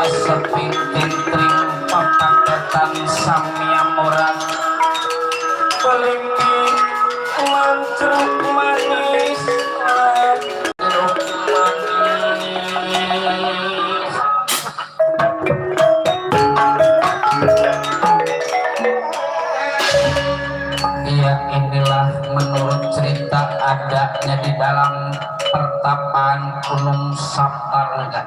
sepi tintring pakaketan samia murad pelinggi mantruk manis jeruk manis. Iya, inilah menurut cerita adanya di dalam pertapaan Gunung Saptarga.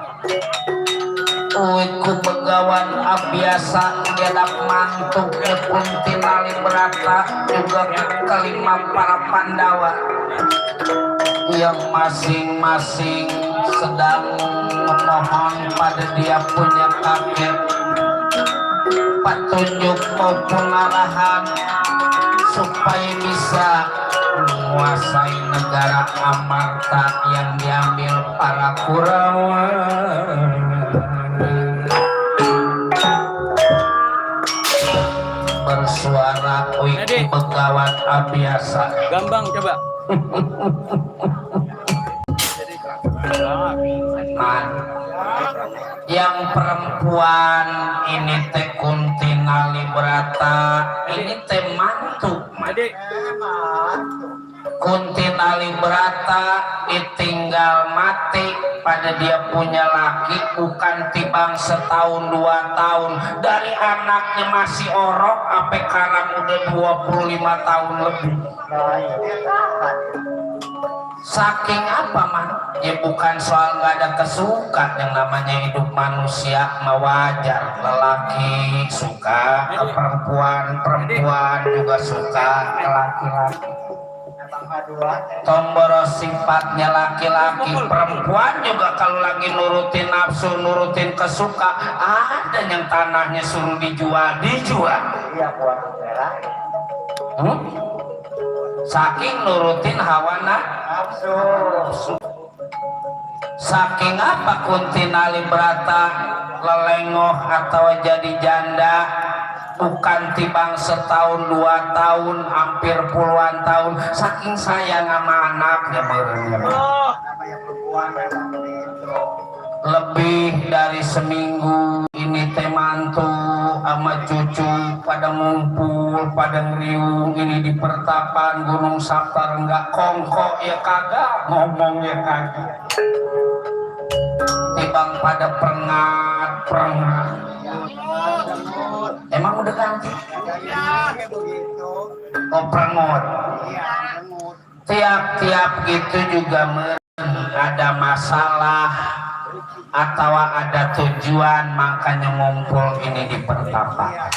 Uiku begawan abiasa genap mantuk Kuntinali Brata juga kelima para Pandawa yang masing-masing sedang memohon pada dia punya kakek petunjuk maupun arahan supaya bisa menguasai negara Amarta yang diambil para Kurawa. Bersuara Wiki Begawan Abiasa. Gambang coba. Yang perempuan ini teh Kuntinali Brata, ini teh mantu. Kuntinali Brata ditinggal mati pada dia punya laki bukan tibang setahun 2 tahun, dari anaknya masih orok sampai sekarang udah 25 tahun lebih. Saking apa man? Ya bukan soal nggak ada kesukaan, yang namanya hidup manusia mah wajar, lelaki suka ke perempuan, perempuan juga suka ke laki-laki. Tomboro sifatnya laki-laki, perempuan juga kalau lagi nurutin nafsu, nurutin kesuka, ada yang tanahnya suruh dijual. Saking nurutin hawa nafsu. Saking apa Kuntinali Brata lelengoh atau jadi janda bukan tibang setahun 2 tahun, hampir puluhan tahun, saking sayang sama anaknya. Lebih dari seminggu ini teh mantu sama cucu pada ngumpul, pada ngeriung ini di pertapaan Gunung Saptarga. Kongko ya kagak, ngomong ya kagak, tibang pada prengat. Emang udah ganti? Oh prengut. Tiap-tiap gitu juga ada masalah atau ada tujuan, makanya ngumpul ini di pertapaan.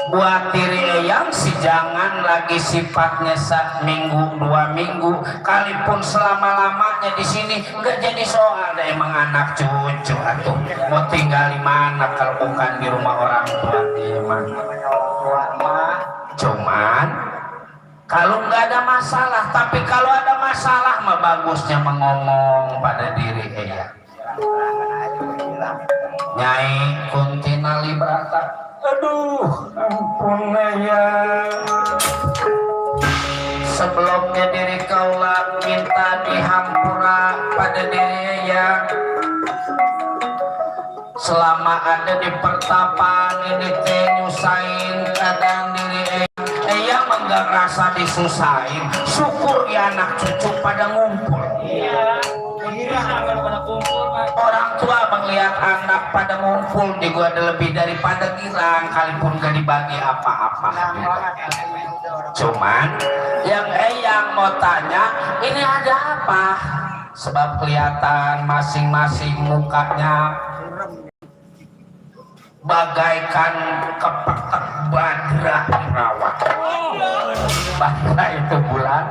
Buat diri yang si jangan lagi sifatnya minggu 2 minggu, kalipun selama-lamanya di sini nggak jadi soal. Emang anak cucu atau mau tinggal di mana kalau bukan di rumah orang tua dia mah. Cuman kalau nggak ada masalah, tapi kalau ada masalah mah bagusnya mengomong pada diri ya. Nyai Kuntinali Brata, aduh ampun ya, sebelumnya diri kaulah minta dihampura pada diri ya. Selama ada di pertapaan ini teh nyusahin kadang diri yang enggak rasa disusahin. Syukur ya anak cucu pada ngumpul. Orang tua melihat anak pada ngumpul juga ada lebih daripada girang, kalipun gak dibagi apa-apa. Cuman yang mau tanya, ini ada apa? Sebab kelihatan masing-masing mukanya bagaikan kepetek Badra Irawan. Badra itu bulan,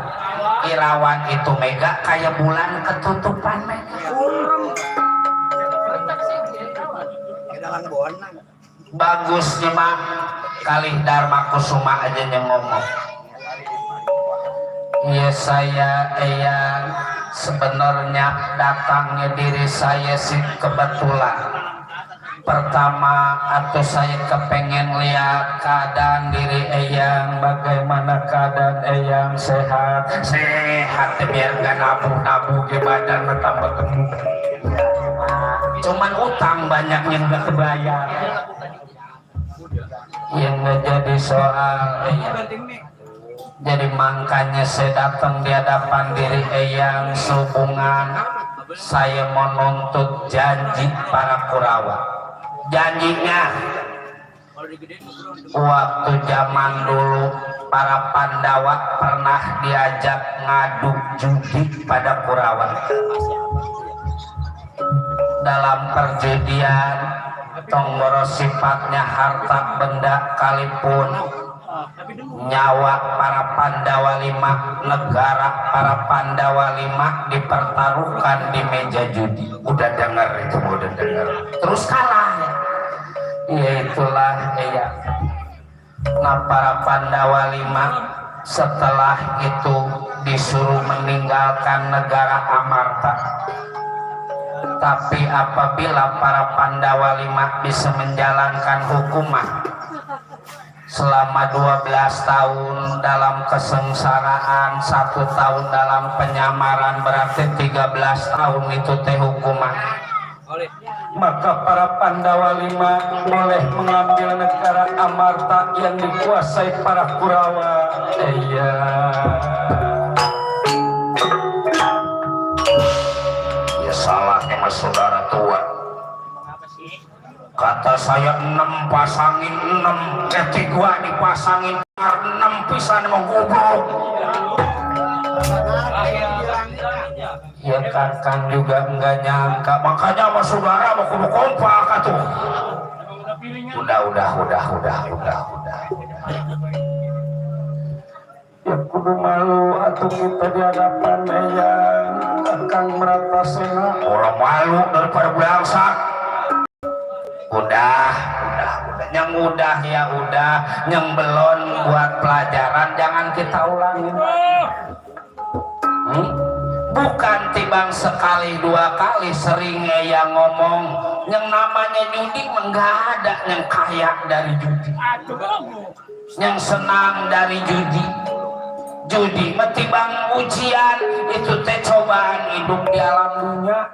Irawan itu mega, kayak bulan ketutupan mega. Bagusnya mah kali Dharma Kusuma aja yang ngomong. Ya saya sebenarnya datangnya diri saya sih kebetulan. Pertama atau saya kepengen lihat keadaan diri Eyang, bagaimana keadaan Eyang, sehat biar gak nabuh-nabuh di badan bertambah gemuk. cuman utang banyaknya nggak kebayar. Yang nggak jadi soal jadi makanya saya datang di hadapan diri Eyang sehubungan saya menuntut janji para Kurawa. Janjinya waktu zaman dulu para Pandawa pernah diajak ngadu judi pada Kurawa. Dalam perjudian Tonggoro sifatnya harta benda kalipun nyawa para Pandawa 5, negara para Pandawa 5 dipertaruhkan di meja judi. Udah dengar itu, udah dengar. Terus kalah ya itulah ya. Nah para Pandawa 5 setelah itu disuruh meninggalkan negara Amarta. Tapi apabila para Pandawa 5 bisa menjalankan hukuman selama 12 tahun dalam kesengsaraan, 1 tahun dalam penyamaran, berarti 13 tahun itu teh hukuman, maka para Pandawa 5 boleh mengambil negara Amarta yang dikuasai para Kurawa. Iya. Ya salahnya mas saudara tua. Kata saya 6 pasangin 6, ketiga dipasangin 6 pisan mau goblok. Ya kan juga enggak nyangka, makanya sama saudara mau kudu kompak atuh. Udah. Ya kudu malu atuh kita di hadapan Eyang Kakang Maratasena. Orang malu daripada bangsa. Udah, yang udah ya udah, yang belum buat pelajaran jangan kita ulangin. Bukan tibang sekali 2 kali sering yang ngomong yang namanya judi enggak ada yang kaya dari judi, yang senang dari judi. Judi metibang ujian itu teh cobaan hidup di alam dunia.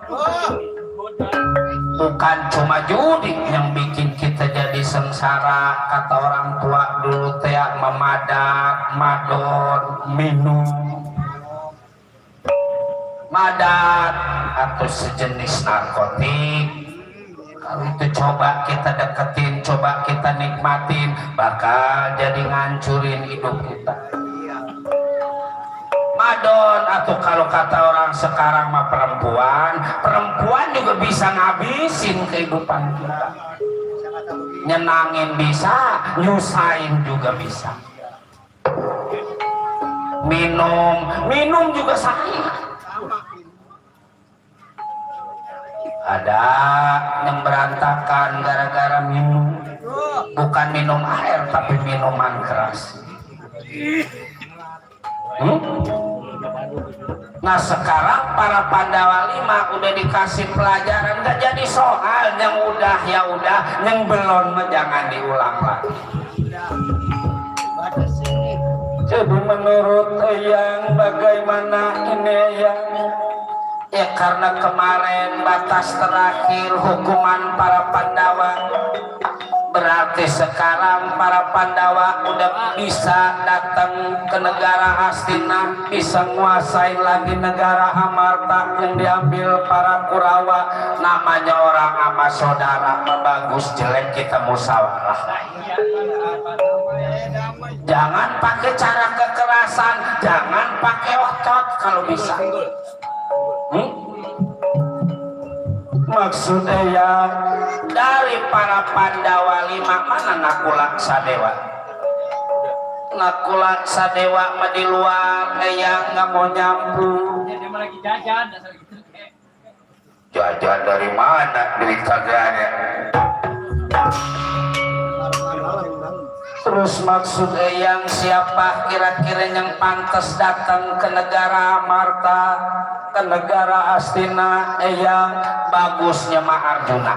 Bukan cuma judi yang bikin kita jadi sengsara. Kata orang tua dulu teh memadak, madon, minum, madat atau sejenis narkotik. Kalau itu coba kita deketin, coba kita nikmatin, bakal jadi ngancurin hidup kita. Madon atau kalau kata orang sekarang mah perempuan juga bisa ngabisin kehidupan kita. Nyenangin bisa, nyusahin juga bisa. Minum juga sama. Ada yang berantakan gara-gara minum, bukan minum air tapi minuman keras. Nah sekarang para Pandawa 5 udah dikasih pelajaran, nggak jadi soal. Yang udah ya udah, yang belum jangan diulang lagi. Jadi menurut Eyang bagaimana ini Eyang? Ya karena kemarin batas terakhir hukuman para Pandawa, berarti sekarang para Pandawa udah bisa datang ke negara Hastina, bisa nguasain lagi negara Amarta yang diambil para Kurawa. Namanya orang sama saudara, bagus jelek kita musyawarah. Jangan pakai cara kekerasan, jangan pakai otot kalau bisa. Maksudnya ya dari para Pandawa 5 mana Nakula Sadewa? Nakula Sadewa mah di luar, Eyang nggak mau nyambung. Jajan dari mana duit kagaknya? Terus maksud Eyang siapa kira-kira yang pantas datang ke negara Amarta, ke negara Hastina? Eyang bagusnya mah Arjuna.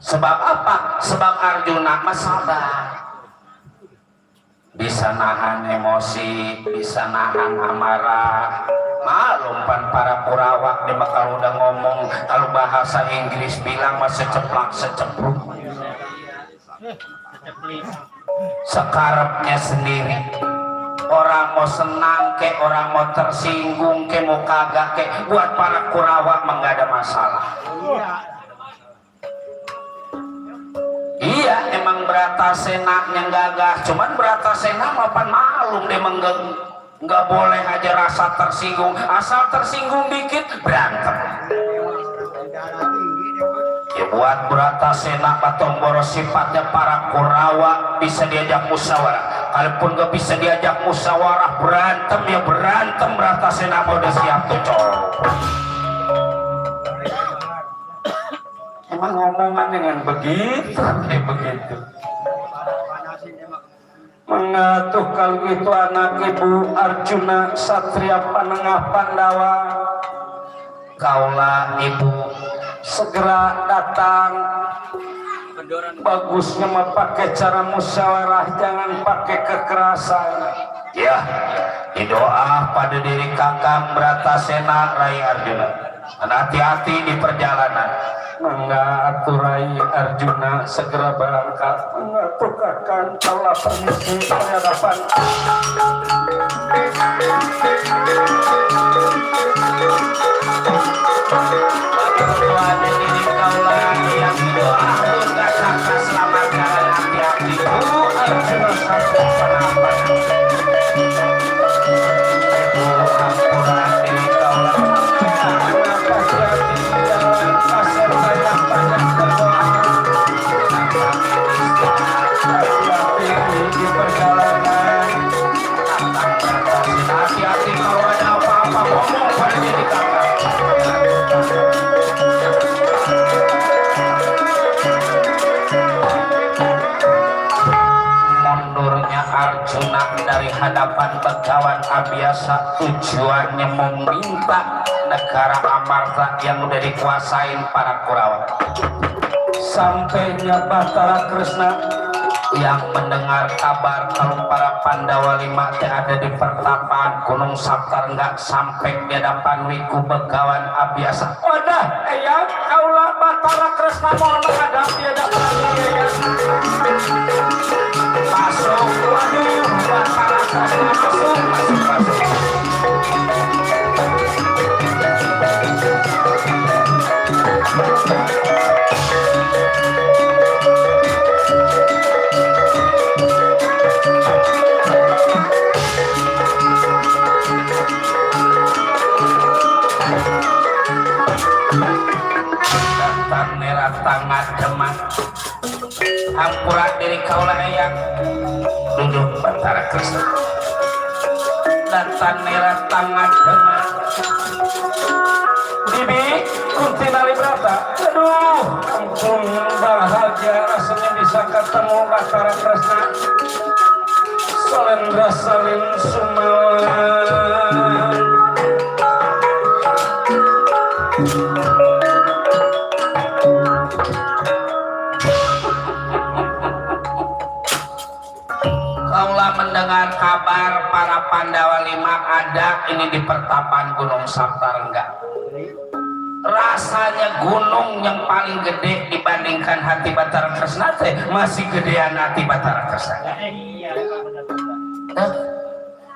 Sebab apa? Sebab Arjuna mah sabar, bisa nahan emosi, bisa nahan amarah, Malum pan para Kurawa di kalau udah ngomong kalau bahasa Inggris bilang mah seceplak secepluk sekarepnya sendiri. Orang mau senang ke, orang mau tersinggung ke, mau kagak ke, buat para Kurawa mah nggak ada masalah. Iya emang Bratasena yang gagah, cuman Bratasena mapan malum dia nggak boleh aja rasa tersinggung, asal tersinggung dikit berantem. Ya buat Bratasena Patomboro sifatnya para Kurawa bisa diajak musyawarah. Kalaupun gak bisa diajak musyawarah berantem ya berantem, Bratasena mau udah siap tuh cowok. Emang ngomongan dengan begitu kayak begitu. Mengatuh kalau itu anak ibu Arjuna Satria Panengah Pandawa, kaulah ibu segera datang. Bagusnya mah pakai cara musyawarah, jangan pakai kekerasan. Ya, doa pada diri Kakang Bratasena Rai Arjuna. Dan hati-hati di perjalanan. Mengatuh Rai Arjuna segera berangkat. Mengatuh Kakang kaulah permisi penyadapan. Doa diri kaulah yang doa. Selamat jalan hati-hati Bu Arjuna satu penampak Bu Ampura diri kaulah hati-hati jalan pasir banyak-banyak berdoa hati-hati di perjalanan hati-hati kalau ada apa-apa ngomong pada diri kakak. Arjuna dari hadapan Begawan Abiasa tujuannya meminta negara Amarta yang udah dikuasain para Kurawa. Sampainya Batara Kresna yang mendengar kabar kalau para Pandawa 5 ada di pertapaan Gunung Saptarengga sampai di hadapan Wiku Begawan Abiasa. Wadah, eyang kaulah Batara Kresna mohon menghadapi hadapan eyang. Masuk, waduh, Batara Kresna masuk. Tangan demak hampura diri kaulah eyang duduk Batara Kresna datan merah tangan demak Bibi Kunti Nalibrata. Aduh ampun bahagia rasanya bisa ketemu Batara Kresna. Salendra salin sumawan mendengar kabar para Pandawa 5 ada ini di pertapaan Gunung Saptarengga. Rasanya gunung yang paling gede dibandingkan hati Batara Kresna masih gedean hati Batara Kresna.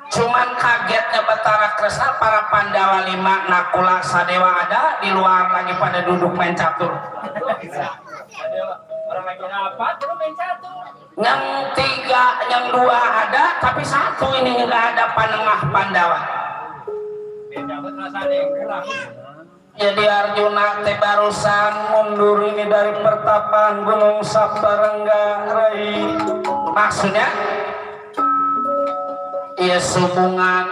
Cuman kagetnya Batara Kresna para Pandawa 5 Nakula Sadewa ada di luar lagi pada duduk main catur. Orang lagi rapat terus main catur. Yang 3, yang 2 ada, tapi 1 ini nggak ada Panengah Pandawa. Jadi Arjuna teh barusan mundur ini dari pertapaan Gunung Saptarengga Rai. Maksudnya, ia hubungan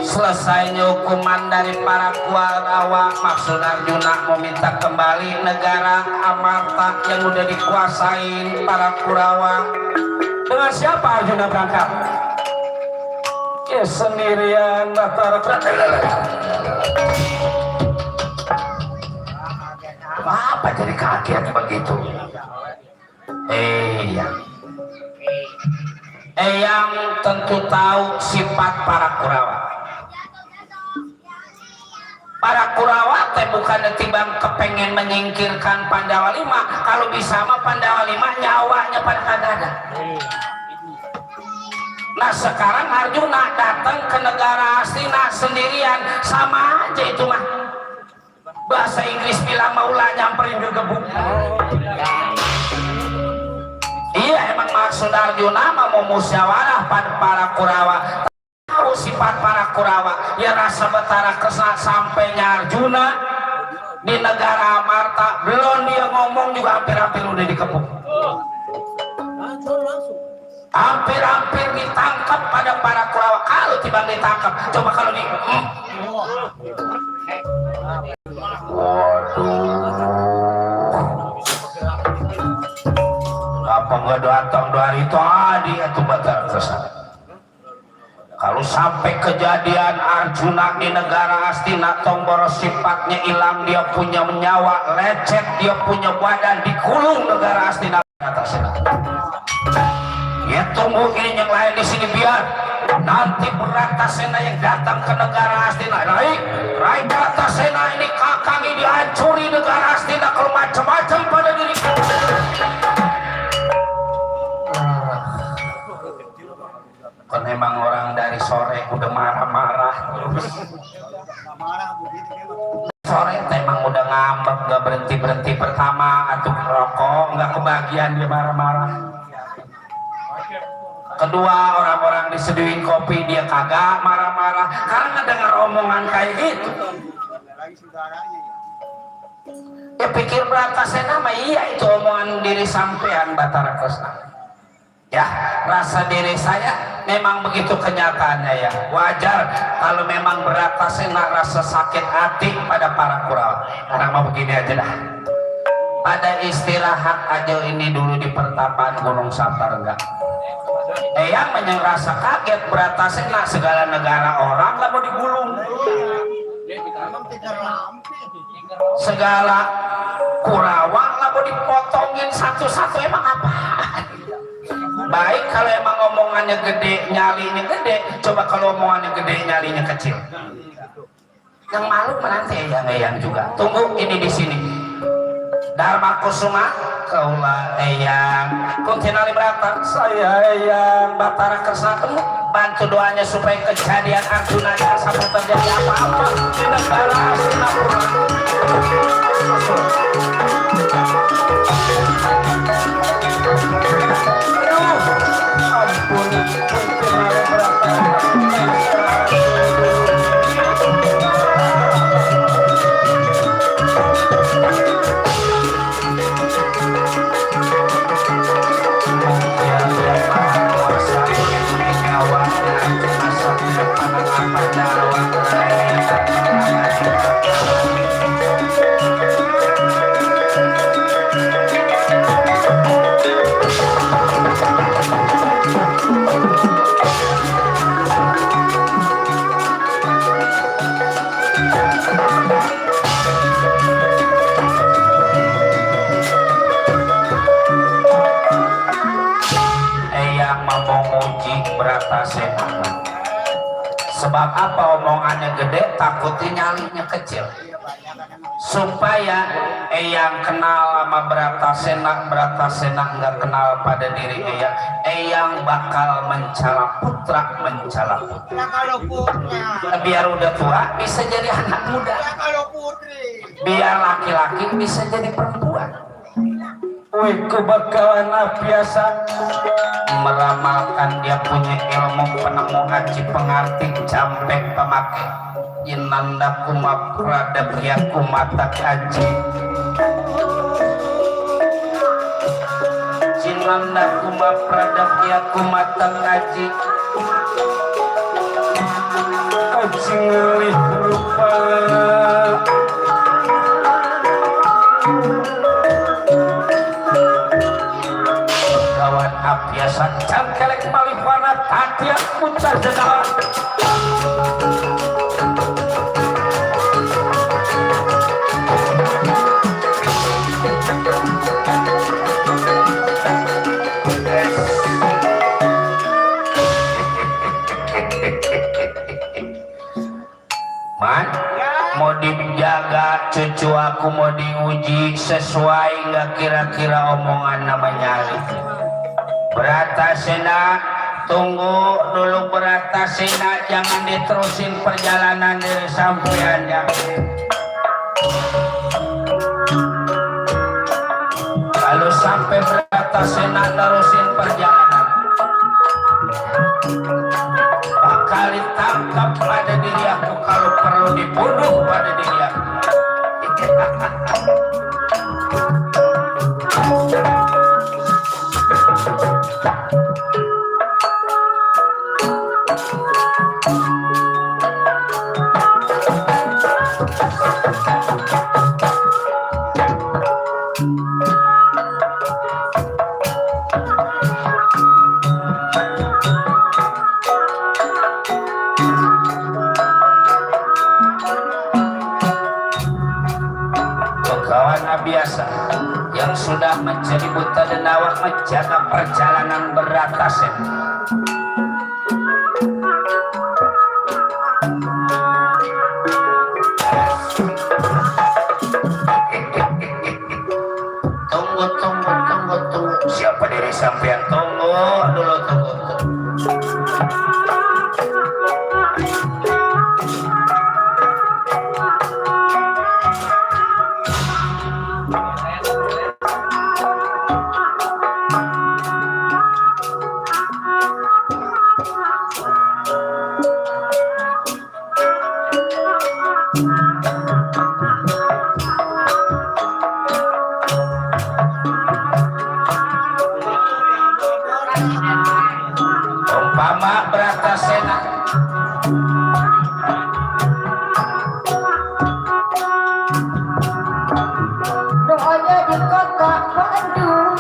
selesainya hukuman dari para Kurawa. Maksud Arjuna meminta kembali negara Amarta yang udah dikuasain para Kurawa. Dengan siapa Arjuna berangkat? Ya sendirian Batara Kresna. Apa jadi kaget begitu? Eyang tentu tahu sifat para Kurawa. Kurawa teh bukan timbang kepengen menyingkirkan Pandawa V, kalau bisa mah Pandawa V nyawanya pada kagada. Nah sekarang Arjuna datang ke negara Hastina sendirian, sama aja itu mah. Bahasa Inggris bilang maulah nyamperin ke gebuk. Iya emang maksud Arjuna mau musyawarah pada para Kurawa. Tahu sifat para Kurawa, ya rasa Betara Kresna sampainya Arjuna di negara Amarta, belum dia ngomong juga hampir-hampir udah dikepung. Hampir-hampir ditangkap pada para Kurawa. Kalau tiba ditangkap, coba kalau di apa nggak datang dari tadi itu Betara Kresna. Kalau sampai kejadian Arjuna di negara Hastina Tonggoro sifatnya hilang, dia punya nyawa, lecet, dia punya badan, dikulung negara Hastina atasnya. Ya tunggu ini yang lain di sini biar nanti Bratasena yang datang ke negara Hastina. Rai Bratasena ini kakang ini dihancuri negara Hastina kalau macam-macam pada diri. Kan emang orang dari sore udah marah-marah terus. Sore emang udah ngambek gak berhenti-berhenti, pertama atau rokok nggak kebagian dia marah-marah. Kedua orang-orang diseduhin kopi dia kagak marah-marah karena dengar omongan kayak gitu. Ya pikir Bratasena mah iya itu omongan diri sampean Betara Kresna. Ya rasa diri saya memang begitu kenyataannya ya. Wajar kalau memang Bratasena rasa sakit hati pada para Kurawa. Karena mau begini aja dah. Pada istirahat aja ini dulu di pertapaan Gunung Saparga. Yang menyang rasa kaget Bratasena segala negara orang lah mau digulung. Segala Kurawa lah mau dipotongin satu-satu, emang apa? Baik kalau emang omongannya gede nyalinya gede, coba kalau omongannya gede nyalinya kecil. Yang malu menanti eyang juga. Tunggu ini di sini. Dharma Kusuma kaulah eyang Kuntinali Brata, saya eyang Betara Kresna temu bantu doanya supaya kejadian Arjuna jangan sampai terjadi apa-apa di negara Hastinapura. Sebab apa omongannya gede, takutnya nyalinya kecil. Supaya eyang kenal sama Bratasena nggak kenal pada diri eyang. Eyang bakal mencala putra. Biar udah tua bisa jadi anak muda. Biar laki-laki bisa jadi perempuan. Wih, kebakalan biasa meramalkan dia punya ilmu penemu haji pengarti campek pemakai inanda kuma prada priyaku mata kaji inanda kuma prada priyaku mata kaji kaji ngelih rupa biasa cangkelek malifana tatiak puncak jenawan Man, mau dibilang jaga cucu aku mau diuji sesuai nggak kira-kira omongan namanya. Bratasena, tunggu dulu Bratasena, jangan diterusin perjalanan dari sampean ya. Kalau sampai Bratasena terusin perjalanan, bakal ditangkap pada diri aku, kalau perlu dibunuh pada diri aku. Biasa yang sudah menjadi buta dan awak menjaga perjalanan Bratasen. Tunggu. Siapa diri sampean? Tunggu dulu, tunggu. Umpama Bratasena doanya di kota Bandung.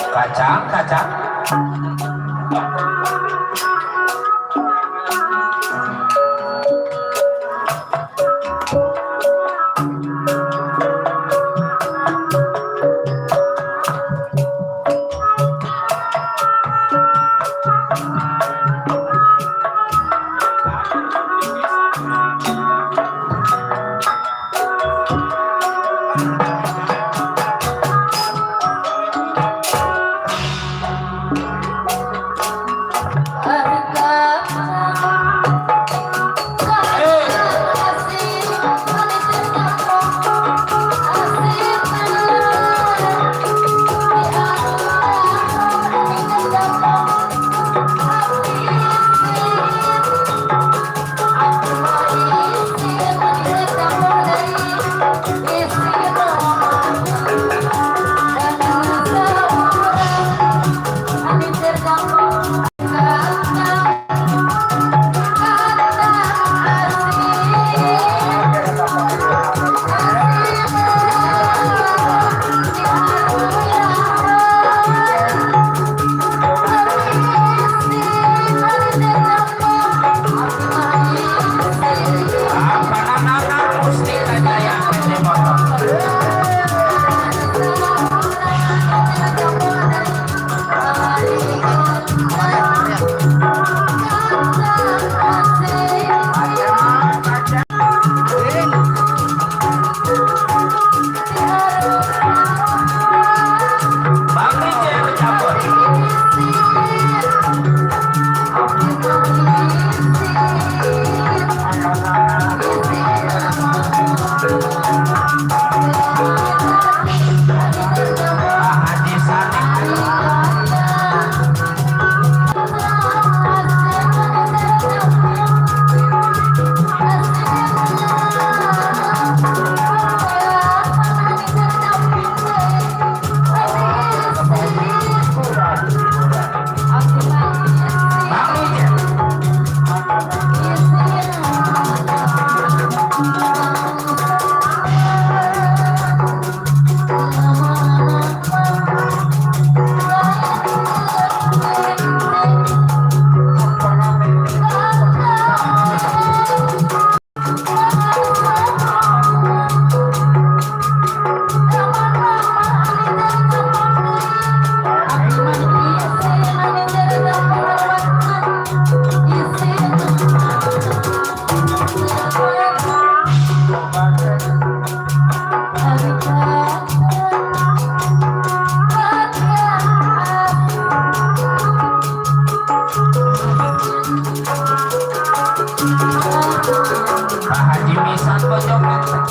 Kacang Haji Misan Bojoget.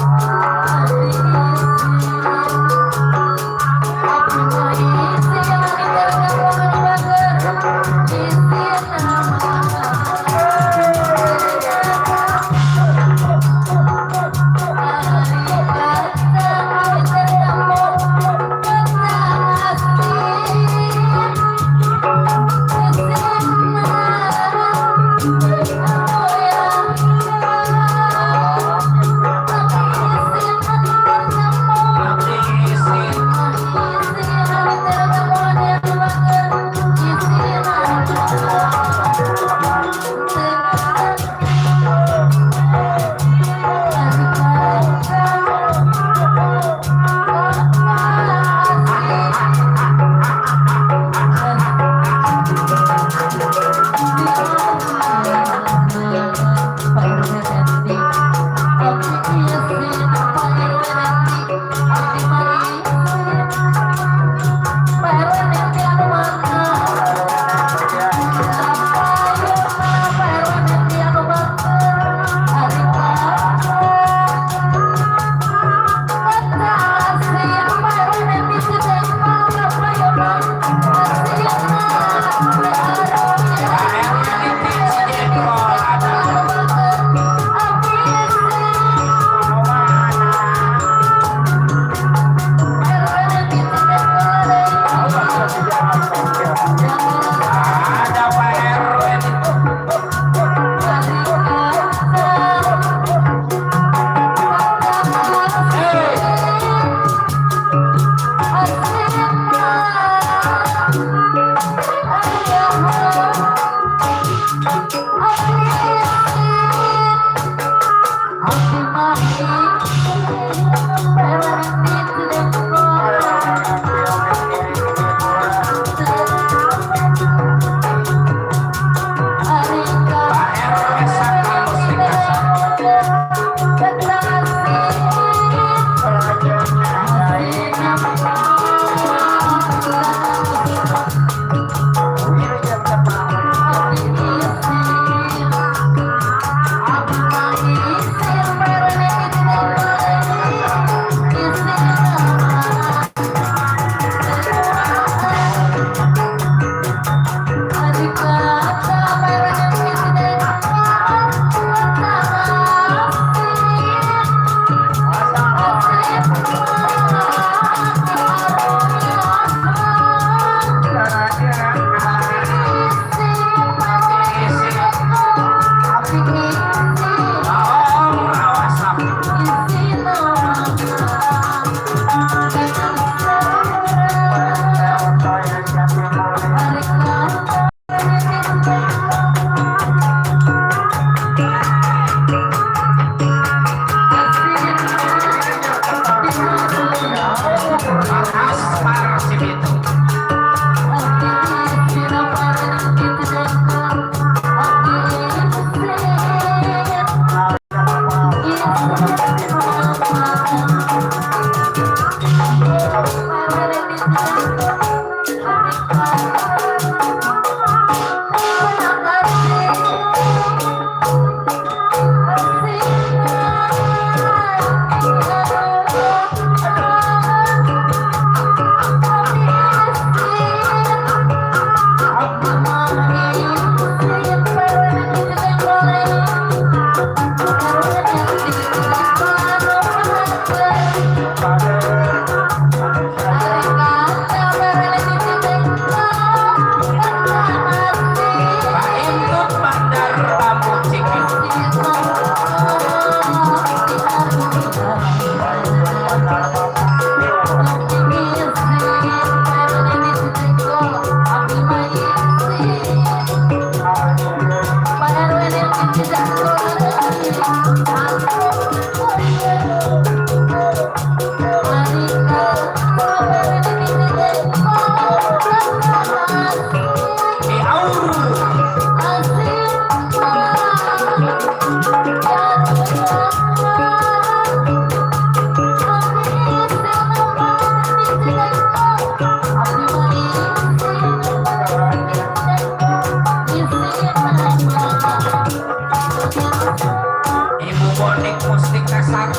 mustika sar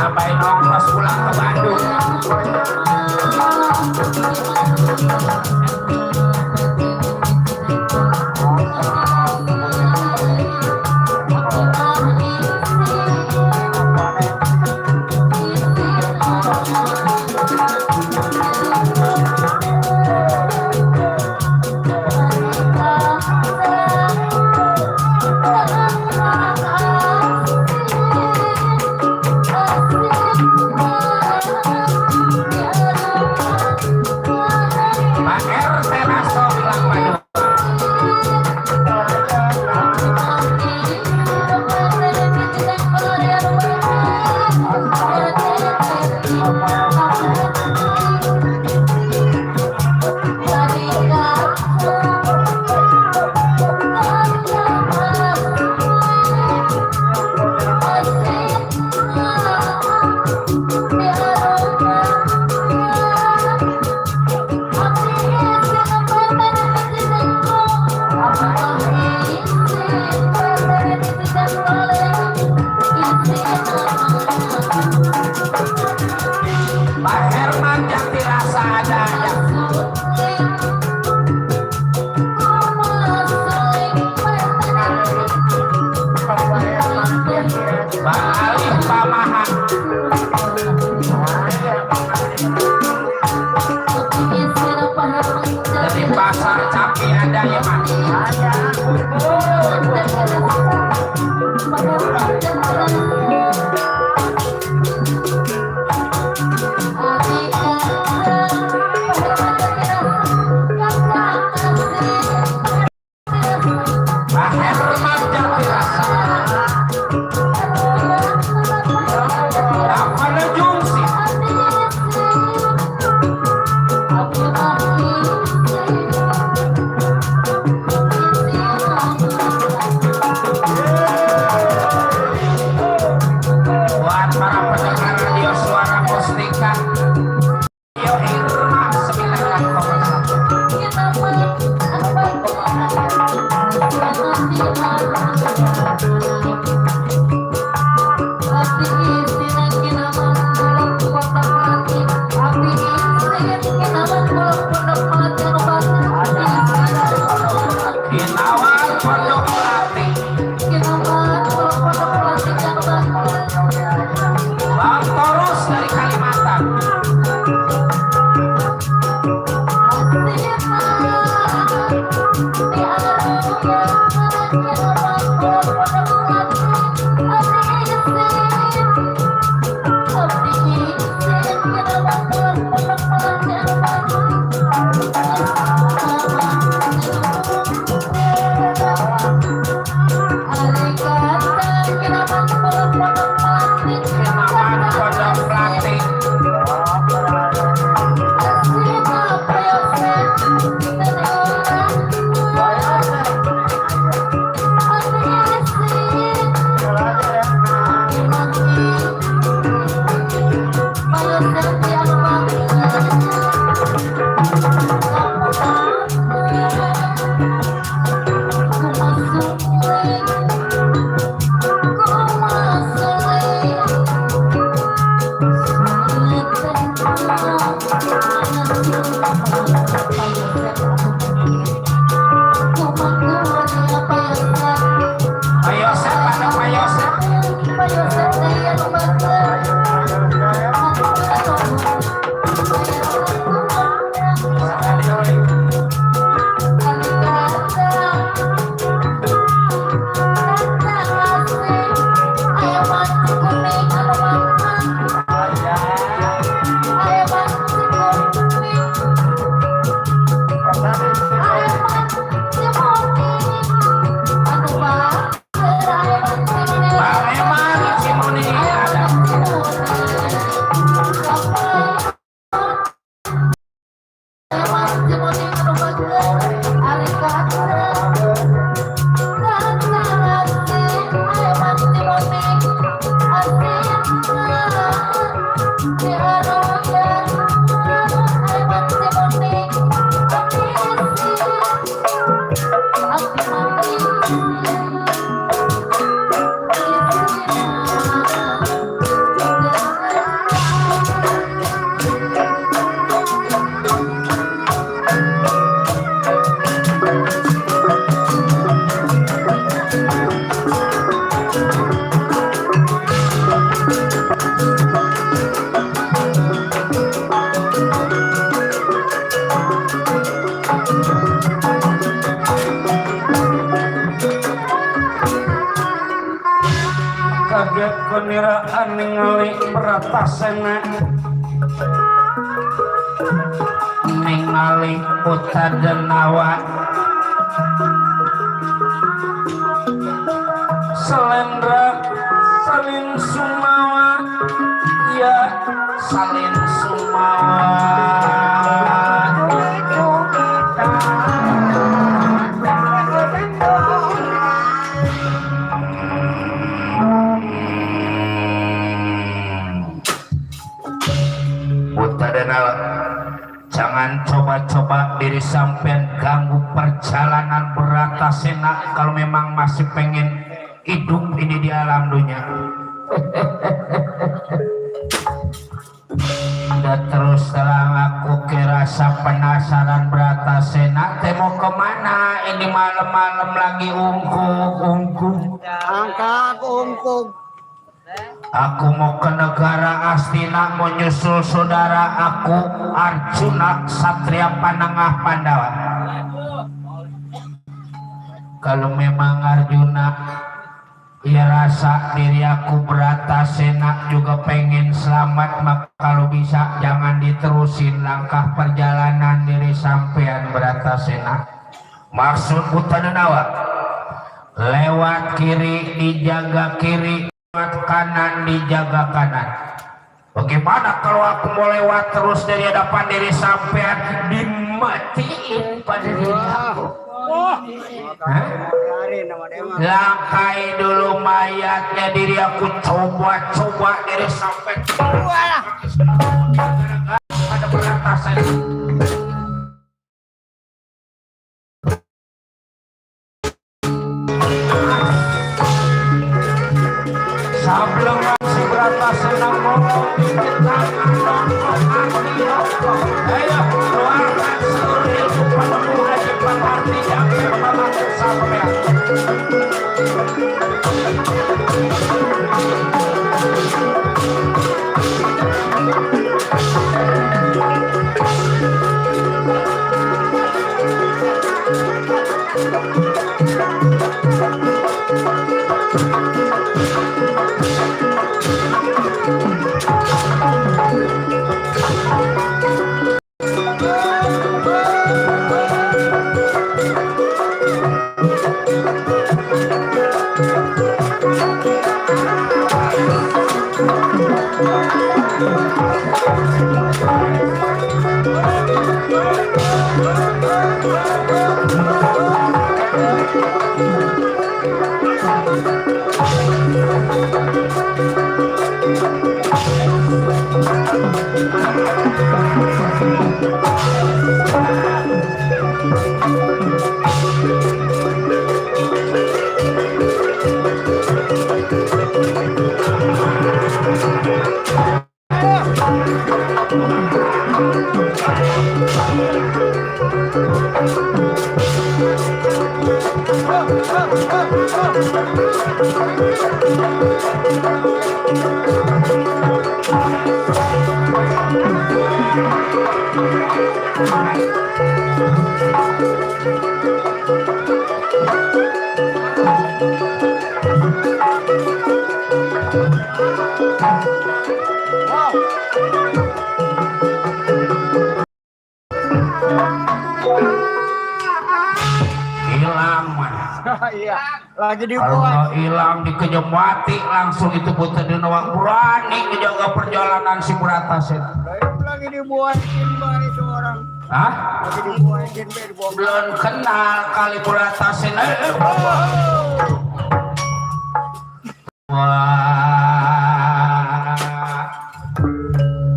nambahin ongkos pulang ke Bandung. Pak Herman Jati rasa adanya. Bang Alif Pamahan. Dari pasar Capi ada ya Mas. Pak Herman Jati rasa. Apa jungsi? Buat para pendengar radio Suara Mustika, Radio Irma 9,8. Kinawal Pondok Melati. Bang Torus dari Kalimantan. Kinawal Pondok Melati. Kaget keniraan ningali Bratasena ningali Utadenawa Selendra Salin Sumawa ya Salin Sumawa jangan coba-coba diri sampean ganggu perjalanan Bratasena kalau memang masih pengen hidup ini di alam dunia. Udah terus terang aku kerasa penasaran Bratasena teh mau kemana ini malam-malam lagi ungkung angkat ungkung. Aku mau ke negara Astina mau nyusul saudara aku Arjuna Satria Panengah Pandawa. Kalau memang Arjuna ya rasa diri aku Bratasena juga pengen selamat, maka kalau bisa jangan diterusin langkah perjalanan diri sampean Bratasena. Maksud Utadenawa lewat kiri dijaga kiri, lewat kanan dijaga kanan. Bagaimana kalau aku mau lewat terus dari hadapan diri sampean dimatiin pada diri aku? Langkai dulu mayatnya diri aku, coba diri sampean ada Bratasena. Sebelum si Bratasena ngomong ayo keluarkan seluruh ilmu penemuan Jepang arti yang memang sampean. Iya, lagi Kalau dibuat. hilang dikejemati langsung itu Utadenawa berani menjaga perjalanan si Bratasena. Lagi dibuatin bah itu orang. Hah? Lagi dibuatin bah dibuat. Belum kenal kali Bratasena. Wah,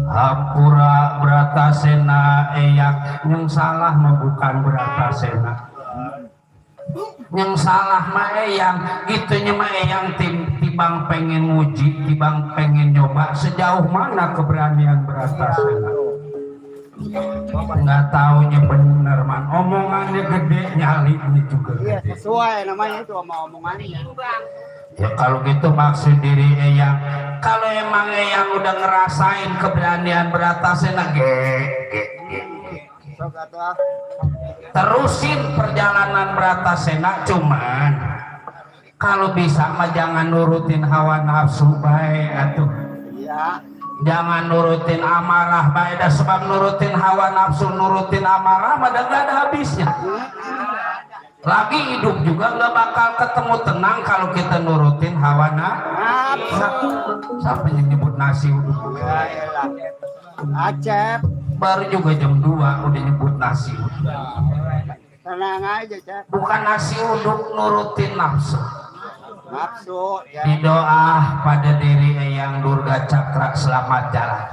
hampura Bratasena eyak yang salah bukan Bratasena. yang salah mah eyang gitunya mah eyang tibang pengen nguji, tibang pengen nyoba sejauh mana keberanian Bratasena. Nggak taunya bener man, omongannya gede, nyalinya juga Iya, gede. sesuai namanya itu sama omongannya. Ya kalau gitu maksud diri eyang, kalau emang eyang udah ngerasain keberanian Bratasena, Sok atuh. terusin perjalanan Bratasena, cuman kalau bisa mah jangan nurutin hawa nafsu bae atuh. Iya. Jangan nurutin amarah bae dah, sebab nurutin hawa nafsu, nurutin amarah mah nggak ada habisnya. Lagi hidup juga nggak bakal ketemu tenang kalau kita nurutin hawa nafsu. Siapa yang nyebut nasi uduk? Ya elah. Acep. Baru juga jam 2 udah nyebut nasi uduk. Tenang aja, Cep. Bukan nasi uduk, nurutin nafsu. Nafsu ya. Di doa pada diri Eyang Durga Cakra selamat jalan.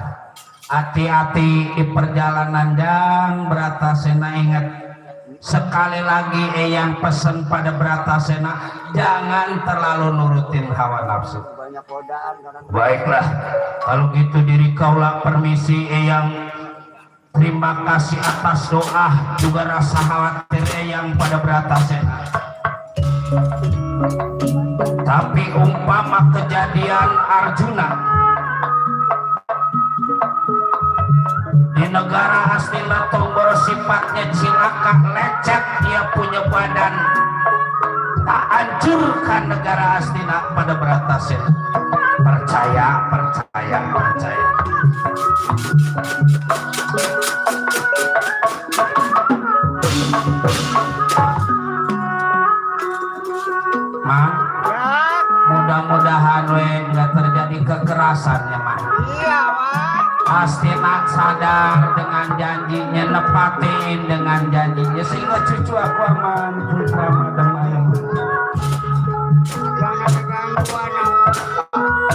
Hati-hati di perjalanan yang Bratasena. Ingat sekali lagi Eyang pesan pada Bratasena, jangan terlalu nurutin hawa nafsu. Banyak godaan kadang. Baiklah, kalau gitu diri kaulah permisi Eyang. Terima kasih atas doa juga rasa khawatir Eyang pada Bratasena. Tapi umpama kejadian Arjuna di negara Hastinapura bersifatnya cilaka, lecet, dia punya badan, tak hancurkan negara Hastina pada Bratasena. Percaya, percaya, percaya. Man, Ya. mudah-mudahan we nggak terjadi kekerasannya man. Iya, Mak. Hastina sadar dengan janjinya, nepatin dengan janjinya sehingga cucu aku aman, putra damai. Jangan diganggu anak.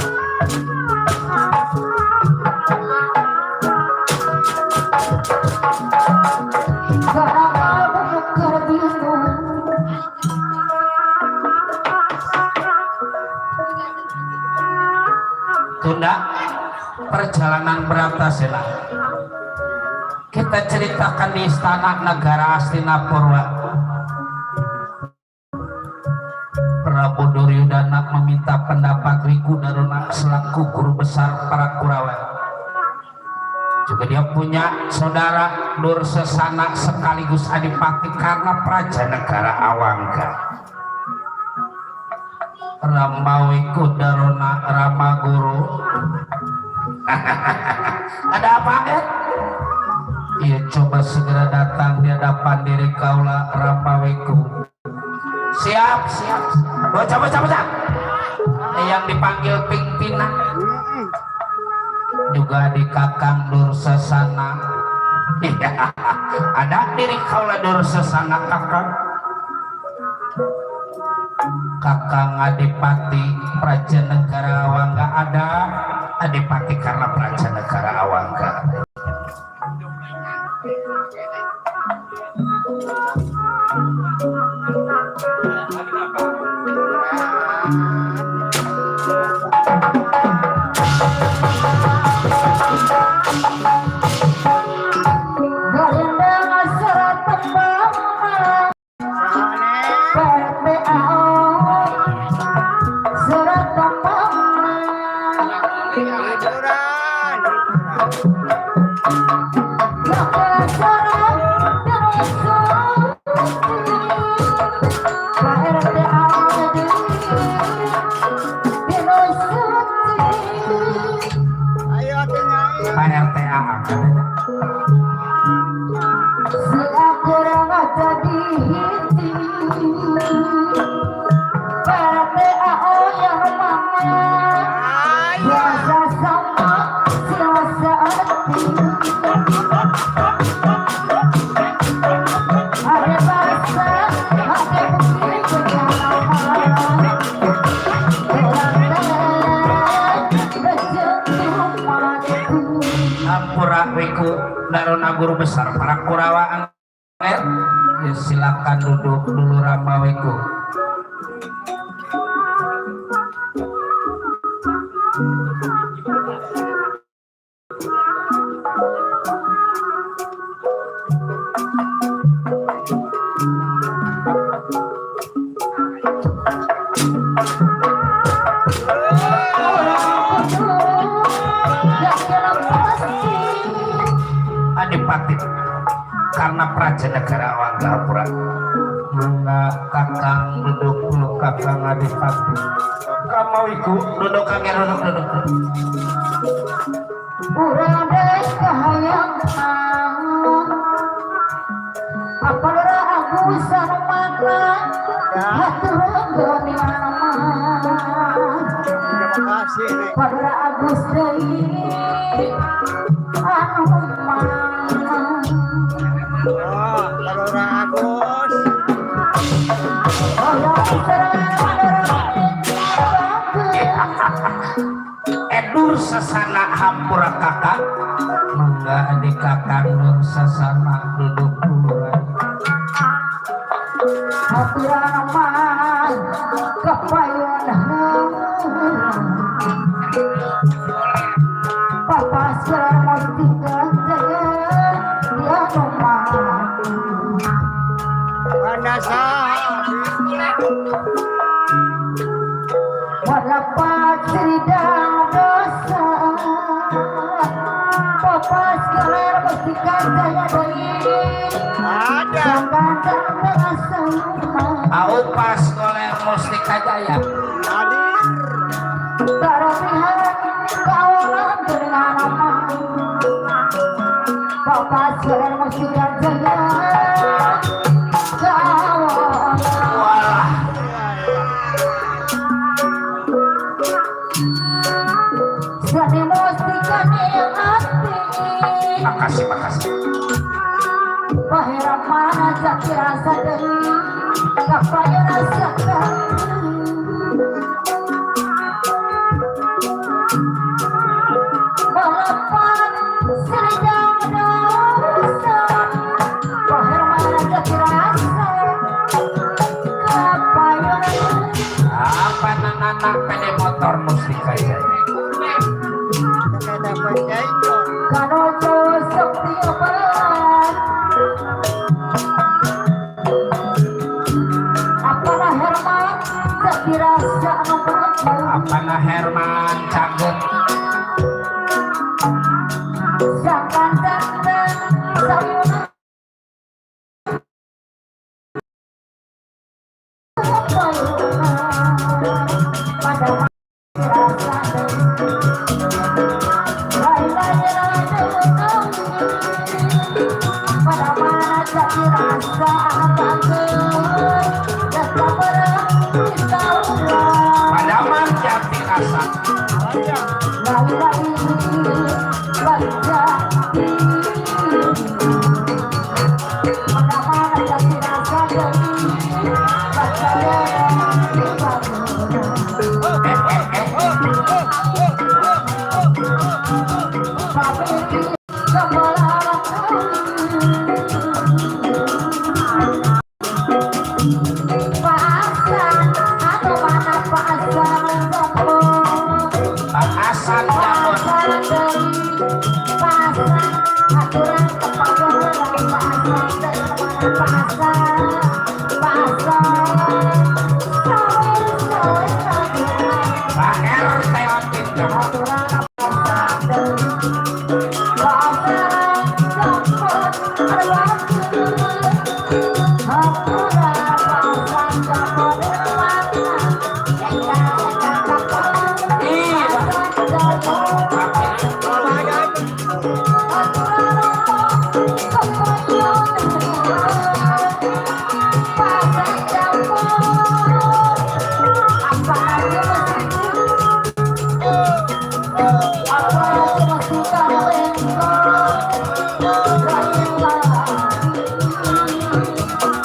Sekarang aku bukan bingung. Tunda perjalanan Bratasena. Kita ceritakan di istana negara Hastinapura. Prabu Duryudana meminta pendapat Wiku Daruna selaku guru besar para Kurawa. Juga dia punya saudara Dursesana sekaligus adipati karena praja negara Awangga. Rama Wiku Daruna Rama Guru. Ada apa ya? Iya, coba segera datang di hadapan diri kaulah Rama Wiku. Siap, siap. Bocah. Yang dipanggil pimpinan juga di Kakang Dursesana. Ada diri kaulah Dursesana Kakang. Kakang Adipati Praja Negara Awangga, ada Adipati karena Praja Negara Awangga. Garindang surat tembang PPAO, surat tembang Liburan. Maka surat terusul PPAO dinusuti. Ayo tinggal. PRTA Si aku ada di hati PPAO yang mana biasa sama siasa hati. Ada bahasa, ada bukti pengalaman. Ampura Wiku Daruna Guru Besar para Kurawaan. Ya, silakan duduk dulu Rama Wiku. karena Prajanegara Wanggapura. Mangga kakang duduk dulu kakang Adipati. Kamu ikut Duduk kakek, duduk. Uradai kahayang apalora aku sarumaka haturangga di mana-mana Terima kasih nih. padara Agus deui anu mana Oh, Lora Agus. aya serangan padara Edur sesana hampura kakak. mangga adik kakang nur sasana duduk dulu. haturan man kapayon papa sekarang mau tinggal saya dia nomor Wanda walapat sidang dosa papa sekarang mesti saya dari ada. jangan dengan semua Aupas oleh Mustika Jaya. Hadir. Karapihan kawalan dengan nama papa sekarang mesti jaya kawalan Wah, Sani mustika yang hati makasih. Bahira mana jati rasa dari Kapayo rasakan Balapan sedang dosa Bahira mana jati rasa Kapayo Apa anak pede motor Mustika Jaya? Kita dapat jaito. Kanojo sakti obat Apalah Herman jati rasa nomor Apana Herman Caget? Jangan datang sayuna pada rasa pada mana jadi rasa Padaman jati rasa. Hasan Jambon. Pak RT Pinjam.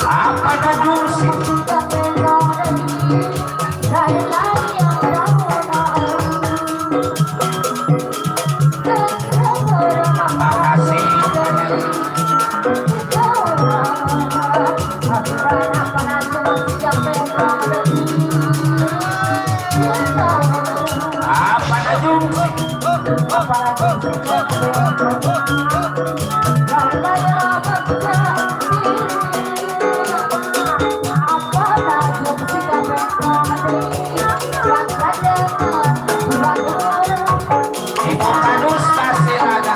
Apa judul sih? Makasih. Apa judul sih? Ibu Kadus Tasiraga.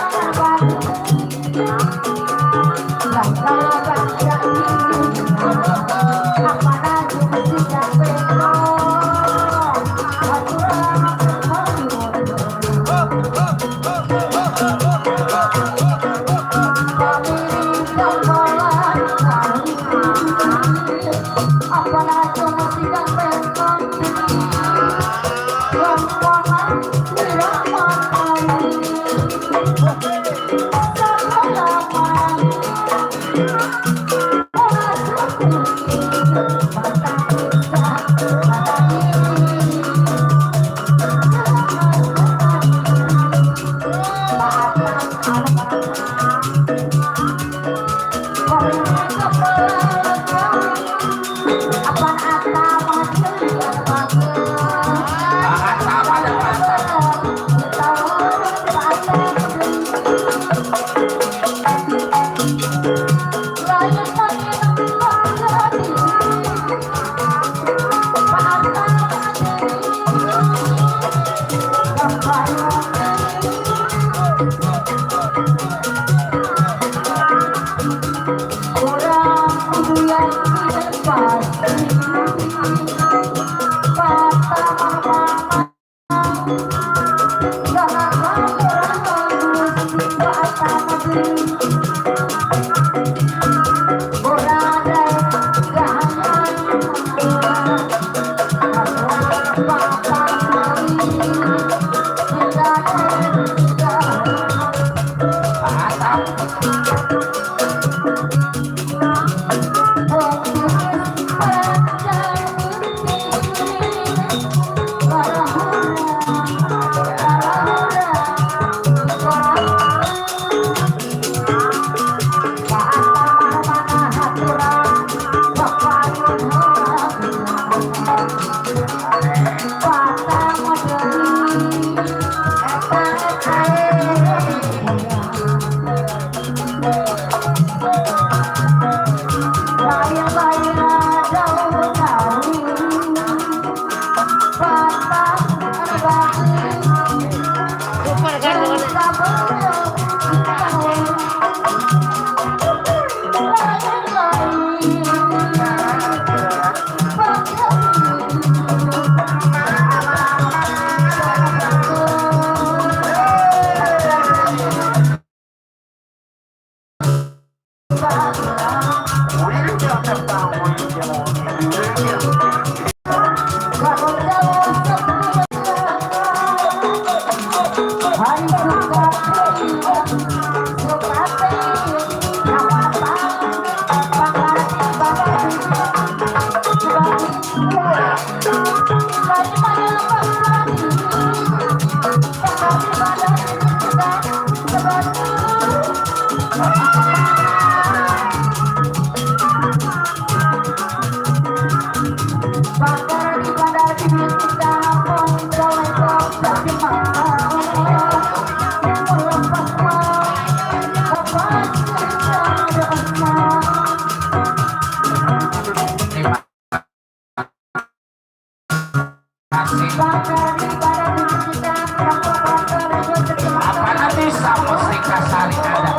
Apa bisa musik kasari ada?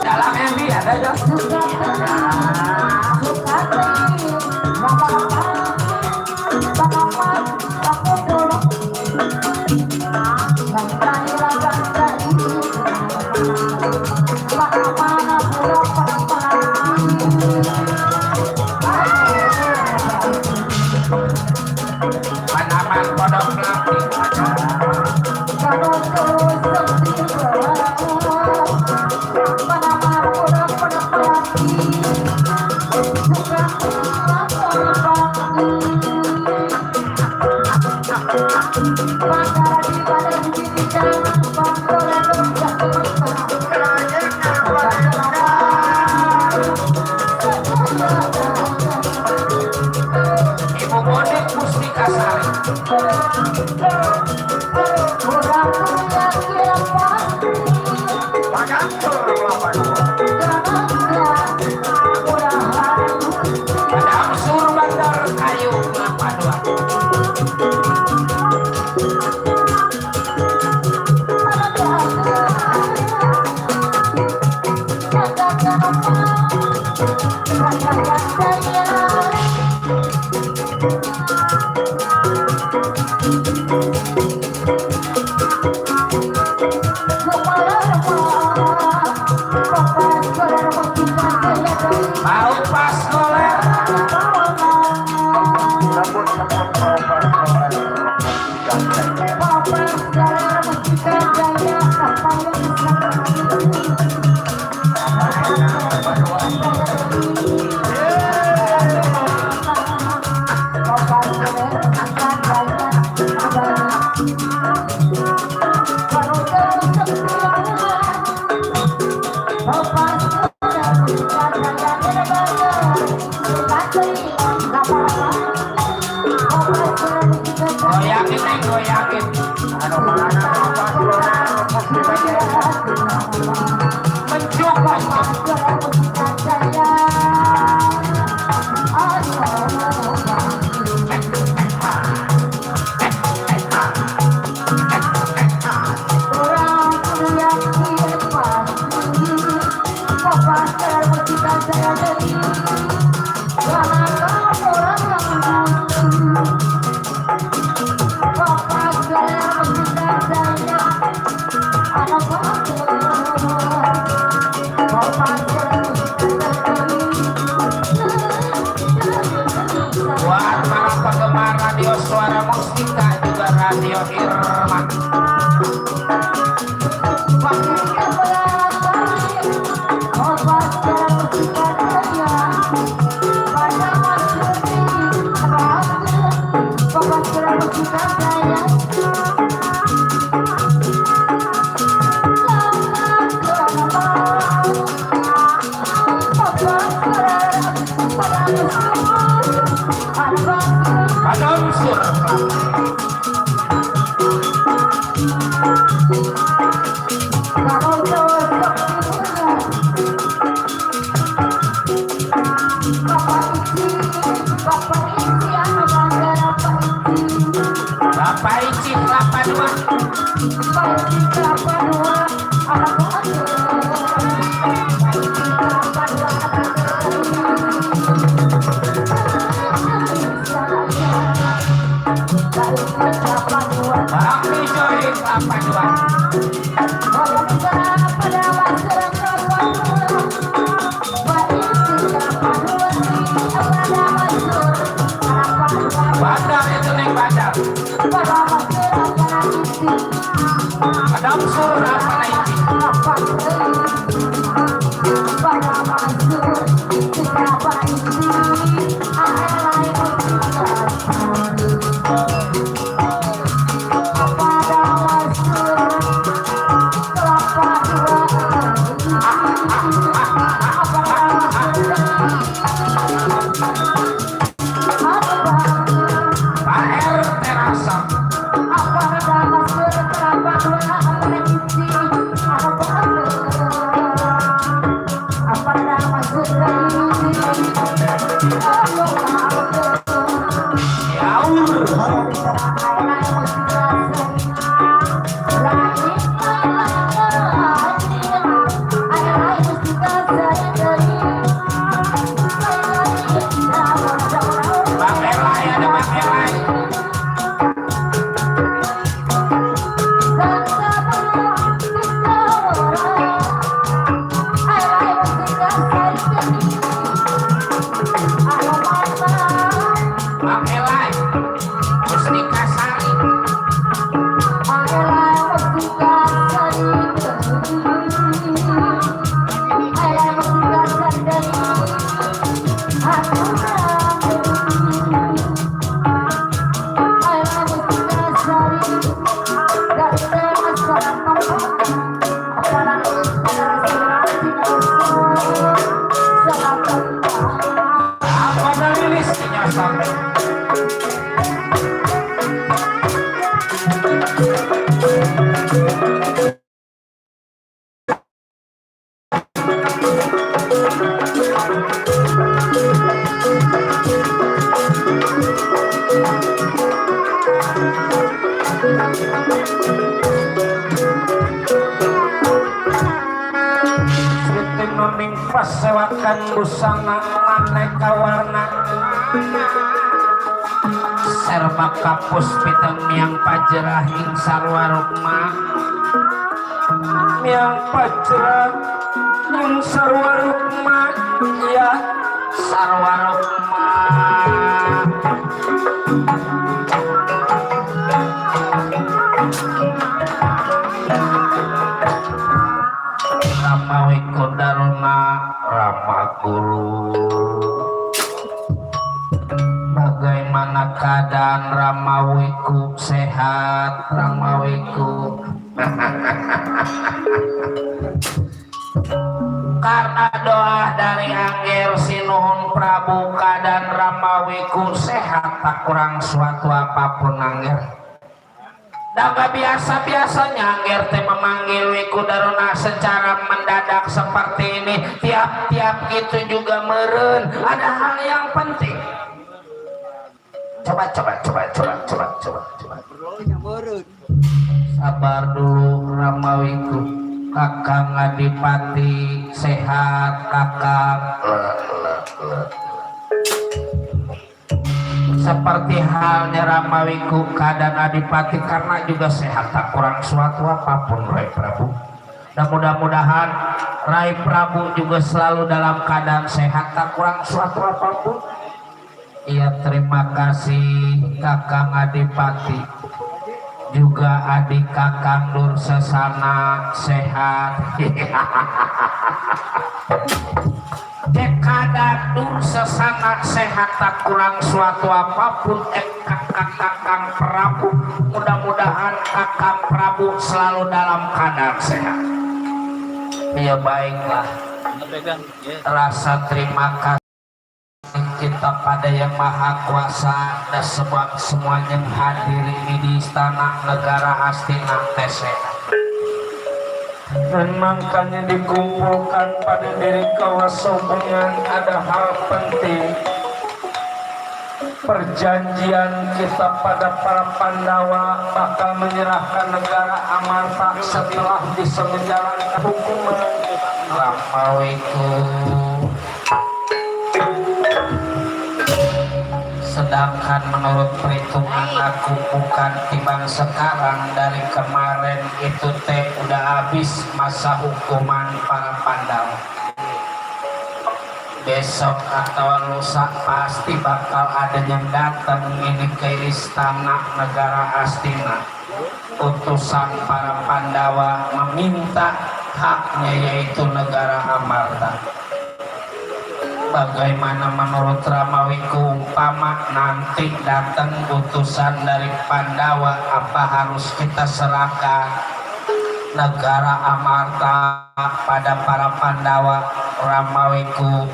Dalam MV ada ya? Panaman kodok melati Ibu Bonik Mustika Sari. Ada unsur bandar kayu kelapa dua. Mau pas goler. Goyakin nih, goyakin. Menjuk, menjuk. Buat para penggemar radio Suara Mustika juga Radio Irma. Bapak kelapa dua. Bayi kelapa dua anak bangsa. Kelapa dua kelapa dua. Bang Joy kelapa dua. Badar itu nih badar. Adam sur apa naiki? Pak terasa. Bang Elai ada Bang Elai. Bang Elai. Mustika Sari. Apa dari listnya sampai? Siti noning pasewakan busana aneka warna serba kapus piteng miang pajerah ing sarwarukma miang pajerah ing sarwarukma ya sarwarukma. Ramawi Kodaruna Rama Guru. Bagaimana keadaan Ramawiku? Sehat Ramawiku? Karena doa dari Angger Sinuhun Prabu keadaan Ramawiku sehat, tak kurang suatu apapun Angger. Dan gak biasa-biasanya Angger teh memanggil Wiku Daruna secara mendadak seperti ini. Tiap-tiap gitu juga meren. Ada hal yang penting. Coba. Sabar dulu Ramawiku. Kakang Adipati sehat kakang. Seperti halnya Ramawiku keadaan Adipati karena juga sehat, tak kurang suatu apapun Rai Prabu. Dan mudah-mudahan Rai Prabu juga selalu dalam keadaan sehat, tak kurang suatu apapun. Iya, terima kasih Kakang Adipati. Juga adik Kakang Dursasana sehat. Dekada Dursasana sehat, tak kurang suatu apapun. Kakang Prabu, mudah-mudahan Kakang Prabu selalu dalam keadaan sehat. Ya baiklah, rasa terima kasih kita pada Yang Maha Kuasa dan semuanya hadir ini di istana negara Hastina TC. Dan makanya dikumpulkan pada diri kawasobengan ada hal penting. perjanjian kita pada para Pandawa bakal menyerahkan negara Amarta setelah bisa menjalankan hukuman. Ramawiku. Sedangkan menurut perhitungan aku bukan timbang sekarang, dari kemarin itu teh udah habis masa hukuman para Pandawa. Besok atau lusa pasti bakal ada yang datang ini ke istana negara Astina. Utusan para Pandawa meminta haknya, yaitu negara Amarta. Bagaimana menurut Ramawiku, umpama nanti datang utusan dari Pandawa, apa harus kita serahkan negara Amarta pada para Pandawa? Ramawiku,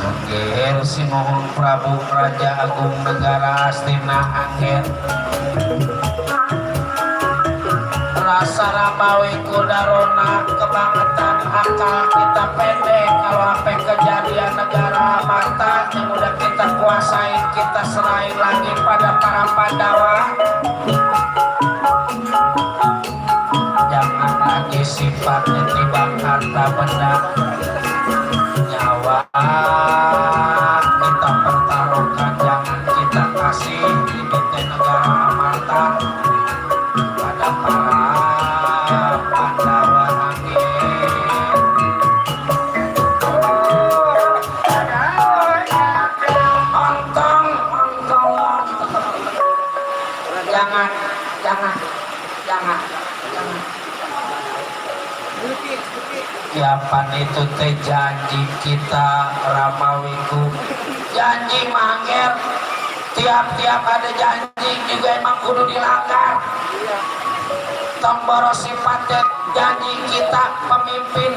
Angger Sinuhun Prabu Raja Agung Negara Astina Angger. Rasa Ramawiku darona kebangetan, akal kita pendek. Kalau apa kejadian negara Amarta yang udah kita kuasain, kita serahin lagi pada para Pandawa. Jangan lagi sifatnya timbang harta benda, nyawa kita pertaruhkan. Jangan kita kasih hidup di negara Amarta pada para Pandawa. Jangan. Kiapan itu teh janji kita Ramawiku. Janji mangger, tiap-tiap ada janji juga emang kudu dilanggar. Tong boros sifatnya janji kita pemimpin,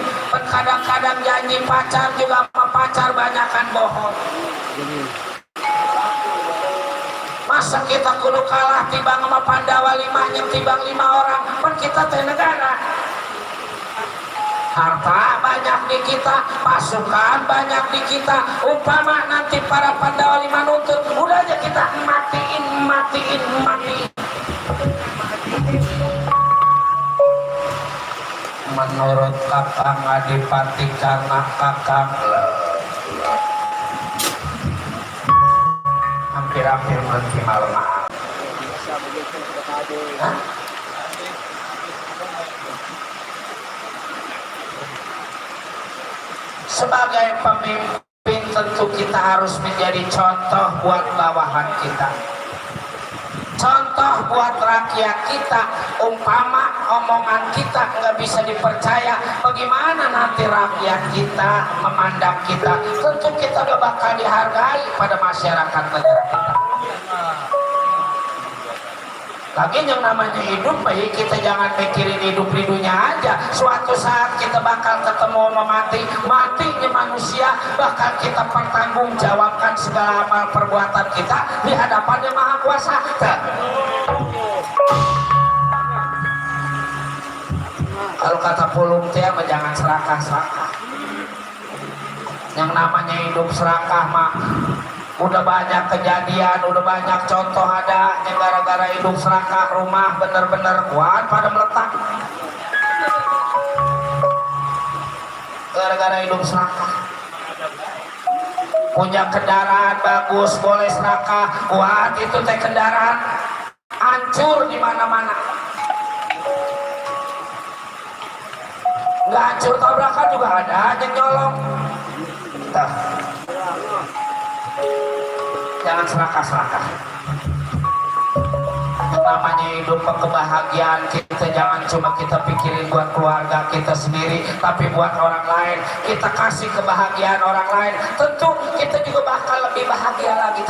kadang-kadang janji pacar juga sama pacar banyakan bohong. Masa kita kudu kalah timbang sama Pandawa 5 yang timbang 5 orang, kan kita teh negara. Harta banyak di kita, pasukan banyak di kita. Umpama nanti para Pandawa 5 nuntut, udah aja kita matiin. Menurut Kakang Adipati karena Kakang hampir berhenti malam. Sebagai pemimpin tentu kita harus menjadi contoh buat bawahan kita, contoh buat rakyat kita. Umpama omongan kita nggak bisa dipercaya, bagaimana nanti rakyat kita memandang kita? Tentu kita gak bakal dihargai pada masyarakat negara kita. Lagi yang namanya hidup, baik kita jangan mikirin hidup di dunia aja. Suatu saat kita bakal ketemu mati. Matinya manusia bakal kita pertanggungjawabkan segala amal perbuatan kita di hadapan Yang Maha Kuasa. Kalau kata pulung teh mah jangan serakah. Yang namanya hidup serakah mah udah banyak kejadian, udah banyak contoh ada yang gara-gara hidup serakah rumah bener-bener kuat pada meletak. Gara-gara hidup serakah. Punya kendaraan bagus, boleh serakah, kuat itu teh kendaraan hancur di mana-mana. Nggak hancur tabrakan juga ada yang nyolong. Jangan serakah-serakah. Yang namanya hidup kebahagiaan kita jangan cuma kita pikirin buat keluarga kita sendiri, tapi buat orang lain. Kita kasih kebahagiaan orang lain, tentu kita juga bakal lebih bahagia lagi.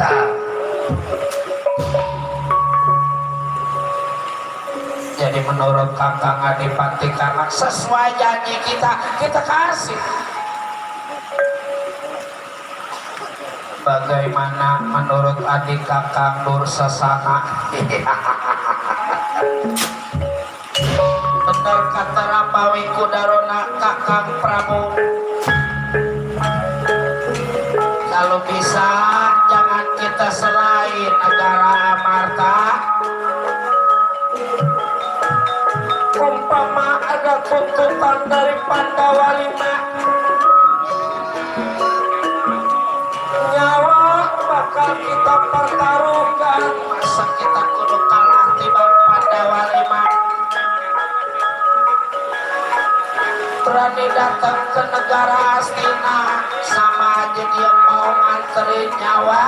Jadi menurut Kakang Adipati karena sesuai janji kita kasih. Bagaimana menurut adik Kakang Dursasana? Benar kata Ramawiku darona Kakang Prabu. Kalau bisa jangan kita selain negara Amarta. Umpama ada tuntutan dari Pandawa V, nyawa bakal kita pertaruhkan. Masa kita kudu kalah timbang Pandawa V? Berani datang ke negara Astina, sama aja dia mau nganterin nyawa.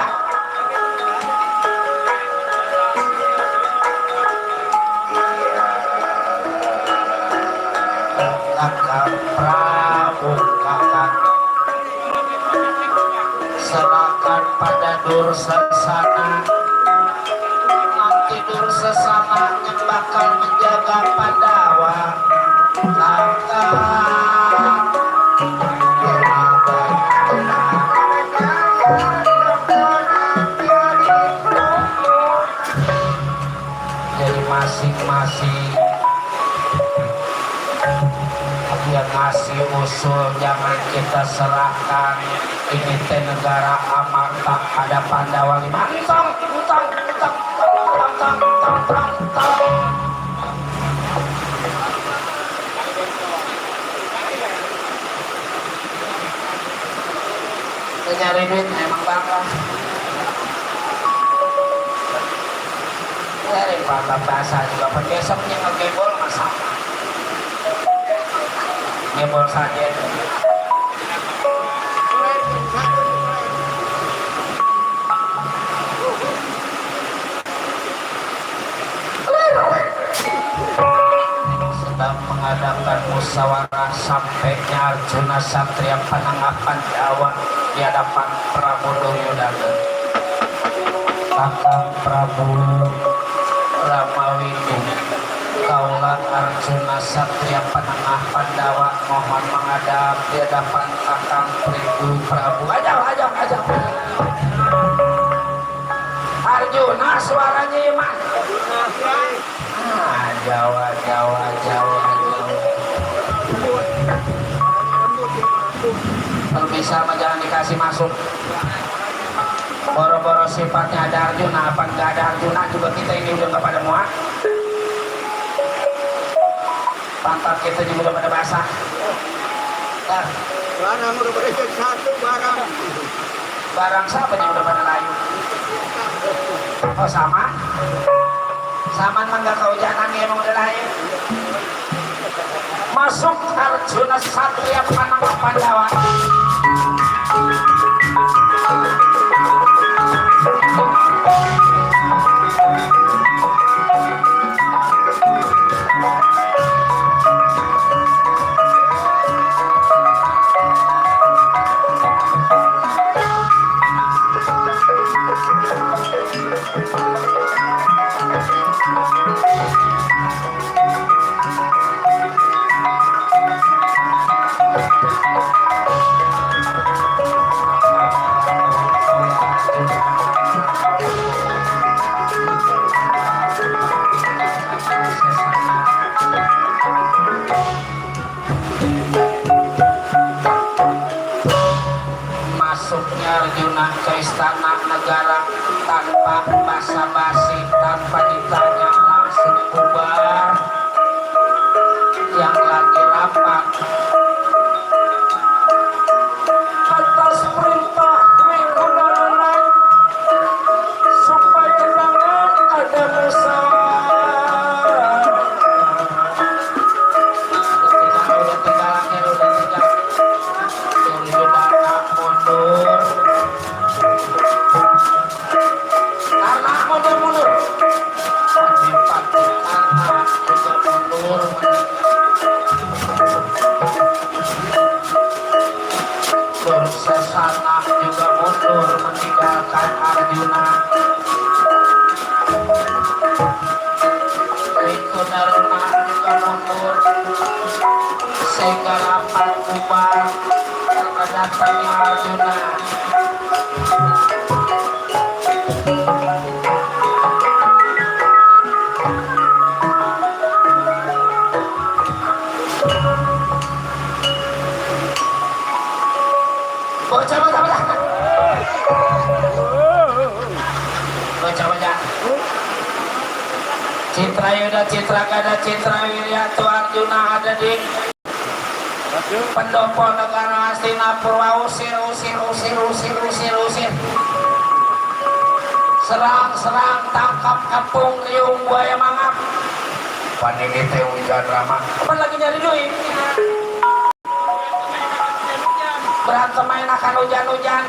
Kakak Prabu kakak, serahkan pada Dursasana. Nanti Dursasana yang bakal menjaga Pandawa. Jadi masing-masing yang ngasih usul jangan kita serahkan. Ini teh negara Amarta, ada Pandawa V. Nyari duit emang bangga. Dari bangga bahasa juga biasa punya ngebol masalah. Ngebol saja. Sedang mengadakan musyawarah sampainya Arjuna Satria Panangapan Jawa di hadapan Prabu Duryodana. Kakang Prabu Ramawidu, kaulah Arjuna Satria Panengah Pandawa mohon menghadap di hadapan Kakang Prabu. Ajak. Arjuna suaranya iman. Jawa. Kalau bisa mah jangan dikasih masuk. Boro-boro sifatnya ada Arjuna, apa enggak ada Arjuna juga kita ini udah nggak pada muat. Pantat kita juga udah pada basah. Barang udah pada jadi satu barang. Barang siapa yang udah pada layu? Oh sama? Saman mah nggak kehujanan ya emang udah layu. Masuk Arjuna Satria Panengah Pandawa. Masuknya Arjuna ke istana negara tanpa basa-basi, tanpa ditanya, langsung bubar. Yang lagi rapat atas perintah Wikunarana supaya jangan ada masalah. Udah tinggal. Duryodana mundur. Karena mundur. Adipati Karna juga mundur. Dursasana juga mundur meninggalkan Arjuna. Wikunarana juga mundur. Sehingga rapat bubar karena datangnya Arjuna. Bocah. coba ya. Citra Yuda, Citra Gada, Citra Wirya, Arjuna ada di pendopo negara Hastinapura. Usir. Serang, tangkap, kapung, liung, buaya mangap. Panini teh hujan ramah. Apa lagi nyari duit? Berantem main akan hujan-hujan.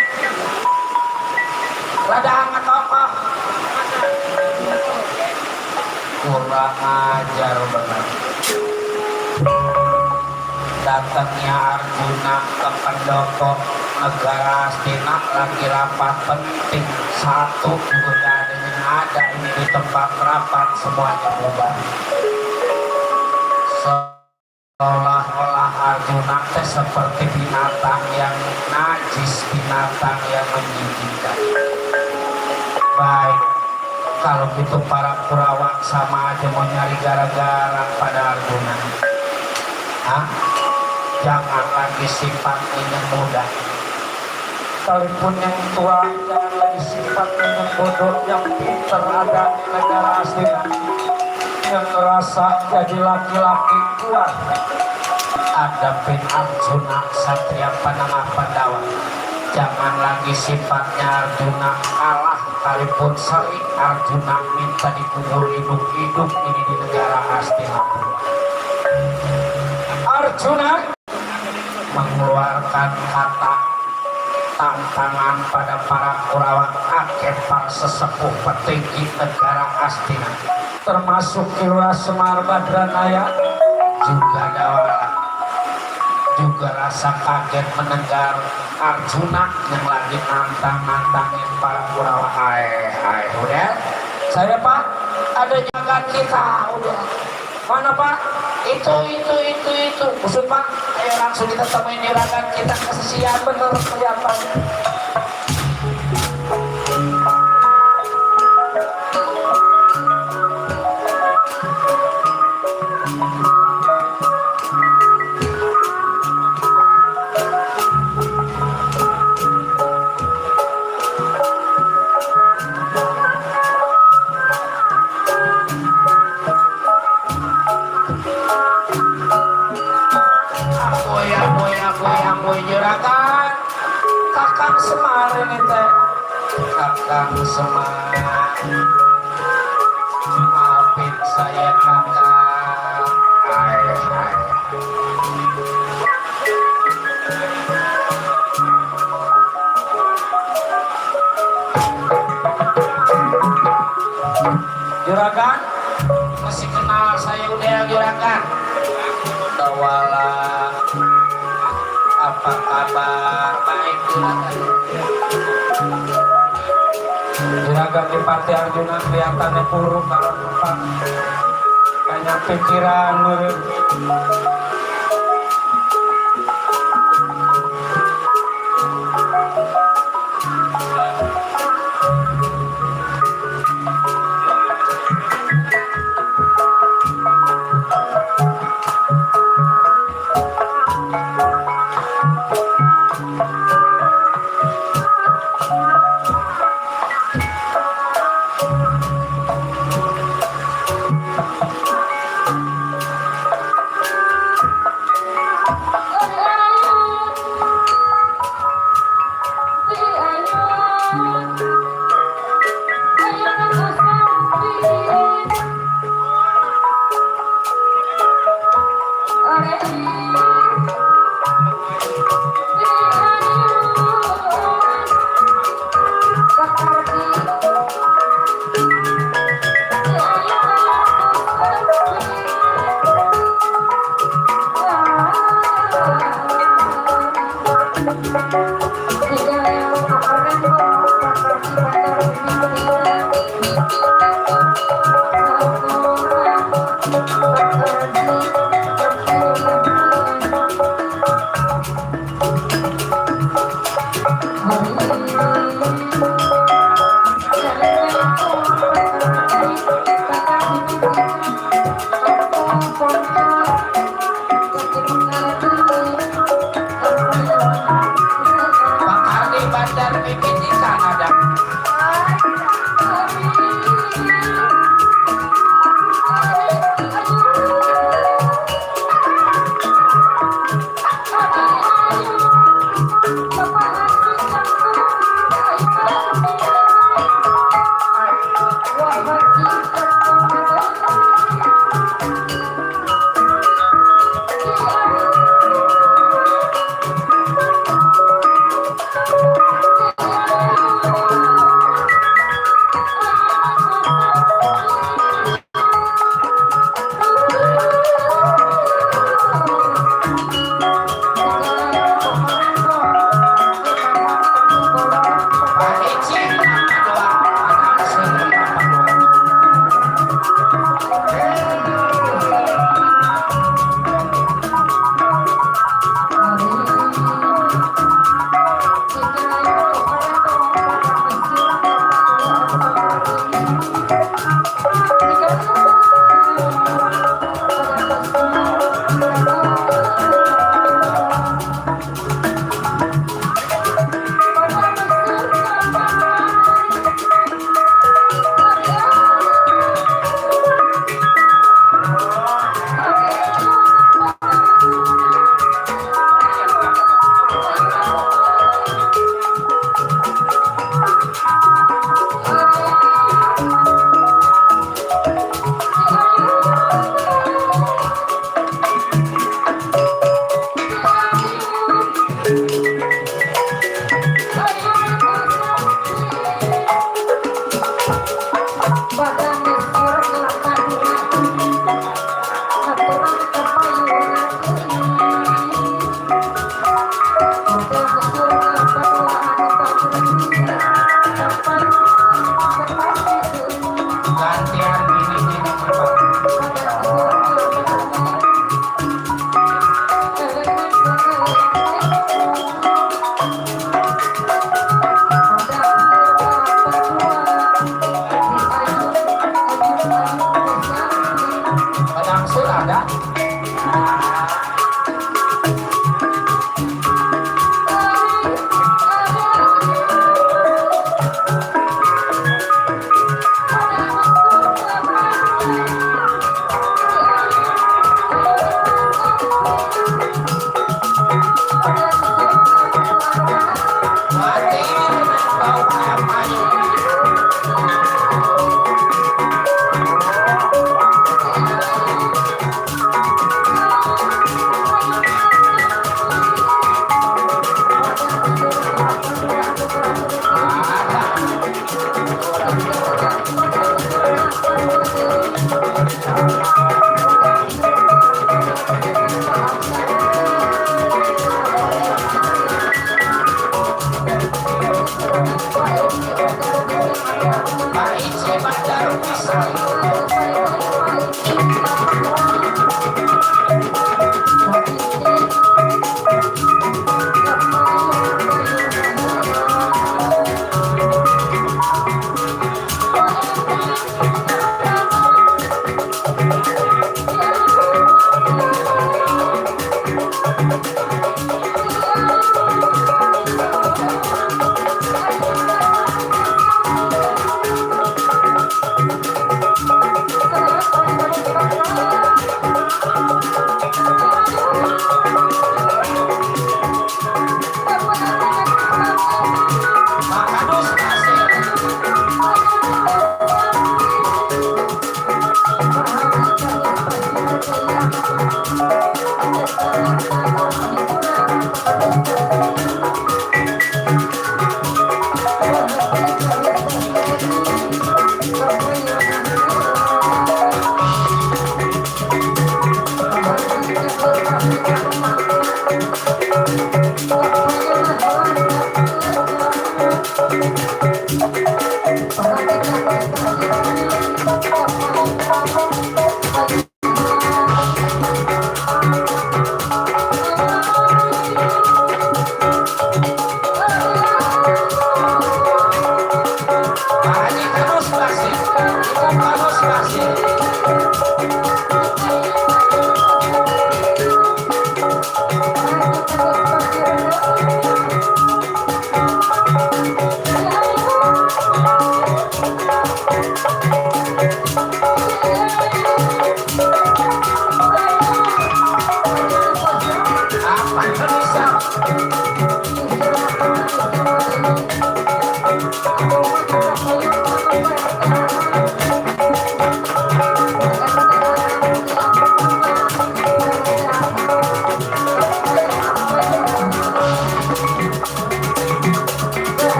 Ladang tokoh. Kurang ajar benar. Datangnya Arjuna ke pendopo negara Hastina lagi rapat penting. Satu juga gak ada yang ada ini di tempat rapat, semuanya bubar. Seolah-olah Arjuna teh seperti binatang yang najis, binatang yang menjijikkan. Baik, kalau gitu para Kurawa sama aja mau nyari gara-gara pada Arjuna. Hah? Jangan lagi sifatnya yang muda. Sekalipun yang tua, jangan lagi sifatnya yang bodoh, yang pinter ada di negara Hastina. Yang ngerasa jadi laki-laki kuat. Hadapin Arjuna, Satria Panama Pandawa. Jangan lagi sifatnya Arjuna kalah, sekalipun sering Arjuna minta dikubur hidup-hidup ini di negara Hastinapura. Arjuna mengeluarkan kata tantangan pada para Kurawa, kakek para sesepuh petinggi negara Hastina, termasuk Kilura Semar Badranaya, juga Dawala, juga rasa kaget mendengar Arjuna yang lagi nantangin para Kurawa. Hai, udah saya Pak, ada jagat kita, udah mana Pak? Itu maksud Pak, ayo langsung kita temuin juragan kita, kesesian bener kelihatan. Juragan Kakang Semar ini teh, Kakang Semar, maafin saya Kakang. Hai. Juragan masih kenal saya udah Juragan. Dawala, apa kabar? Baik Juragan Dipati Arjuna kelihatannya buruk kalau depan, banyak pikiran murid. Thank you.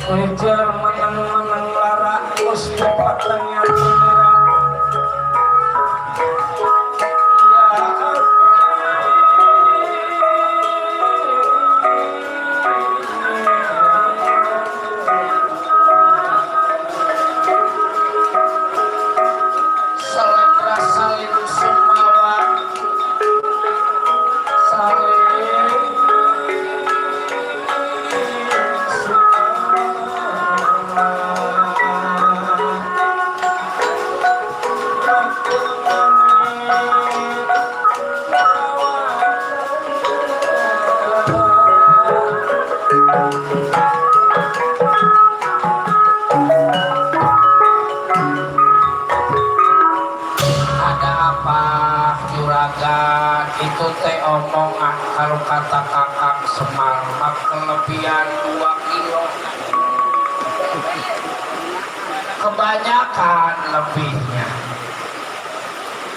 Ngejar menang-menang lara bos patangnya merah. Selera salin semawa salin juragan itu teh omongan kalau kata kakak Semar mah kelebihan 2 kilo kebanyakan lebihnya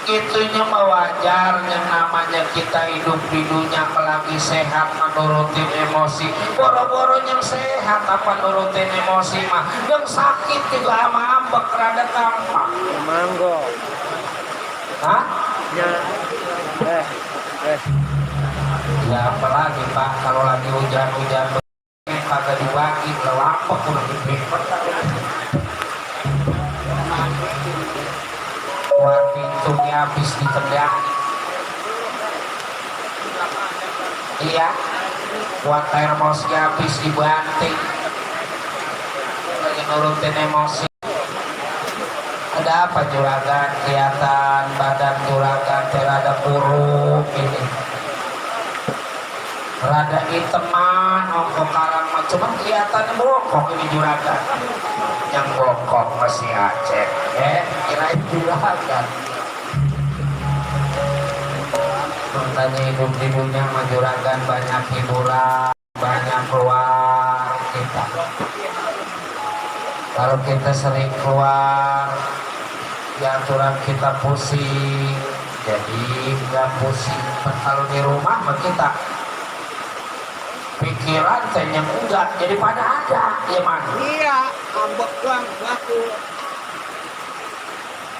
itunya mah wajar yang namanya kita hidup di dunia lagi sehat menurutin emosi boro-boro yang sehat apa nurutin emosi mah yang sakit juga ambek rada gampang Manggo. hah? Ya. Ya apalagi Pak kalau lagi hujan-hujan kagak dibagi lelampok udah dipipet buat pintunya habis ditendang iya buat termosnya habis dibanting lagi nurutin emosi. Ada apa juragan kelihatan badan juragan terada kurung ini rada hiteman ongkok karang cuman kelihatannya bokok ini juragan yang bokok masih Aceh kirain juragan makanya hidup di dunia sama juragan banyak hiburan banyak keluar kita kalau kita sering keluar ya aturan kita pusing jadi nggak pusing kalau di rumah mah kita pikiran tanya enggak jadi pada ada ya man Iya, ambek doang laku.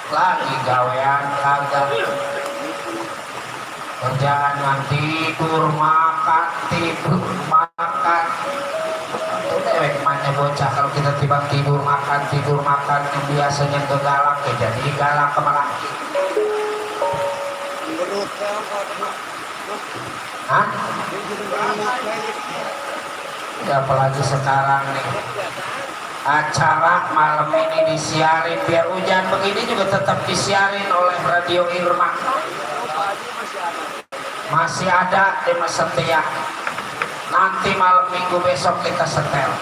lagi gawean kagak kerjaan ngan tidur makan dewek mana bocah kalau kita tiba tidur makan yang biasanya kegalak ya jadi galak kemarin Menurut hah? Ya apalagi sekarang nih acara malam ini disiarin biar hujan begini juga tetap disiarin oleh Radio Irma masih ada di Mas Setia nanti malam minggu besok kita setel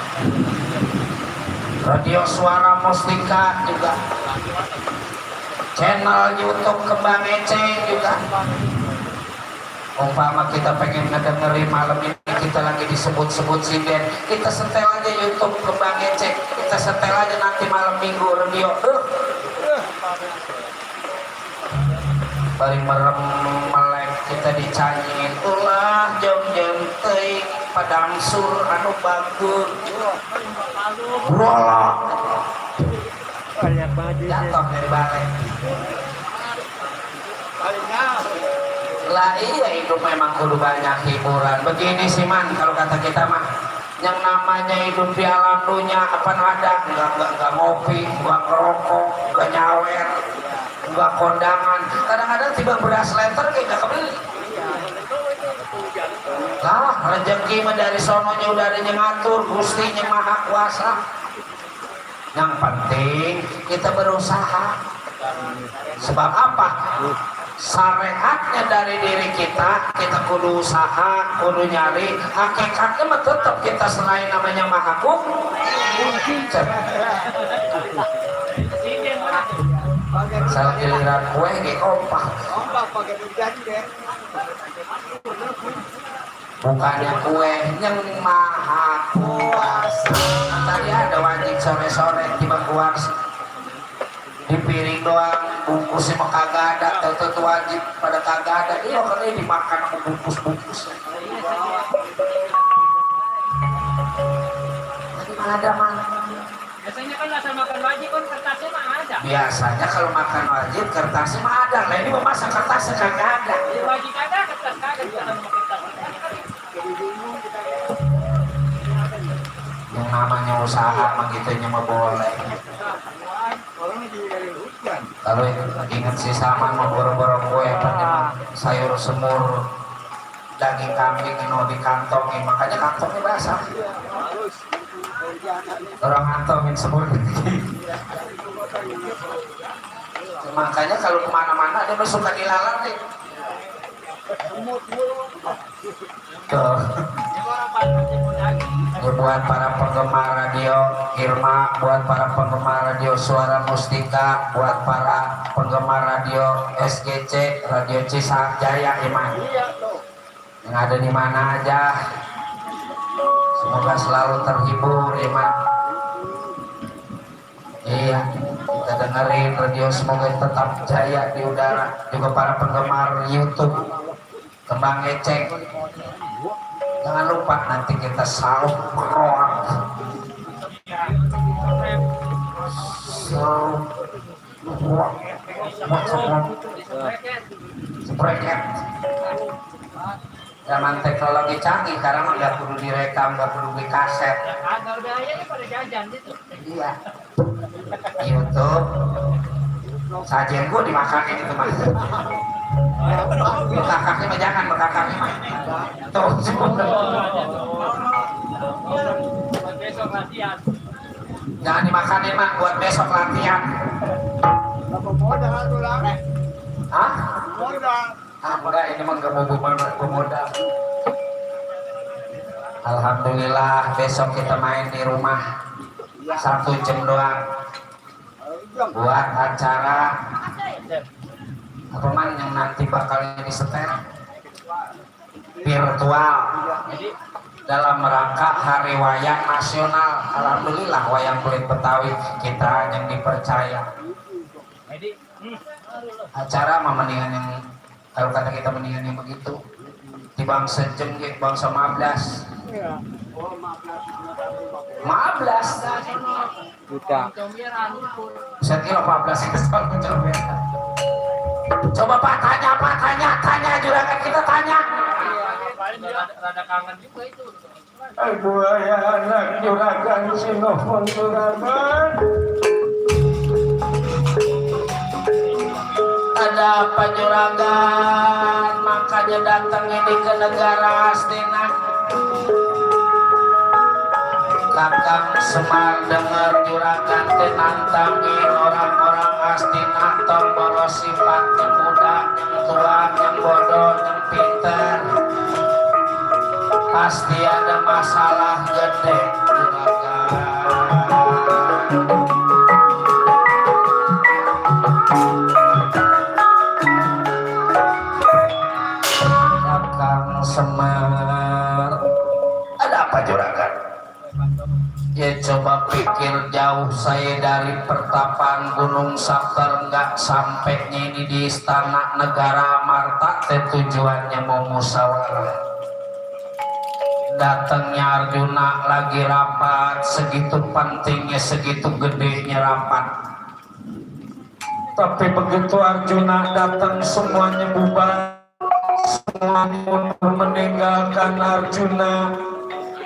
Radio Suara Mustika juga channel YouTube Kembang Eceng juga umpama kita pengen ngedengerin malam ini kita lagi disebut-sebut sinden kita setel aja YouTube Kembang Eceng kita setel aja nanti malam minggu radio bari merem melek kita dicanyiin ulah jom teuing padang sur anu bagus brolok jatuh dari balai lah iya hidup memang kudu banyak hiburan begini sih man kalau kata kita mah yang namanya hidup di alam dunia apa ada nggak ngopi nggak ngerokok nggak nyawer nggak kondangan kadang-kadang tiba beras liter kayak nggak kebeli lah rezeki mah dari sononya udah ada yang ngatur gustinya maha kuasa yang penting kita berusaha sebab apa syariatnya dari diri kita kudu usaha kudu nyari hakikatnya mah tetap kita selain namanya maha kuasa salah giliran kue kayak kompak pakai hujan deh. bukannya kue yang maha kuasa tadi ada wajib sore-sore tiba kuasa di piring doang bungkusnya mah kagak ada tetep wajib pada kagak ada iya kan dimakan sama bungkus-bungkus tadi mah ada mah Biasanya kan asal makan wajib kan kertasnya mah ada. biasanya kalau makan wajib kertasnya mah ada lah ini masa kertasnya kagak ada Di wajib ada kertas ada juga sama kertas. yang namanya usaha mah gitunya mah boleh kalau ingat si Saman mah boro-boro kue sayur semur daging kambing ini di kantongin makanya kantongnya basah orang kantongin semur makanya kalau kemana-mana dia suka dilalang deh tuh buat para penggemar radio Irma, buat para penggemar radio Suara Mustika, buat para penggemar radio SGC, radio Cisjaya Iman yang ada di mana aja, semoga selalu terhibur Iman. Iya, kita dengerin radio semoga tetap jaya di udara. Juga para penggemar YouTube Kembang Eceng, jangan lupa nanti kita sahur spreket zaman teknologi canggih karena nggak perlu direkam nggak perlu beli kaset Ada udahnya pada jajan gitu. iya YouTube sajian gua dimakanin itu mas bekakaknya mah jangan bekakaknya mah tuh Besok latihan. jangan dimakanin mah buat besok latihan Modal ulang. hah? Modal. Enggak, ini mah nggak mau pemodal. Alhamdulillah besok kita main di rumah 1 jam doang buat acara apa man yang nanti bakal disetel virtual dalam rangka Hari Wayang Nasional. Alhamdulillah wayang kulit Betawi kita yang dipercaya. Acara mah mendingan yang kalau kata kita mendingan yang begitu di bangsa jengkik bangsa 15 Juta. Saya kira 14 kesal comberan. Coba Pak tanya juragan kita tanya. Rada kangen juga itu. Aduh ya anak juragan sinofon juragan. Ada apa juragan? Makanya datang ini ke negara Astina. Kakang Semar dengar juragan tenantangin orang-orang Astina tong boros sifat yang muda, yang tua, yang bodoh, yang pintar. Pasti ada masalah gede juragan. Kakang Semar, ada apa juragan? Ya coba pikir jauh saya dari pertapaan Gunung Saker, nggak sampainya ini di istana negara Amarta, tujuannya mau musyawarah. Datangnya Arjuna lagi rapat, segitu pentingnya, segitu gedenya rapat. Tapi begitu Arjuna datang semuanya bubar, semuanya meninggalkan Arjuna.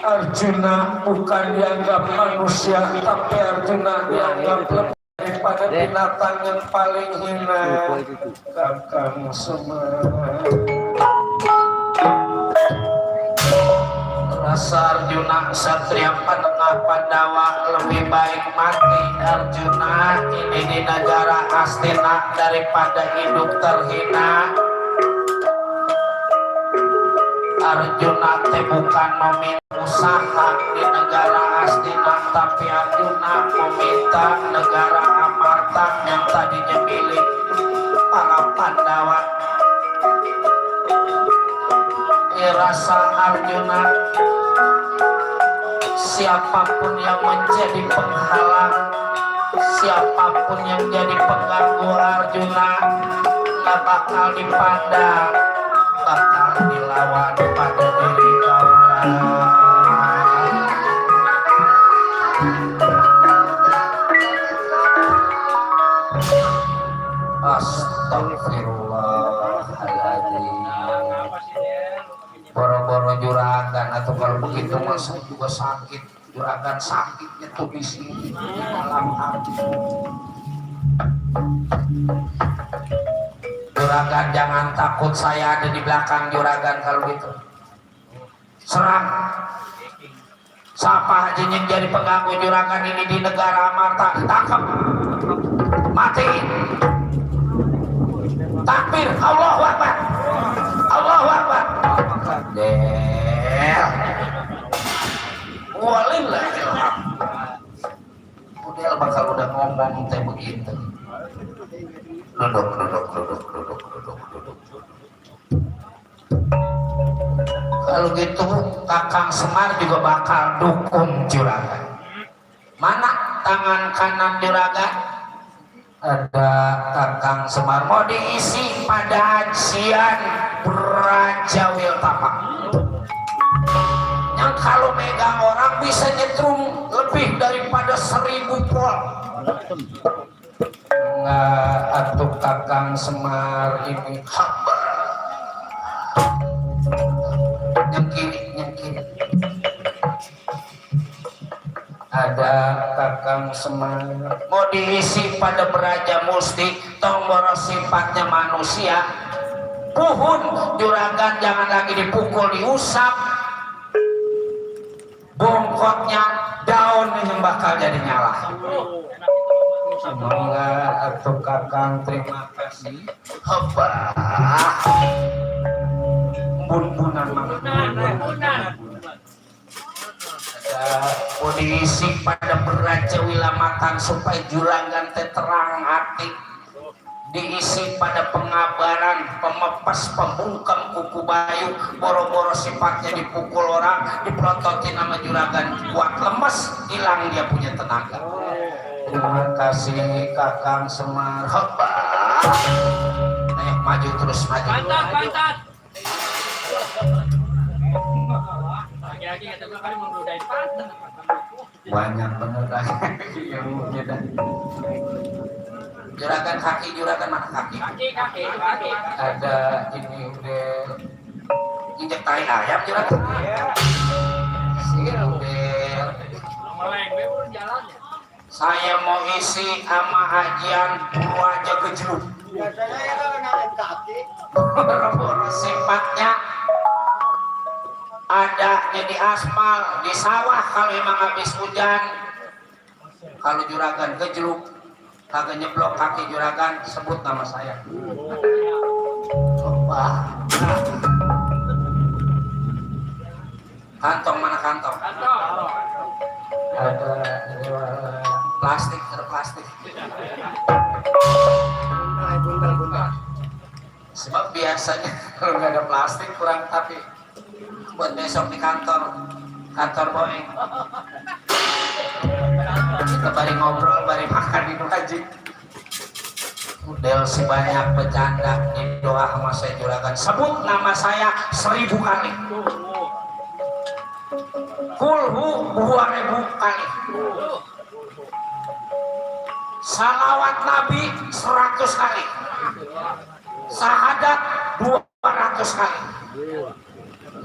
Arjuna bukan dianggap manusia, tapi Arjuna dianggap lebih daripada binatang yang paling hina. Kakang Semar, rasa Arjuna Satria Panengah Pandawa lebih baik mati Arjuna ini di negara Astina daripada hidup terhina. Arjuna teh bukan meminta usaha di negara Astina, tapi Arjuna meminta negara Amarta yang tadinya milik para Pandawa. Rasa Arjuna, siapapun yang menjadi penghalang, siapapun yang jadi pengganggu Arjuna nggak bakal dipandang, bakal dilawan pada diri kaula. Astagfirullahaladzim. Boro-boro juragan, atau kalau begitu masa juga sakit. Juragan sakitnya tuh di sini, di dalam hati. Juragan jangan takut, saya ada di belakang juragan kalau gitu. Serang. Siapa aja yang jadi pengganggu juragan ini di negara Amarta, tangkap, mati. Takbir, Allahu Akbar, Allahu Akbar. Walillahilham. Udah bakal udah ngomong teh begitu. Duduk. Kalau gitu Kakang Semar juga bakal dukung juragan. Mana tangan kanan juragan? Ada Kakang Semar mau diisi pada ajian Brajawil Tapak. Yang kalau megang orang bisa nyetrum lebih daripada 1000 pol. Enggak, atuh Kakang Semar ini hamba. Nyengkiri. Ada Kakang Semar mau diisi pada Beraja Musti, tomboro sifatnya manusia. Puhun juragan jangan lagi dipukul, diusap. Bongkotnya daun yang bakal jadi nyala. Semoga atuh Kakang terima kasih. Hamba. Bun-bunan mau diisi pada Beraja Wilamatan supaya juragan teh terang hati. Diisi pada pengabaran, pemepas, pembungkam kuku bayu, boro-boro sifatnya dipukul orang, dipelototin sama juragan, kuat lemes, hilang dia punya tenaga. Terima kasih Kakang Semar. Hamba. Ayo maju terus maju. Pantat. Lagi-lagi ya tapi kali menggodain panten. Banyak bener lah ilmunya dah. Juragan kaki, juragan mana kaki? Kaki. Ada ini udah injek tai ayam juragan. Si udah Meleng, gue belum jalan ya. saya mau isi sama ajian puluh aja kejeruk. Biasanya ya kalau nyalain kaki. Boro-boro sifatnya ada di aspal di sawah kalau emang habis hujan. Kalau juragan kejeruk kagak nyeblok kaki juragan sebut nama saya. Wah. Kantong mana kantong? Ada plastik, ada plastik. Bundal. Sebab biasanya kalau nggak ada plastik kurang, tapi buat besok di kantor Boeing. Kita bari ngobrol, bari makan di haji. Del si banyak bercanda di doa sama saya juragan. Sebut nama saya 1000 kali. Kulhu 2000 kali. Salawat Nabi 100 kali. Sahadat 200 kali.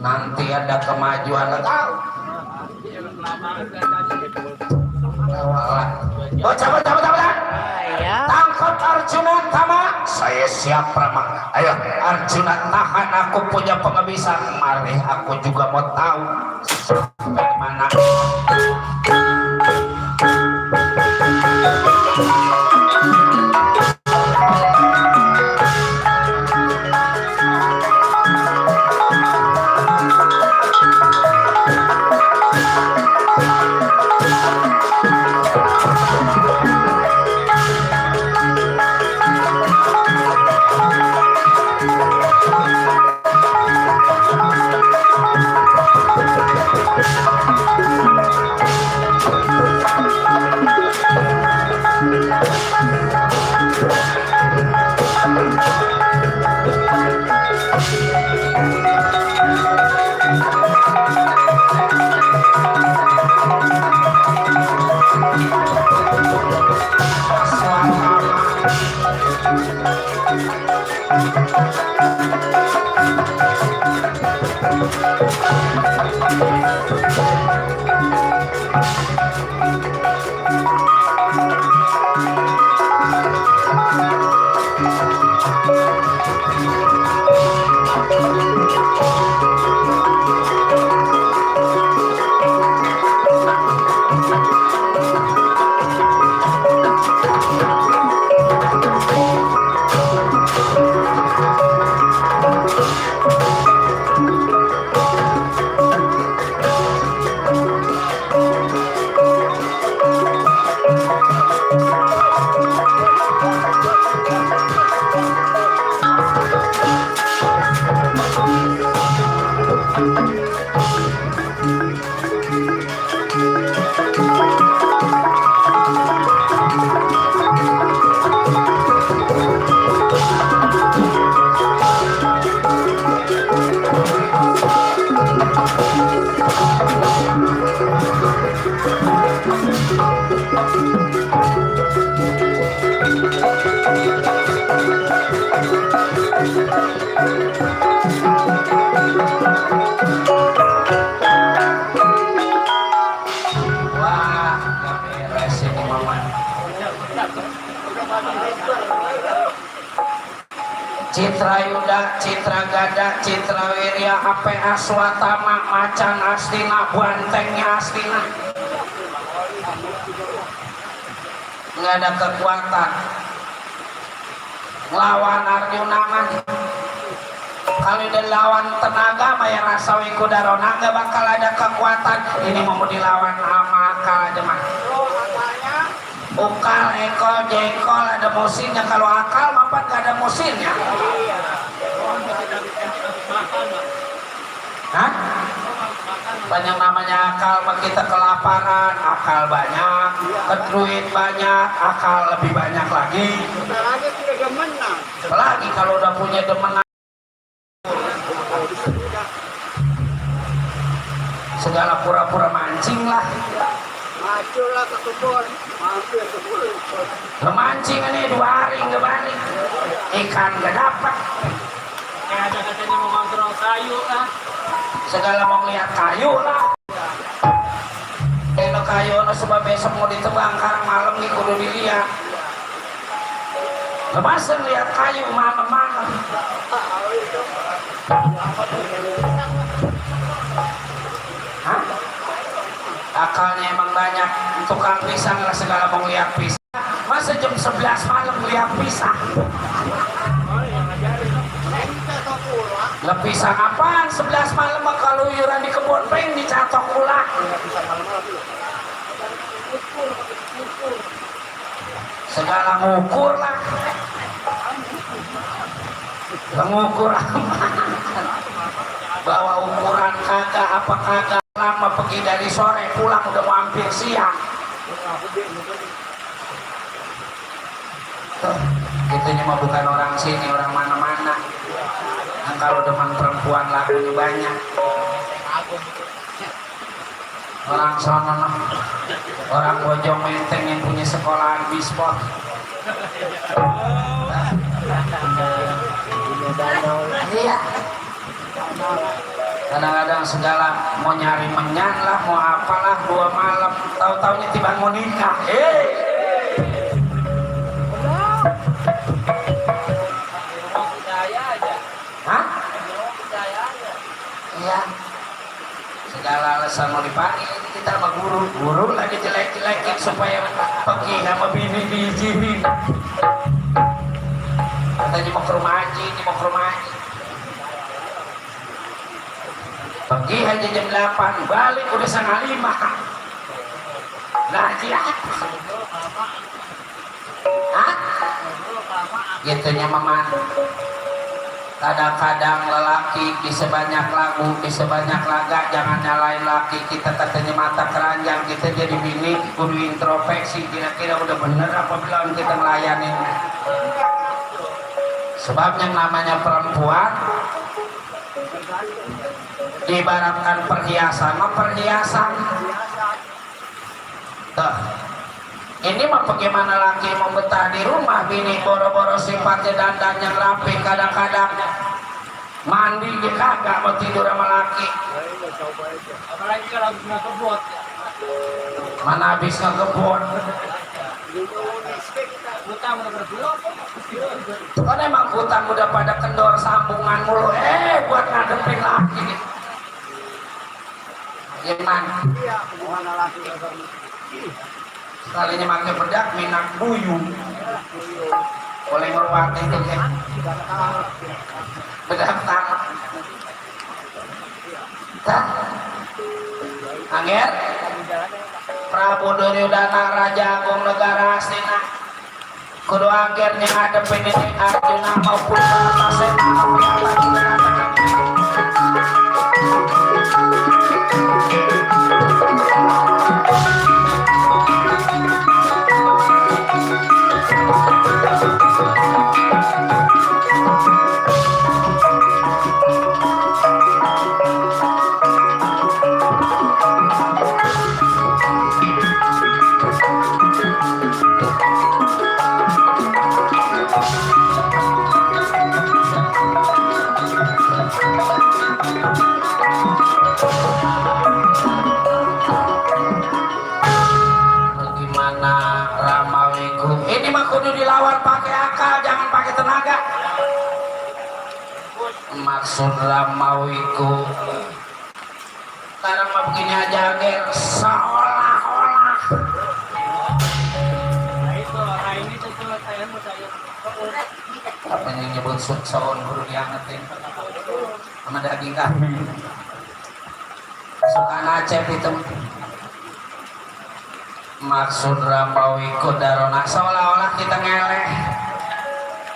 Nanti ada kemajuan tahu. Bocah. Tangkap Arjuna Tama. Saya siap Rama. Ayo Arjuna, tahan, aku punya pengebisan. Mari aku juga mau tahu bagaimana. Citra Yuda, Citra Gada, Citra Wirya, APA Swatama, Macan Astina, Bantengnya Astina. Nggak ada kekuatan lawan Arjuna man. Kalau dia lawan tenaga mah ya rasawi kudarona nggak bakal ada kekuatan. Ini mau dilawan sama akal aja mah. Ukal, ekol, jengkol ada musimnya. Kalau akal mapan gak ada musimnya. Hah? Banyak namanya akal, mah kita kelaparan, akal banyak, duit banyak, akal lebih banyak lagi. Apalagi sudah demenan. Apalagi kalau udah punya demenan. segala pura-pura mancing lah. Maju lah ke kebun, mampir ke kebun. Memancing ini 2 hari nggak balik, ikan nggak dapat. Ada katanya mau kontrol kayu lah. Segala mau lihat kayu lah. Kalau kayu no sebab besok mau ditebang karang malam nih kudu dilihat. Lepasan lihat kayu malam-malam. Hah? Akalnya emang banyak. Tukang pisang lah segala mau lihat pisang. Masa jam 11 malam lihat pisang? Lah pisang apaan? 11 malam mah kalau yuran di kebun peng dicatok pula. Segala ngukur lah. Mengukur bawa ukuran kagak apa kagak, lama pergi dari sore pulang udah mau hampir siang. Tuh, itunya mah bukan orang sini, orang mana-mana. Yang kalau depan perempuan lagunya banyak. Orang sono, orang Bojong Menteng yang punya sekolahan bisport. Iya. Kadang-kadang segala mau nyari menyan lah, mau apalah 2 malam, tahu-taunya tiba mau nikah. Hah? Iya. Segala alasan mau dipanggil kita sama guru lagi jelek-jelekin supaya pergi sama bini diizinin. Katanya mau ke rumah haji, ini mau ke rumah haji. Pergi aja jam 8, balik udah 5:30. Nah haji apa? Hah? Gitunya maman. Kadang-kadang lelaki di sebanyak lagu, di sebanyak laga, jangan nyalain laki. Kita katanya mata keranjang, kita jadi bini kudu introspeksi, kira-kira udah bener apa belum kita ngelayanin. Sebab yang namanya perempuan diibaratkan perhiasan, perhiasan. Tuh. Ini mah bagaimana laki mau betah di rumah, bini boro-boro sifatnya dandan yang rapi, kadang-kadang mandi dia kagak mau tidur sama laki. Apalagi kalau habis ngebut. Mana habis ngebut. Hutang udah berbelok. Kan emang hutang udah pada kendor sambungan mulu, buat ngadepin laki. Gimana? Iya, hubungan laki. Sekalinya pakai bedak minang buyu. Boleh ngorbatin itu ya. Bedak tangan. Angger Prabu Duryodana Raja Agung Negara Hastina kudu anggernya ngadepin ini Arjuna maupun Kartasena maksud Ramawiku. Sekarang mah begini aja ger, seolah-olah. Nah itu, ini tuh saya mau saya. Apa yang nyebut soon guru diangetin sama daging kambing. Suka nacep itu. Maksud Ramawiku darona, seolah-olah kita ngeleh.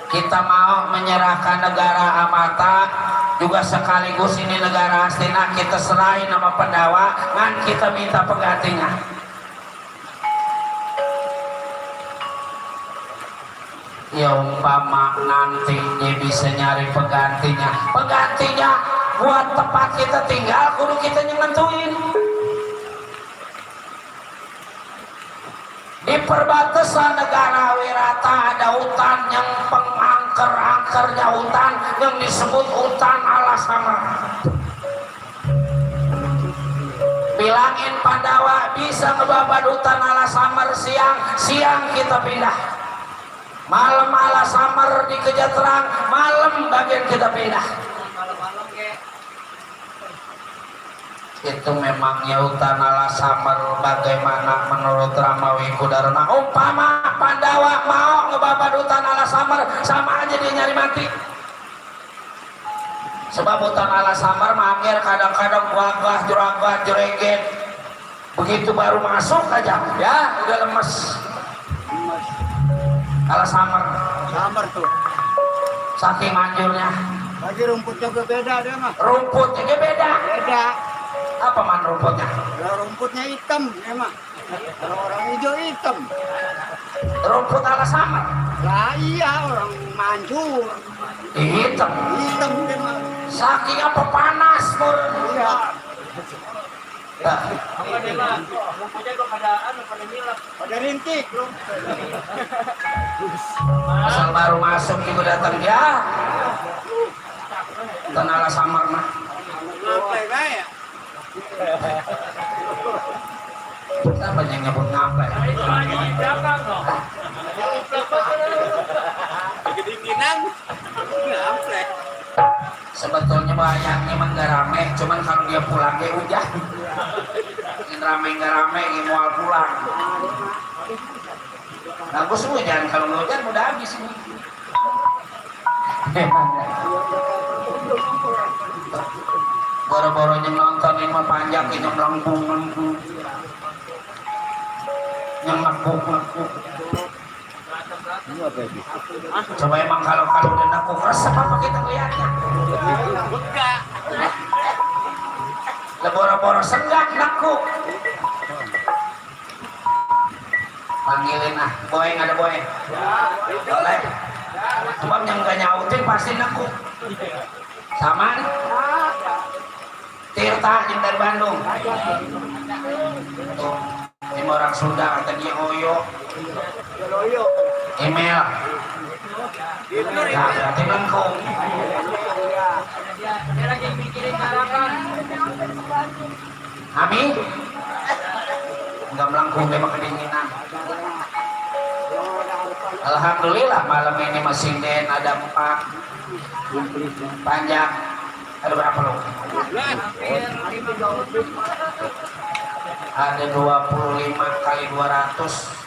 Kita mau menyerahkan negara Amata, juga sekaligus ini negara Hastina kita serahin nama Pandawa, kan kita minta penggantinya. Ya umpama nantinya bisa nyari penggantinya buat tempat kita tinggal, kudu kita yang nentuin. perbatasan negara Wirata ada hutan yang pengangker-angkernya hutan yang disebut hutan Alasamar. Bilangin Pandawa bisa ngebabad hutan Alasamar siang kita pindah. Malam Alasamar dikejar terang, malam bagian kita pindah. Itu memangnya hutan Alasamar bagaimana menurut Ramawi Kudarana? Umpama Pandawa mau ngebabad hutan Alasamar sama aja dia nyari mati. Sebab hutan Alasamar mangir kadang-kadang wagah juragat jereget. Begitu baru masuk aja ya udah lemes. Alasamar Samar tuh. saking manjurnya. Lagi rumputnya beda dia mah. Rumputnya juga beda. Beda. Apa man rumputnya? Kalau rumputnya hitam emang. Kalau orang hijau hitam. Rumput Alasamar. Lah iya orang manjur. Hitam. Hitam dia mah. Saking apa panas pun. Iya. Nah, Apa dia mah? Rumputnya kok pada pada nilap. Pada rintik. asal baru masuk ibu datang ya. Hutan Alasamar mah. Ngapain ya? Siapa yang nyebut ngapain? Itu lagi di belakang dong. Kedinginan. Ngapain? Sebetulnya bayangnya emang gak rame, cuman kalau dia pulang ya hujan. Ingin rame gak rame, ingin mual pulang. Bagus hujan, kalau nggak hujan udah habis ini. Boro-boro yang nonton ini mah panjang, ini melengkung-melengkung. Yang lekuk-lekuk. Ini apa ini? Coba emang kalau udah nekuk resep apa kita lihatnya? Enggak. Boro-boro senggak nekuk. Panggilin boy ada boy. Boleh. Cuma yang gak nyautin pasti nekuk. Sama nih. Tirta yang dari Bandung. Tuh, ini orang Sunda kata dia Oyo. Loyo. Email. Nah, berarti lengkung. Dia lagi mikirin harapan. Ami? Enggak melengkung dia mah kedinginan. Alhamdulillah malam ini masih den ada 4 panjang. Ada berapa lo? Ada 25 kali 200.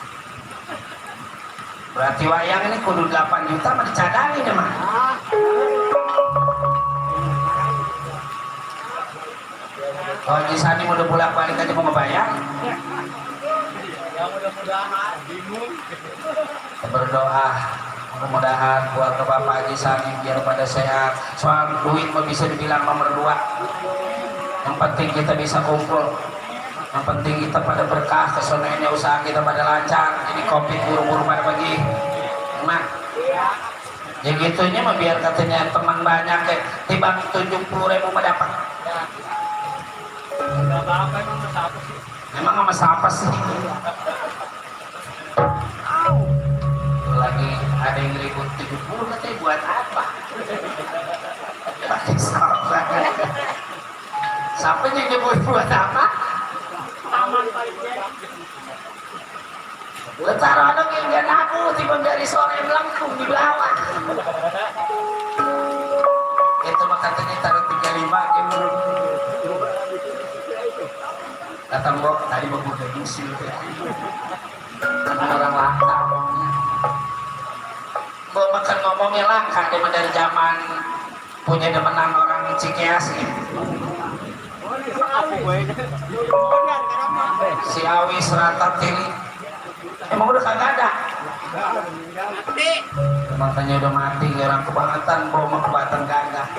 Berarti wayang ini kudu 8 juta mah dicadangin ya mah. Kalau Haji Sani udah bolak-balik aja mau ngebayar. Ya mudah-mudahan bingung. Berdoa mudah-mudahan keluarga Bapak Haji Sani biar pada sehat. Soal duit mah bisa dibilang nomor 2. Yang penting kita bisa kumpul. Yang penting kita pada berkah, kesononya usaha kita pada lancar. Jadi covid buru-buru pada pergi. Nah, ya gitunya mah biar katanya teman banyak tiba 70.000 mah dapat. Enggak apa-apa emang siapa sih? Emang sama siapa sih? Lagi ada yang ribut 70 katanya buat apa? Pakai siapa? Siapa yang nyebut buat apa? Taman paling jadi. Letar orang yang gak naku tiba dari sore melengkung di bawah. Itu mah katanya taruh 35 gitu. Datang Bok, tadi Bok udah musil orang langka ngomongnya. Bok makan ngomongnya langka dia dari zaman punya demenan orang Cikeas nih. Si Awi Serata Tili emang udah kagak ada. Makanya udah mati orang kebangetan, Bok mah kebangetan kagak.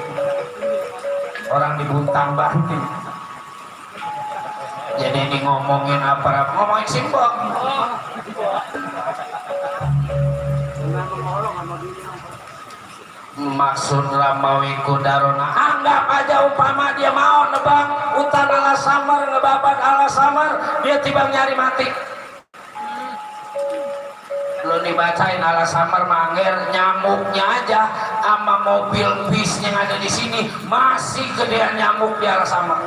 Orang di Buntang Banting. Jadi ini ngomongin apa? Ngomongin Simbok. Maksud Ramawi Kudarona, anggap aja umpama dia mau nebang hutan Alasamar, ngebabad Alasamar, dia tiba nyari mati. belum dibacain ala samar mangger nyamuknya aja sama mobil bis yang ada di sini masih gedean nyamuk di ala samar.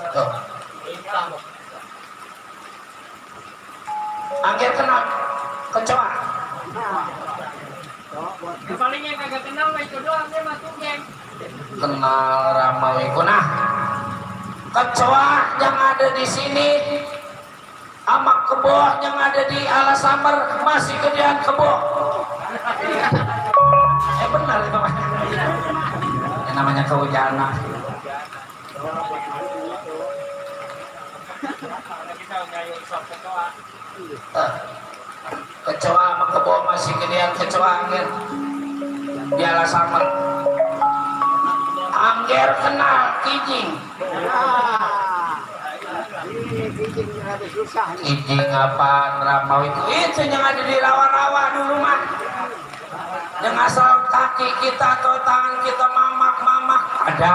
Tuh. Angger kenal kecoa. Paling yang kagak kenal mah itu doang dia masuk geng. Kenal Ramawiku. Nah, kecoa yang ada di sini sama kebo yang ada di ala samar masih gedean kebo. Benar itu yang namanya kehujanan. Kecoa sama kebo masih gedean kecoa angger di ala samar. Angger kenal kijing. Ini bikin rada susah. Kijing apaan Ramawi itu yang ada di rawa-rawa dulu mah. Yang asal kaki kita atau tangan kita mamak-mamak ada.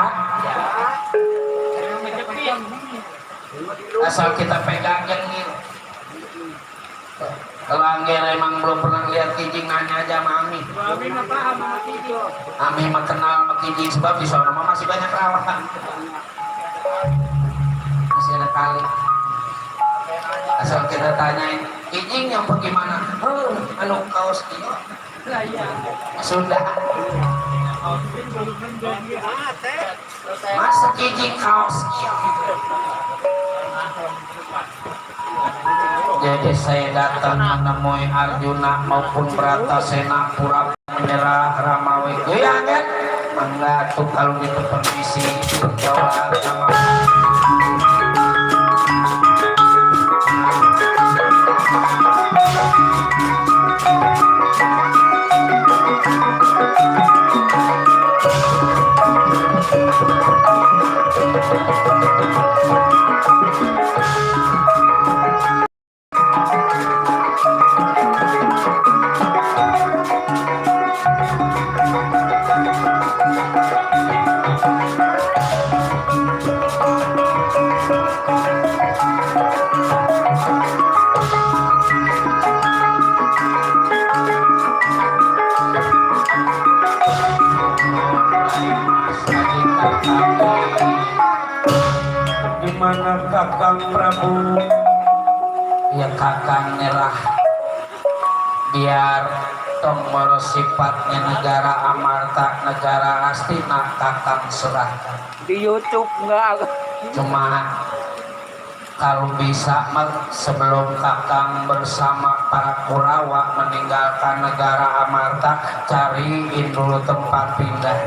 Asal kita pegang yang ini. Kalau Angger emang belum pernah lihat kijing nanya aja sama Ami. Ami mah paham sama kijing. Ami mah kenal sama kijing sebab di sana mah masih banyak rawa. Masih ada kali. Asal kita tanyain kijing yang bagaimana? Anu kaos ini. Lah iya. Sudah. Masa kijing kaos jadi saya datang menemui Arjuna maupun Bratasena pura menyerah Ramawi. Ya kan? Mangga tuh kalau gitu permisi berjawab sama Dimana Kakang Prabu? ya Kakang nyerah biar tombol sifatnya negara Amarta negara Astina Kakang serahkan. Di YouTube enggak. Cuma kalau bisa sebelum Kakang bersama para Kurawa meninggalkan negara Amarta cariin dulu tempat pindah.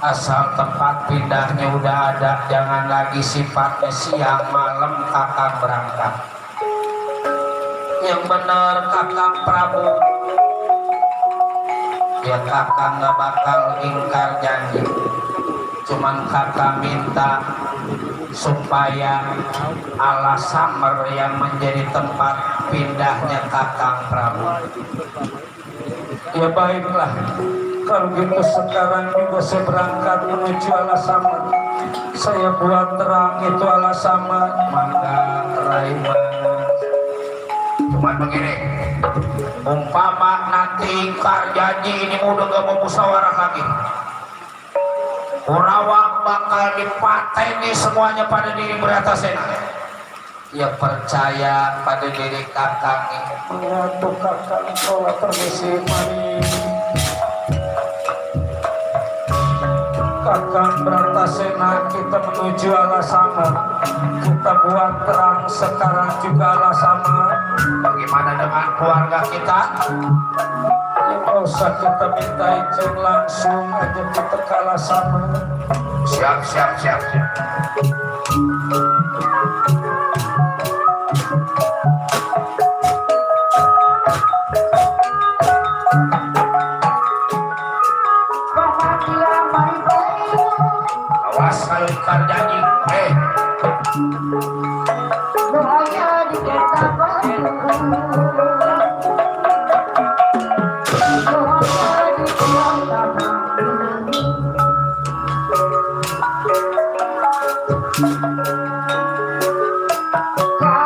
Asal tempat pindahnya udah ada, jangan lagi sifatnya siang malam Kakang berangkat. Yang benar Kakang Prabu, ya Kakang gak bakal ingkar janji. Cuman Kakang minta supaya ala samar yang menjadi tempat pindahnya Kakang Prabu. Ya baiklah, kalau gitu sekarang juga saya berangkat menuju Alasamar. Saya buat terang itu Alasamar. Mangga Raiman. Cuman begini, umpama nanti ingkar janji ini udah gak mau musyawarah lagi. Kurawa bakal dipateni semuanya pada diri Bratasena. Ya percaya pada diri Kakang ini. Mengatu Kakang sholat permisi mari. Kakang Bratasena kita menuju Alasamar. Kita buat terang sekarang juga Alasamar. Bagaimana dengan keluarga kita? Ya nggak usah kita minta izin, langsung aja kita ke Alasamar. Siap. Awas kalau ingkar janji. Kau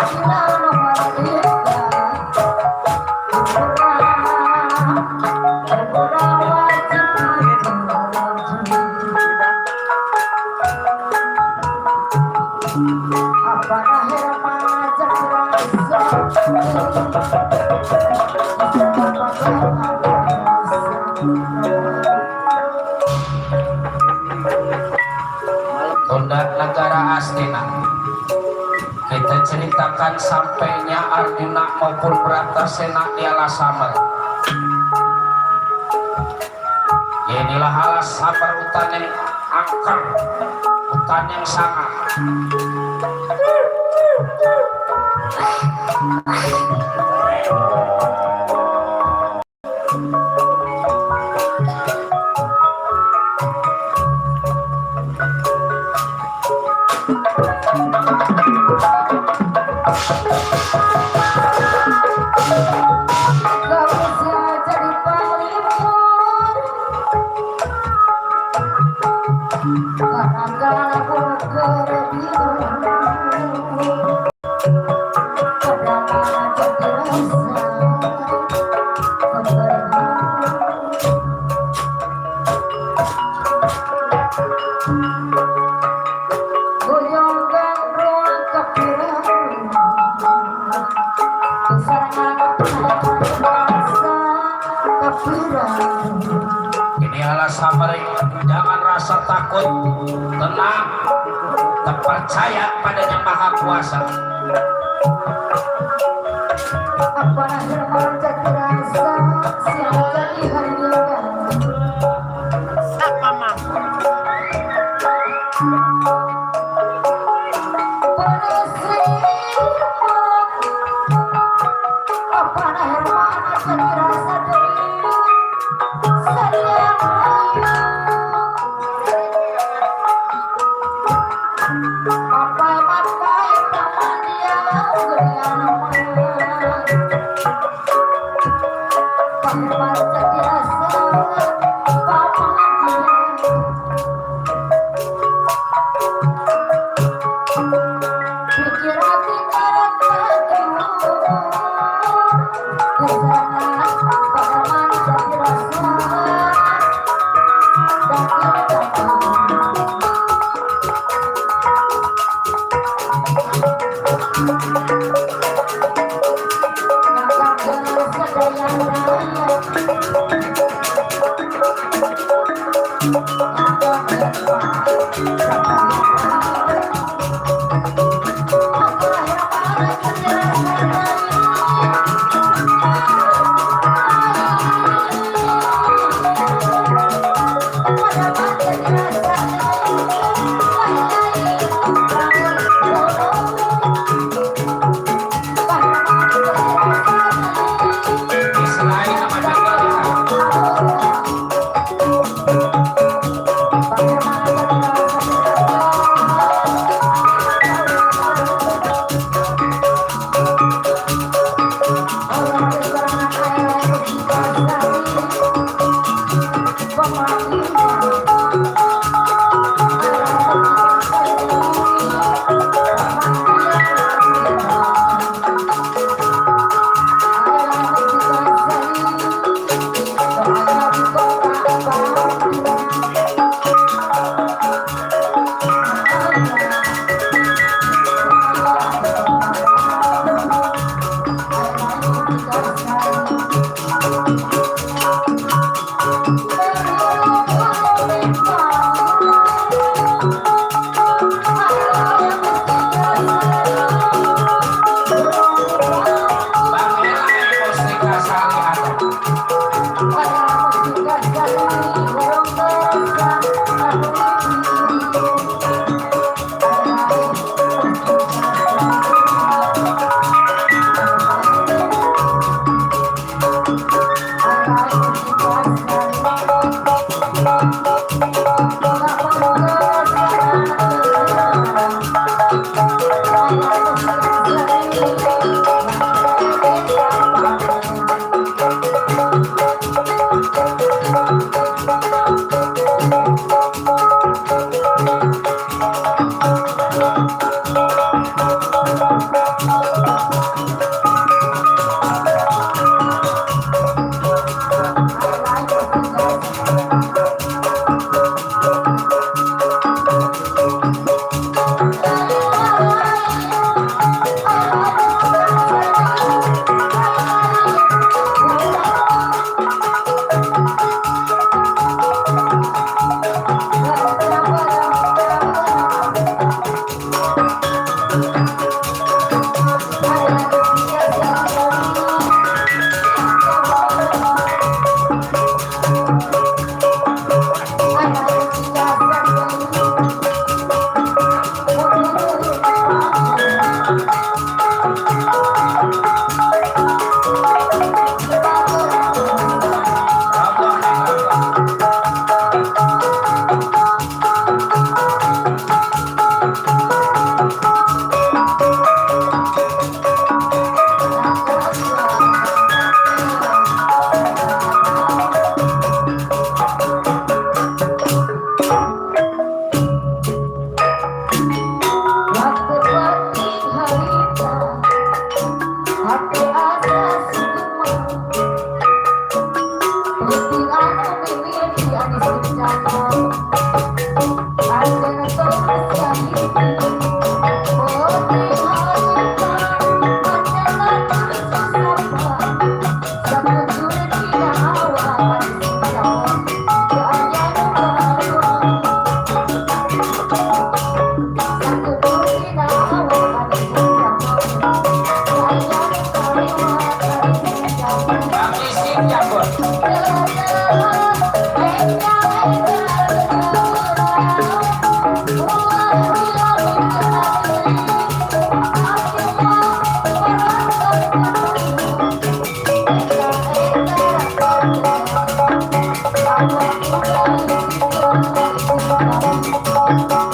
Tunda negara Astina. Kita ceritakan sampainya Arjuna maupun Bratasena di Alasamar. Inilah Alasamar, hutan yang angker, hutan yang sangat. Ini Alasamar, jangan rasa takut, tenang, terpercaya padanya Maha Kuasa. Thank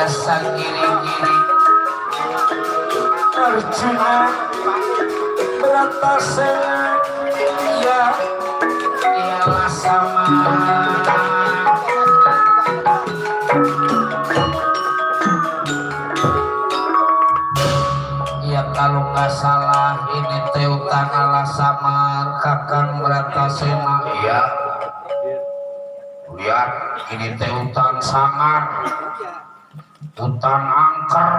Sagiri-giri Arjuna Bratasena ya ialah sama ya kalau nggak salah ini teutan ala samar Kakang Bratasena. Iya lihat ini teutan sangar hutan angker,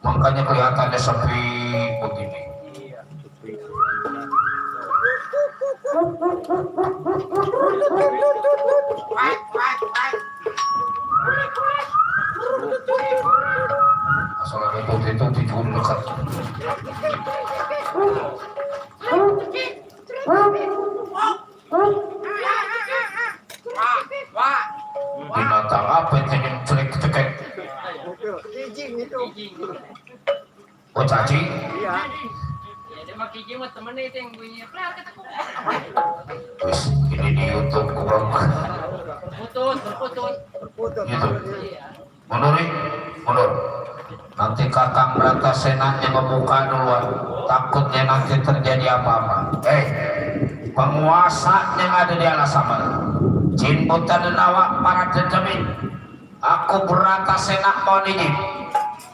makanya kelihatannya sepi begini. Asal itu tidur dekat. Binatang apa itu yang celik-celik? Kijing itu. Oh cacing? Iya. Ya dia mah kijing mah temennya itu yang bunyi plar kata ku. Wis, ini di YouTube kurang. Berputus. Putus. Gitu. Iya. Mundur. Nanti Kakang Bratasena membuka duluan. Takutnya nanti terjadi apa-apa. Penguasa yang ada di Alasamar, jin buta dan awak para denjamin. Aku Bratasena mohon izin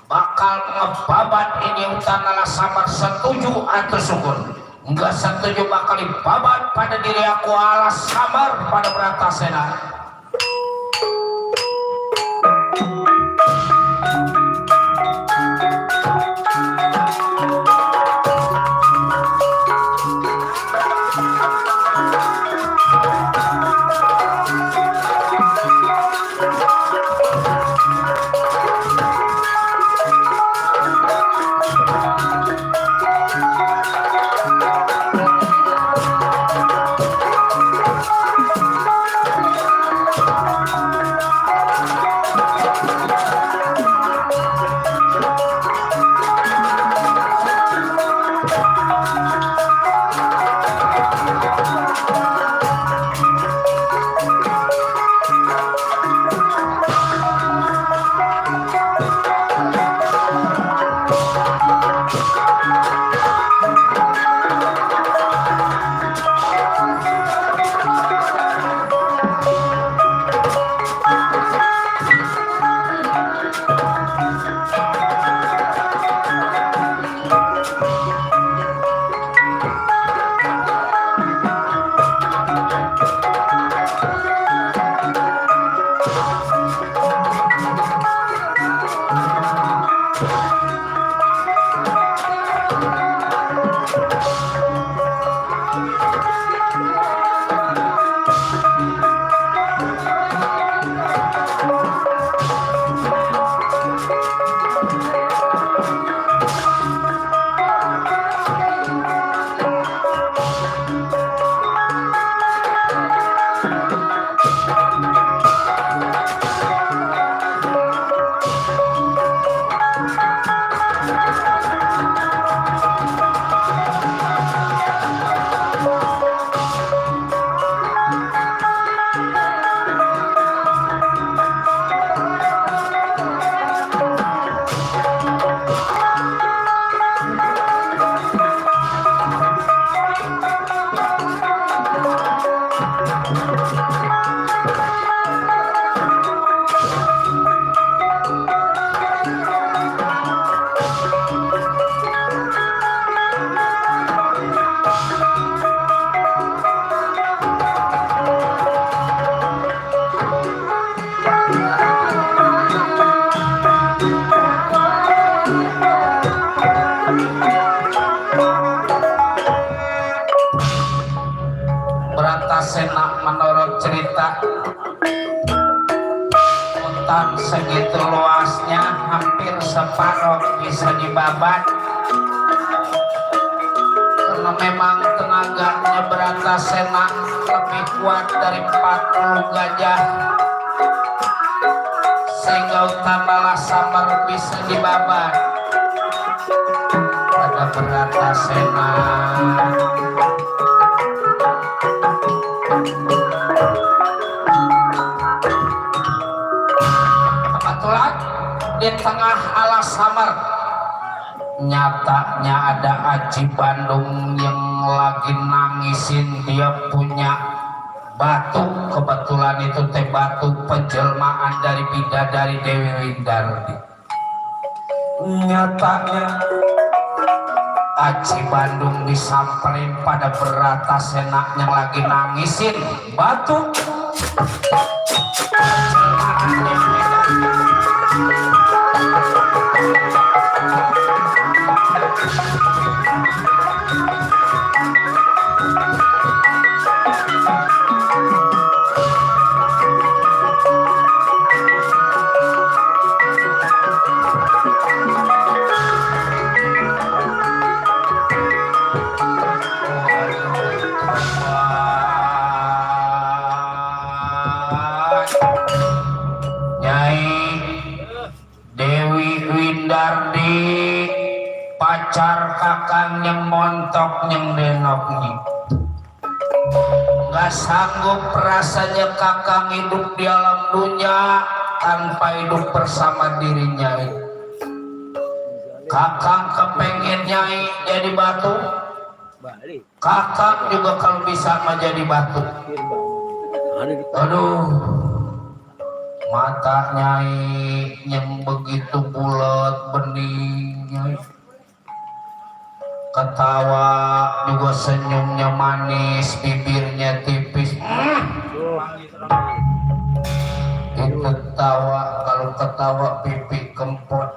bakal ngebabat ini hutan Alasamar, setuju atau syukur. Enggak setuju bakal dibabat pada diri aku Alasamar pada Bratasena. Bratasena menurut cerita hutan segitu luasnya hampir separuh bisa dibabat, karena memang tenaganya Bratasena lebih kuat dari 40 gajah, sehingga hutan Alasamar bisa dibabat pada Bratasena. Kebetulan di tengah Alasamar nyatanya ada Aji Bandung yang lagi nangisin dia punya batu. Kebetulan itu teh batu penjelmaan dari bidadari Dewi Windardi. Nyatanya Aji Bandung disamperin pada Bratasena yang lagi nangisin batu. Nyai Dewi Windardi pacar kakang yang montok yang denok nih nggak sanggup rasanya kakang hidup di alam dunia tanpa hidup bersama dirinya. Kakang kepengen Nyai jadi batu, Balik. kakang juga kalau bisa menjadi batu. Aduh, mata Nyai yang begitu bulat bening, Nyai. Ketawa juga senyumnya manis, bibirnya tipis. Itu tawa, kalau ketawa pipi kempot.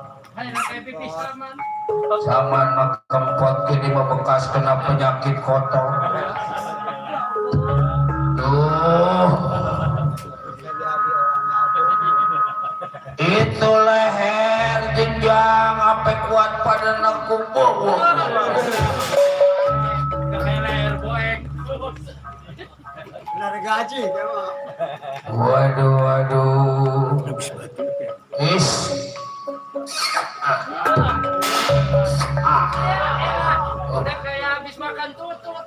Sama kempot kini membekas kena penyakit kotor. Tuh. Itu leher jenjang apa kuat pada nekubu. Benar gaji, Waduh, waduh. Is. Udah kayak habis makan tutut.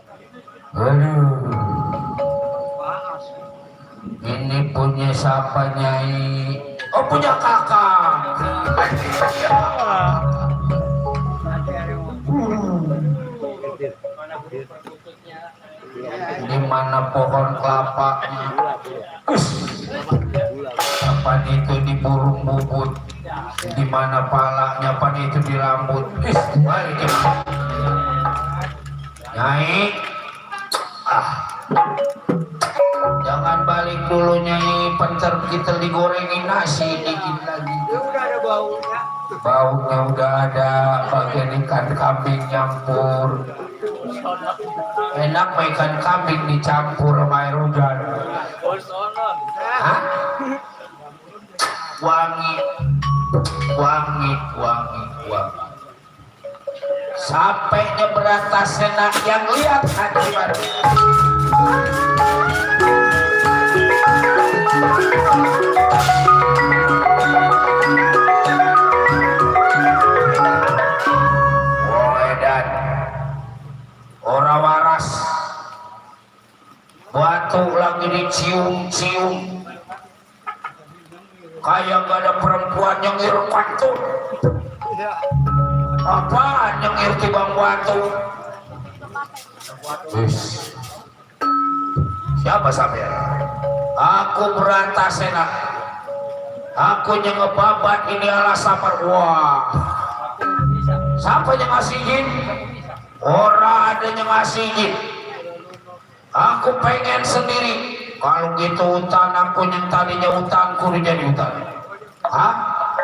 Aduh. Ini punya siapa Nyai? Oh, punya kakak. Di mana pohon kelapanya? Kapan itu di burung bubut? Di mana palanya? Kapan itu di rambut? Balik ya. Nyai, jangan balik dulu Nyai. Pencer kita digorengin nasi dikit lagi. Ya udah ada baunya. Baunya udah ada, bagian ikan kambing nyampur. Enak mah ikan kambing dicampur sama air hujan. Hah? Wangi, wangi, wangi, wangi. Sampainya beratas enak yang lihat akibat. Orang waras batu lagi dicium-cium kayak gak ada perempuan yang ngirup batu. Apaan yang ngirup tibang batu? Siapa sampean? Aku Berantasena. Aku yang ngebabat ini ala sapar. Wah, siapa yang ngasih izin? Orang ada yang ngasih izin. Aku pengen sendiri. Kalau gitu hutan aku yang tadinya hutanku jadi hutan. Hah?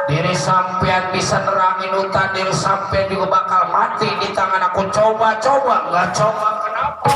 Diri sampean bisa nerangin hutan, diri sampean juga bakal mati di tangan aku. Coba-coba, nggak coba kenapa?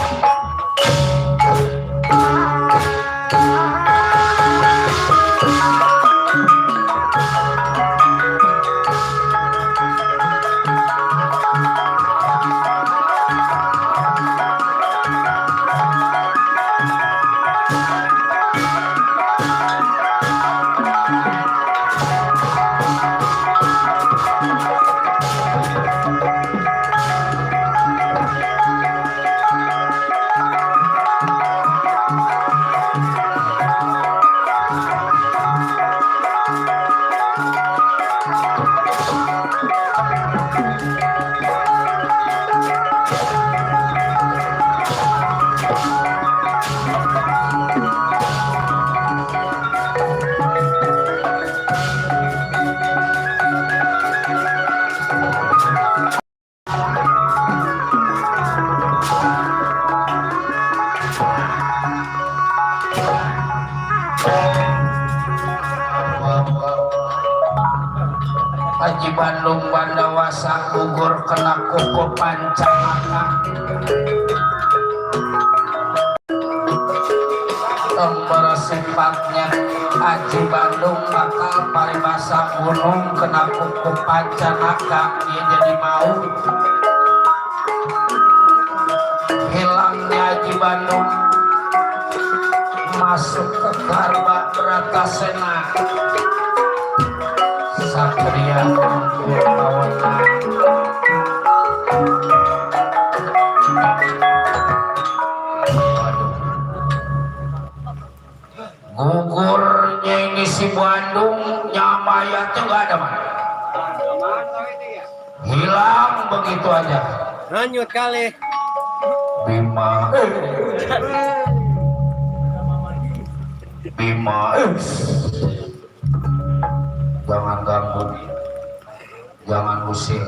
Haji Bandung Bandawasa gugur kena kuku Pancanaka Tembara sifatnya Haji Bandung bakal paribasa gunung kena kuku Pancanaka dia jadi mau hilangnya Haji Bandung masuk ke Garba Bratasena Satria Kumpul Kawana gugurnya ini si Bandung nyamayatnya nggak ada man hilang begitu aja Hanyut kali. Bima jangan ganggu jangan usir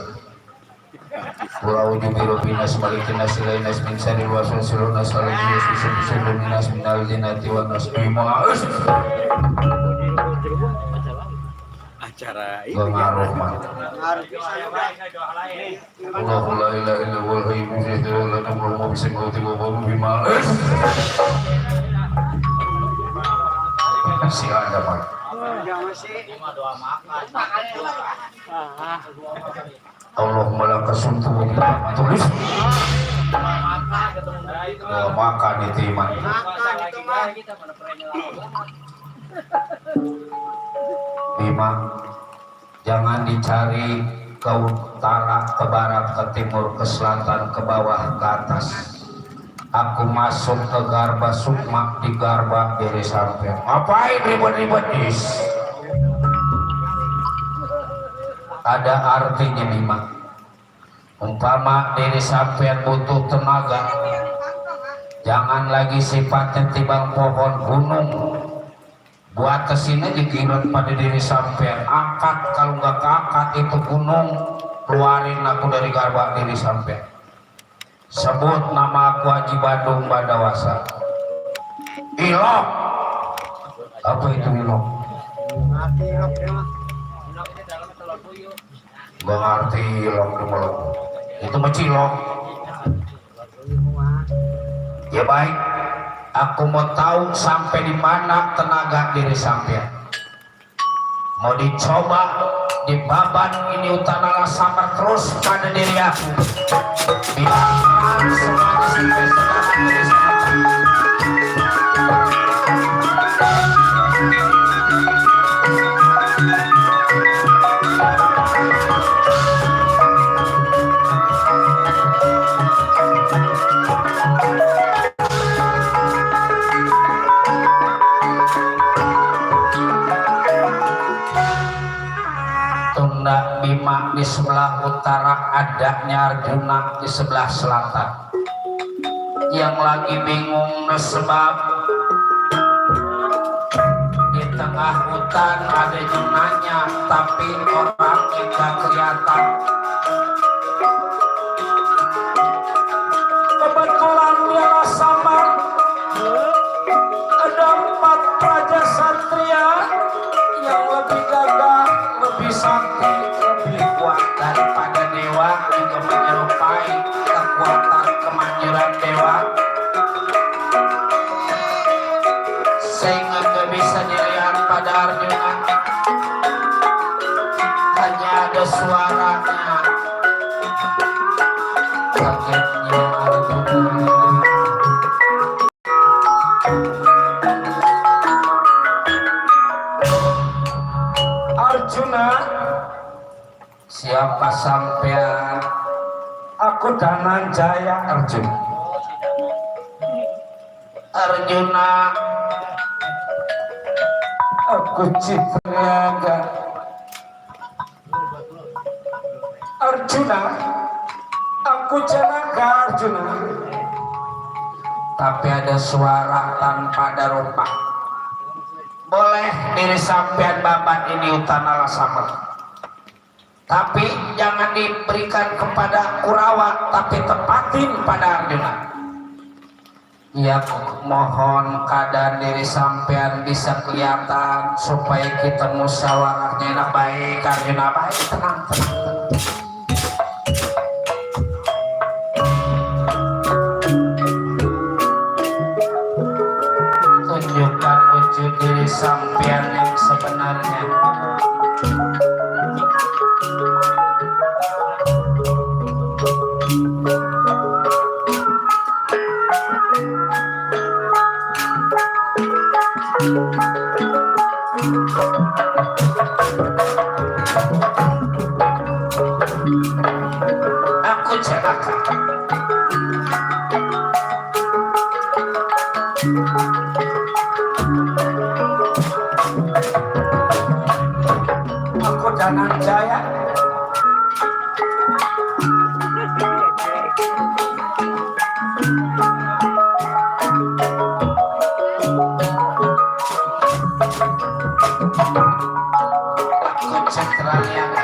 Pulau Jubiru Binas Malikin Nasilai Nas Min Sari Wasul Silu Nasalai Yus Bisu Bisu Luminas Minal Dinati Wa Nas Bima Acara ini. gak ngaruh man Allahu la ilaha illa huwal hayyul qayyum la ta'khudhuhu sinatun wa la nawm Bima si ada man Allahumma laka sumtu wa bika tulis makan itu iman Bima jangan dicari ke utara, ke barat, ke timur, ke selatan, ke bawah, ke atas aku masuk ke Garba Sukma di Garba diri sampai ngapain ribet-ribet is ada artinya Bima umpama diri sampean butuh tenaga jangan lagi sifatnya tibang pohon gunung buat kesini dikirim pada diri sampean angkat kalau nggak keangkat itu gunung keluarin aku dari Garba diri sampean sebut nama aku Haji Bandung Bandawasa ilok apa itu ilok gak ngerti ilok itu mecilok ya baik aku mau tahu sampai di mana tenaga diri sampean mau dicoba di baban ini utanalah samar terus pada diri aku bilang semuanya sampai sekarang diri sampean Bima di sebelah utara adanya Arjuna di sebelah selatan yang lagi bingung sebab di tengah hutan ada Junanya tapi orang tidak kelihatan kebetulan dia sama ada 4 raja satria yang lebih gagah lebih sakti lebih kuat daripada dewa juga menyerupai kekuatan kemanjuran dewa sehingga gak bisa dilihat pada Arjuna hanya ada suaranya kagetnya Arjuna Arjuna siapa sampean aku Dananjaya Arjuna Arjuna aku Citrayaga Arjuna aku Janaga Arjuna tapi ada suara tanpa ada rupa boleh diri sampean babat ini utanalah sama tapi jangan diberikan kepada Kurawa tapi tepatin pada Arjuna Ya mohon keadaan diri sampean bisa kelihatan supaya kita musyawarahnya enak baik, karena baik, tenang. Tunjukkan wujud diri sampean yang sebenarnya. Aku celaka. Aku Dananjaya. Aku Centraliana.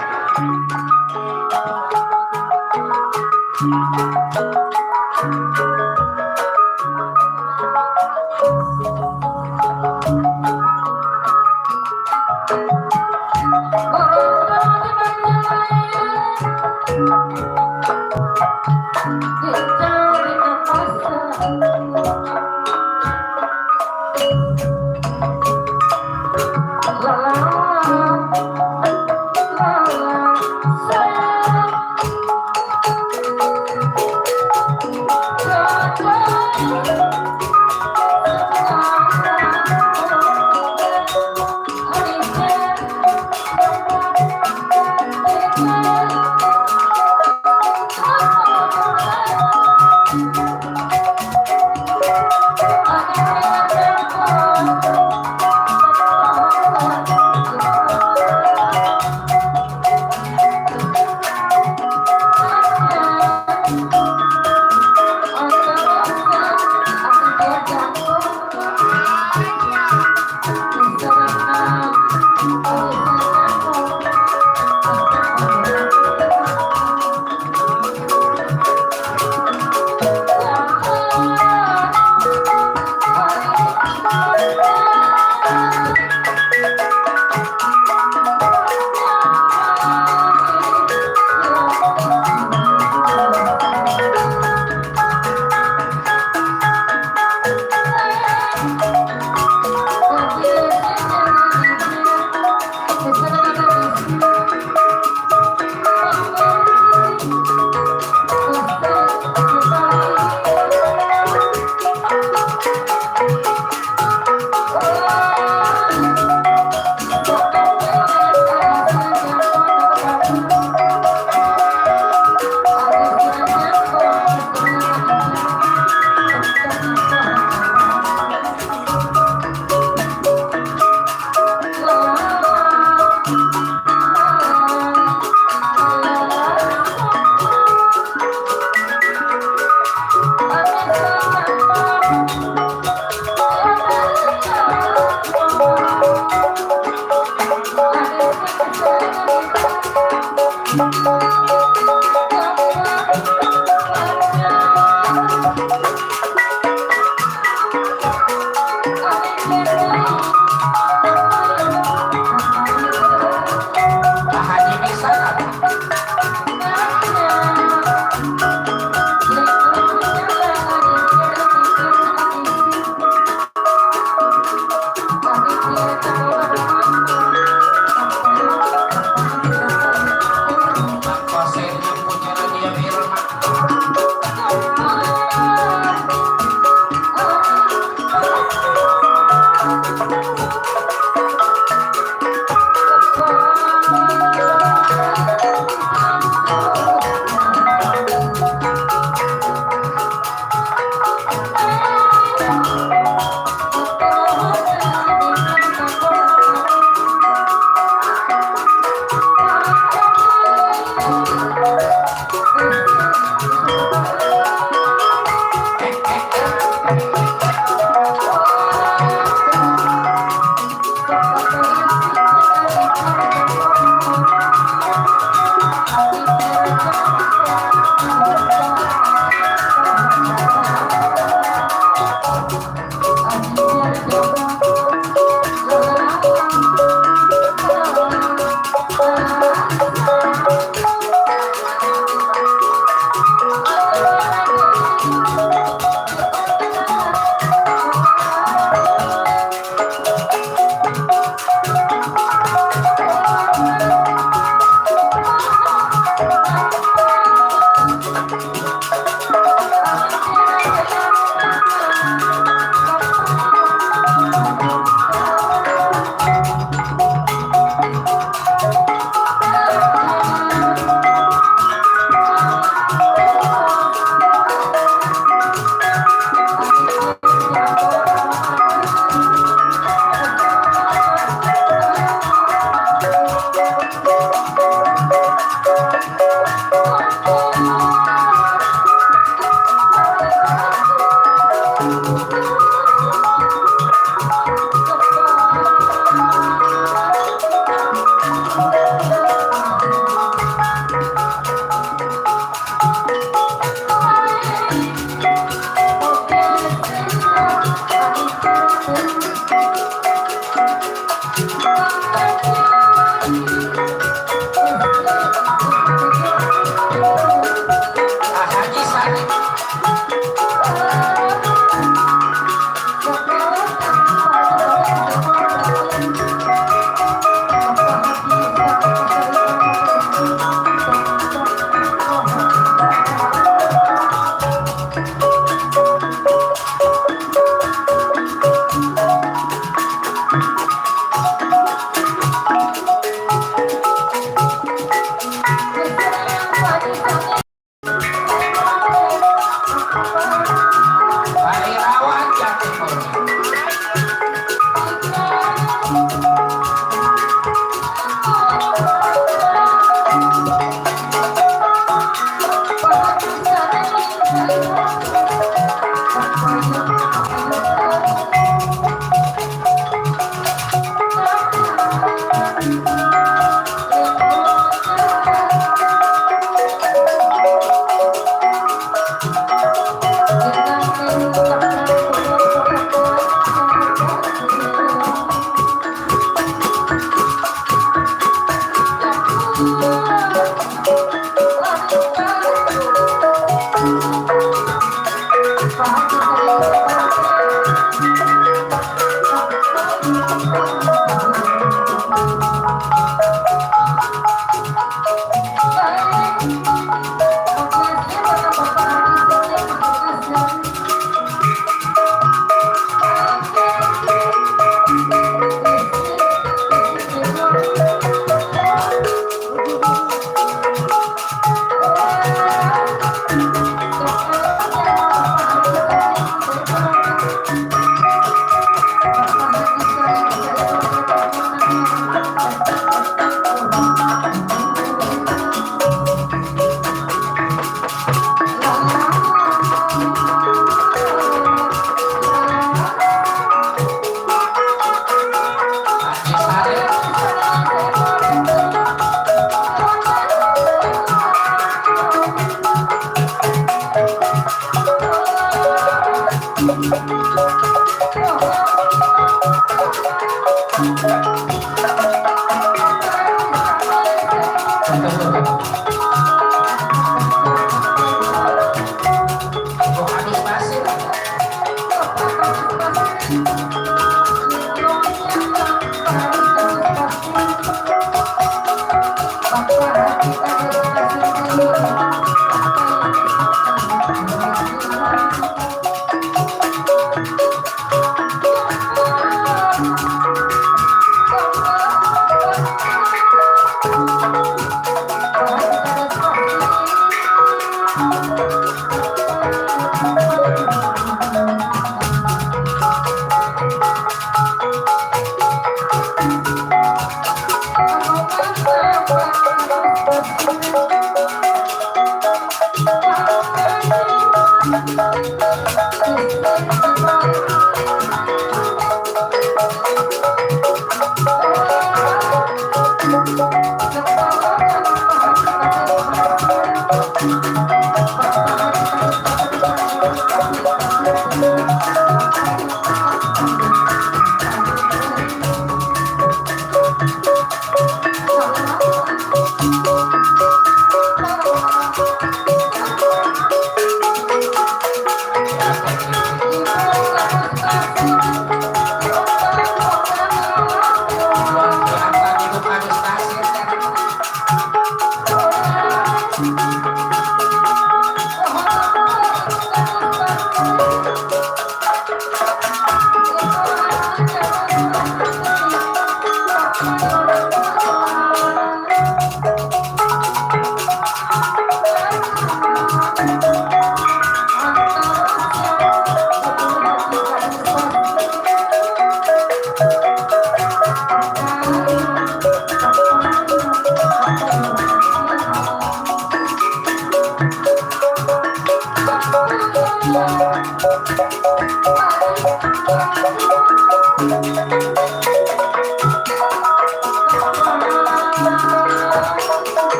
Nah,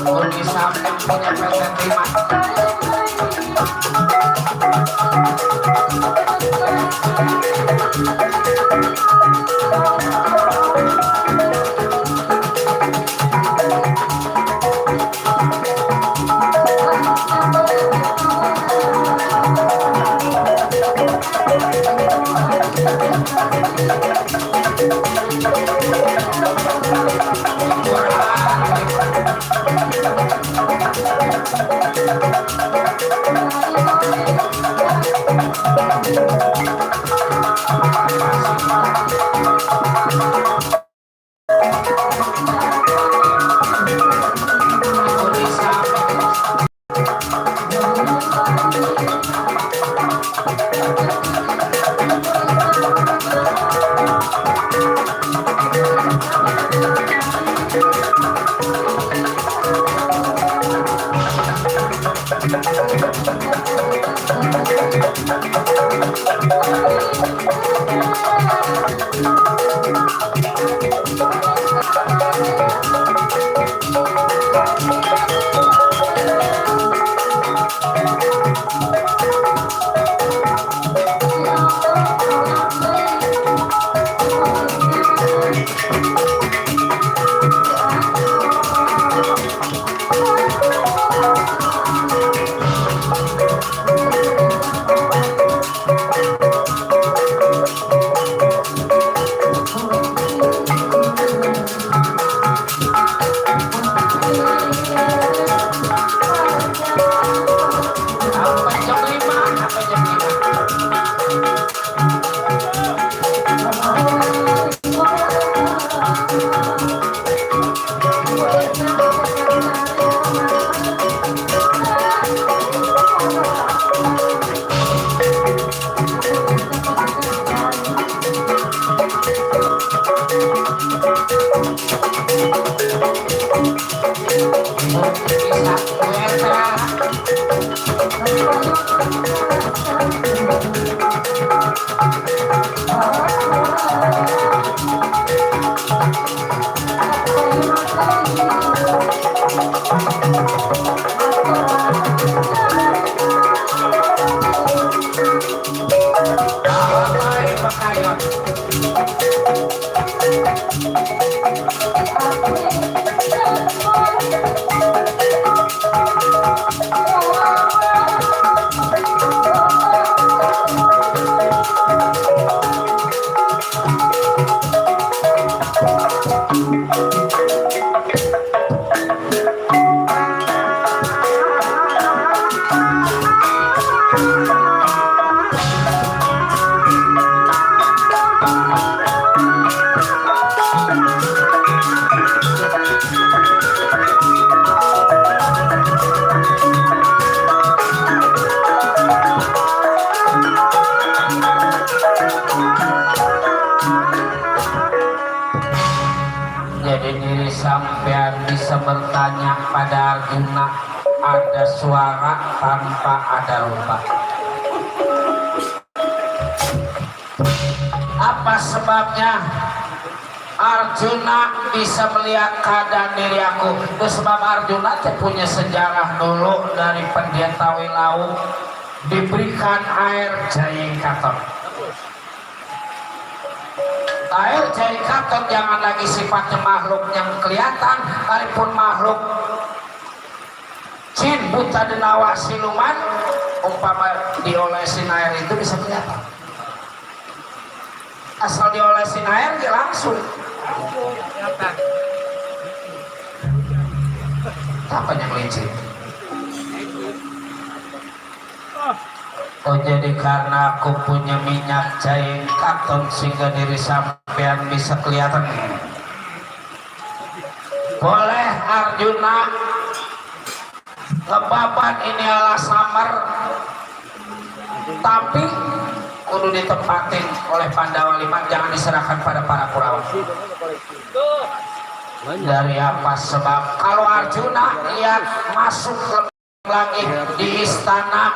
Uni sampai punya PT Prima. bertanya pada Arjuna, ada suara tanpa ada rupa. Apa sebabnya Arjuna bisa melihat keadaan diri aku? Itu sebab Arjuna punya sejarah dulu dari pendeta Wilau diberikan air Jai Katon. Air Jai Katon jangan lagi sifatnya makhluk yang kelihatan, sekalipun makhluk jin buta denawa siluman, umpama diolesin air itu bisa kelihatan. Asal diolesin air dia langsung. Apanya melincir? Oh jadi karena aku punya minyak jahe katon sehingga diri sampean bisa kelihatan. Boleh Arjuna ngebaban ini ala samar, tapi kudu ditempatin oleh Pandawa Lima, jangan diserahkan pada para Kurawa. Dari apa sebab kalau Arjuna lihat masuk ke langit di istana,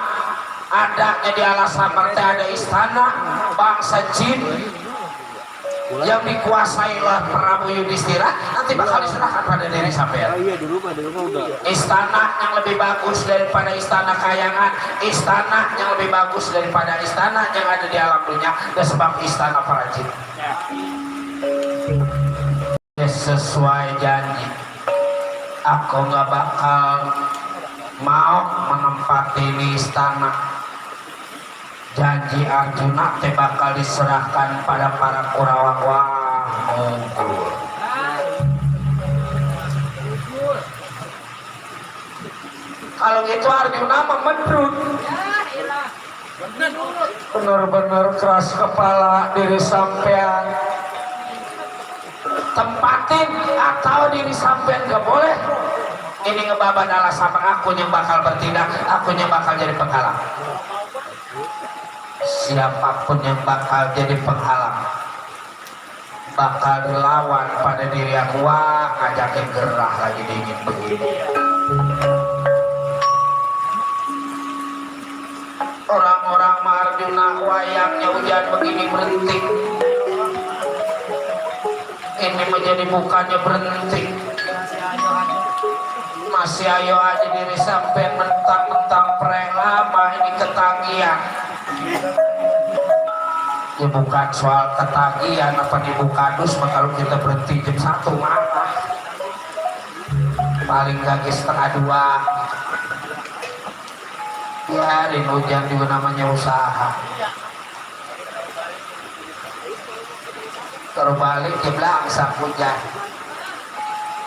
adanya di alas samar ada istana bangsa jin yang dikuasai oleh Prabu Yudhistira, nanti bakal diserahkan pada diri sampean. Istana yang lebih bagus daripada istana kayangan, istana yang lebih bagus daripada istana yang ada di alam dunia, dan sebab istana para jin. Sesuai janji, aku nggak bakal mau menempati ini istana. Janji Arjuna teh bakal diserahkan pada para Kurawa. Wah, mungkul. Kalau gitu Arjuna memendut. Benar-benar keras kepala diri sampean. Tempatin atau diri sampean gak boleh. Ini ngebaban alas sama aku yang bakal bertindak, aku yang bakal jadi penghalang. Siapapun yang bakal jadi penghalang bakal dilawan pada diri aku. Wah, ngajakin gerah lagi dingin begini. Orang-orang Arjuna wayangnya hujan begini berhenti, ini menjadi bukannya berhenti, masih ayo aja diri sampai mentang-mentang prelama ini ketagihan. Ya bukan soal ketagihan apa dibuka dus, kalau kita berhenti jam 1 mata paling gak setengah 2. Biarin hujan juga namanya usaha. Kalau balik ya belangsak hujan.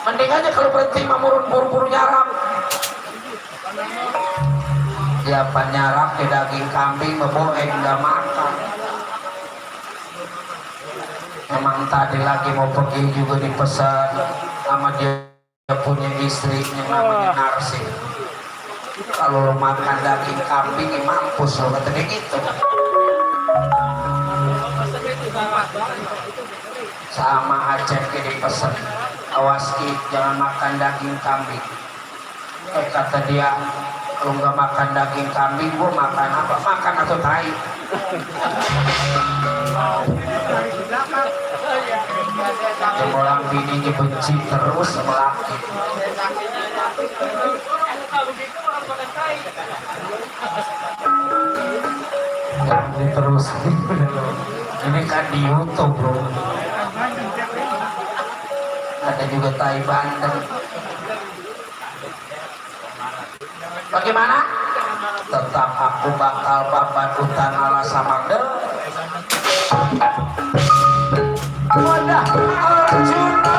Mending aja kalau berhenti mamurun buru-buru nyarap. Ya penyarap ke daging kambing beboeng nggak makan. Memang tadi lagi mau pergi juga dipesan sama dia punya istri yang namanya Narsi. Kalau lo makan daging kambing ya mampus lo, katanya gitu. Sama Aceh kayak dipesan, awas Ki, jangan makan daging kambing. Kata dia, kalau nggak makan daging kambing, gua makan apa? Makan atau tai. Orang bininya benci terus sama laki. Jangan diterusin. Ini kan di YouTube bro. Ada juga tai bandeng. Bagaimana? Tetap aku bakal babat hutan ala Samangde. Wadah Arjuna.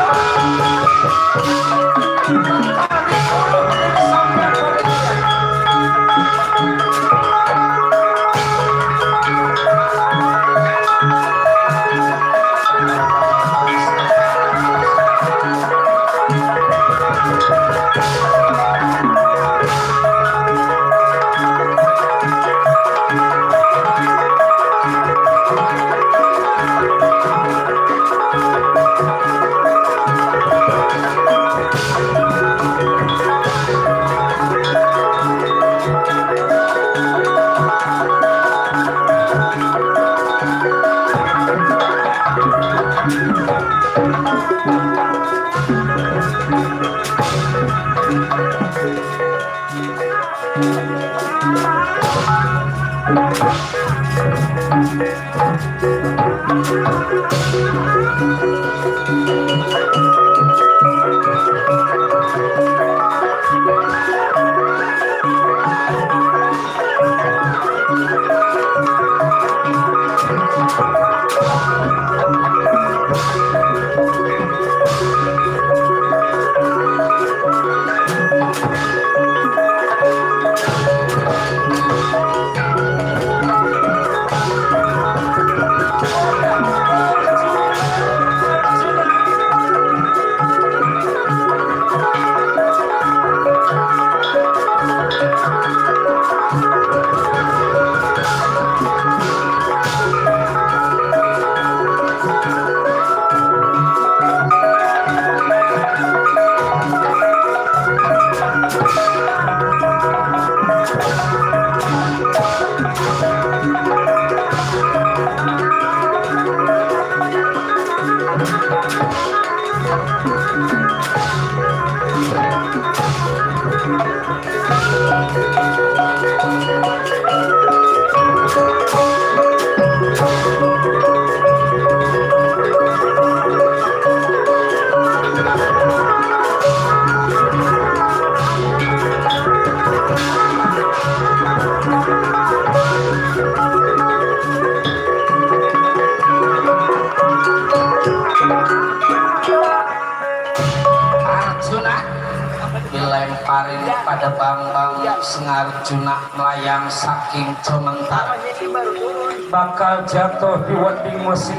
mejuna melayang saking cementar Jadi baru turun. bakal jatuh di wedding wesi.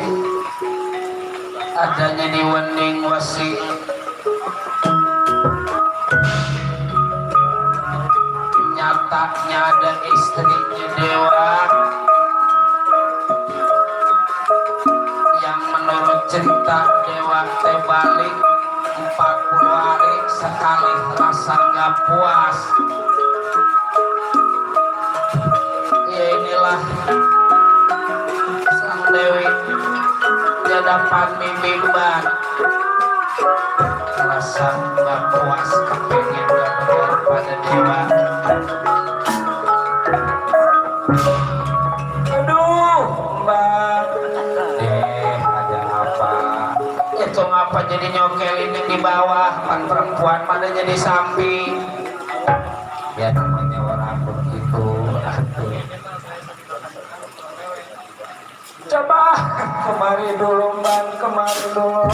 adanya di wening wesi. Nyatanya ada istrinya dewa yang menurut cerita dewa teh balik 40 hari sekali rasa nggak puas. Ya inilah sang dewi di hadapan mimbar rasa nggak puas kepengen berdoa pada dewa. Aduh, Mbak. Ada apa? Itu ngapa jadi nyokelin yang di bawah, pan perempuan mana jadi samping? Ya namanya orang begitu. Coba kemari dulu, Mbak, kemari dulu.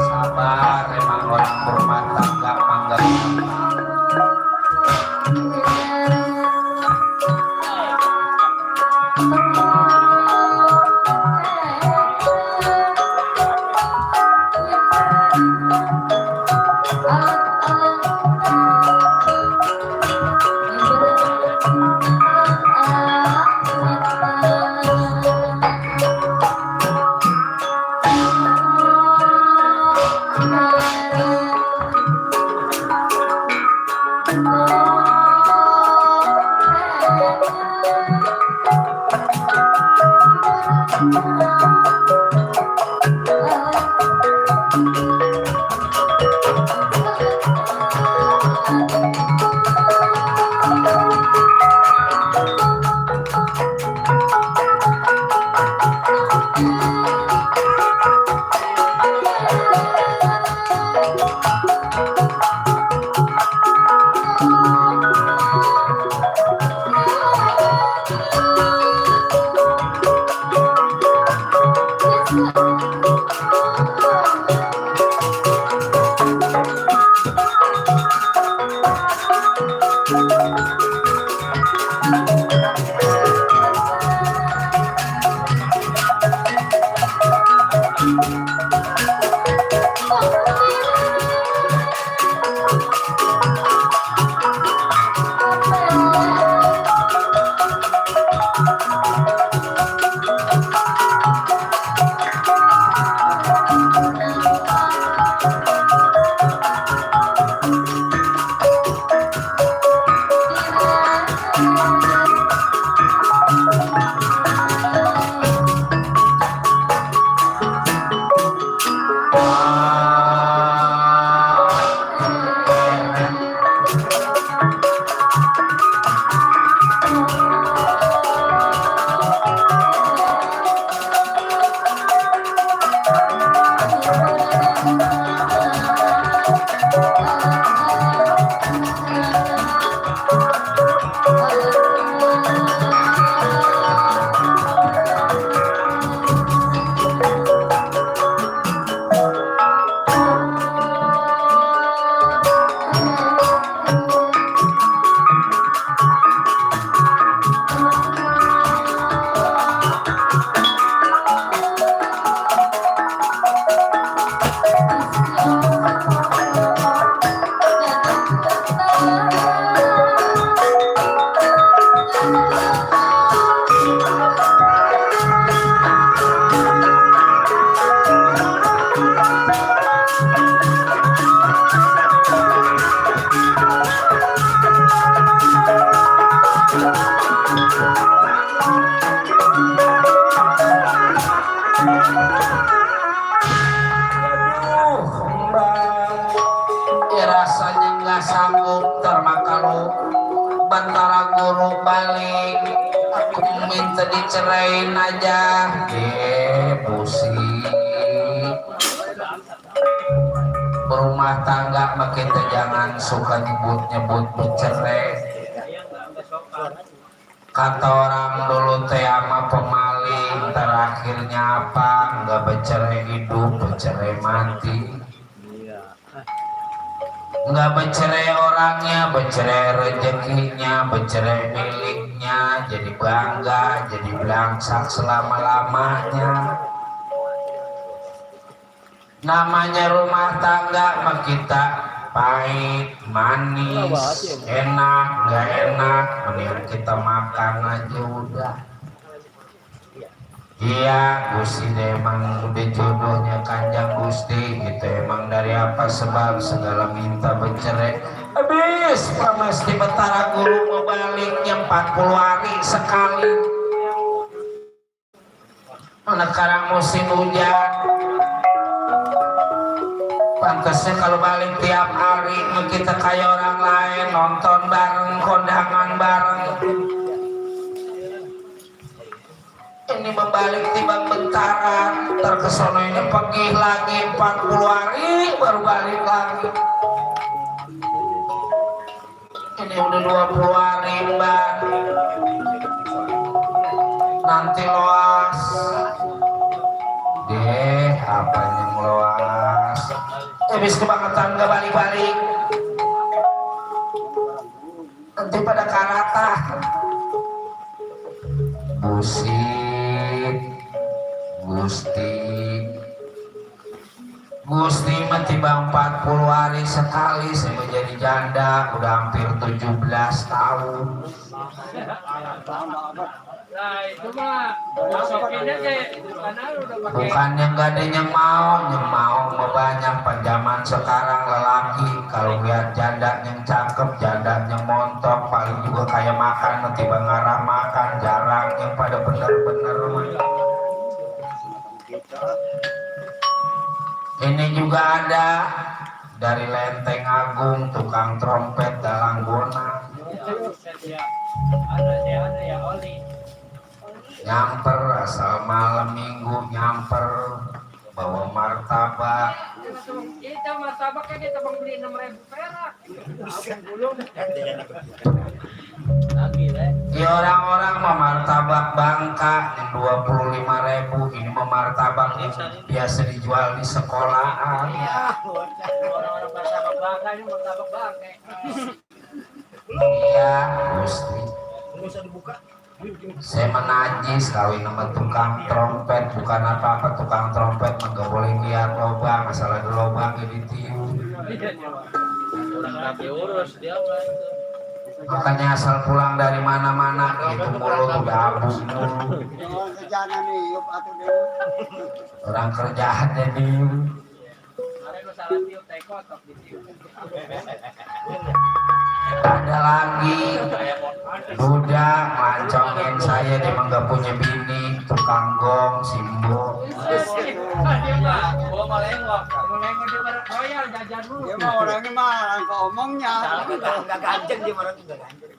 Sabar, emang orang berumah tangga mangga. Aduh, Mbak. Ya rasanya nggak sanggup termakalu bantara guru balik aku minta dicerain aja pusing berumah tangga makin jangan suka nyebut-nyebut bercerai kata orang dulu teh ama pemaling terakhirnya apa nggak bercerai hidup bercerai mati nggak bercerai orangnya bercerai rezekinya bercerai miliknya jadi bangga jadi belangsak selama-lamanya namanya rumah tangga mah kita pahit manis enak nggak enak mendingan kita makan aja udah iya Gusti emang udah jodohnya Kanjeng Gusti gitu emang dari apa sebab segala minta bercerai habis pamesti Betara Guru mau baliknya 40 hari sekali mana sekarang musim hujan pantasnya kalau balik tiap hari kita kayak orang lain nonton bareng kondangan bareng ini membalik timbang bentaran terkesono ini pergi lagi 40 hari baru balik lagi ini udah 20 hari mbak nanti loas deh apanya ngeloas habis kebangetan gak balik-balik nanti pada karata Gusti mah 40 hari sekali saya menjadi janda udah hampir 17 tahun Nah itu mah masukin aja karena udah pakai bukannya nggak ada yang mau banyak penjaman sekarang lelaki kalau lihat janda yang cakep janda yang montok paling juga kayak makan nanti ngarah makan jarang yang pada bener-bener ini juga ada dari Lenteng Agung tukang trompet dalang bona ada ya Oli nyamper asal malam minggu nyamper bawa martabak kita martabak kan kita bang beli 6.000 perak ya orang-orang mah martabak Bangka yang 25.000 ini mah martabak yang biasa dijual di sekolahan orang-orang martabak bangka ini martabak bangka iya Gusti saya menajis kawin sama tukang trompet bukan apa-apa tukang trompet mah gak boleh lihat lobang asal ada lobang jadi tiup makanya asal pulang dari mana-mana itu mulut udah abu mulu orang kerjaan jadi ada lagi budak mancongin saya dia emang gak punya bini tukang gong simbo dia mah bawa malengok dia barang royal jajan dulu Dia mah orangnya mah angka omongnya. Enggak ganjeng dia marah juga ganjeng.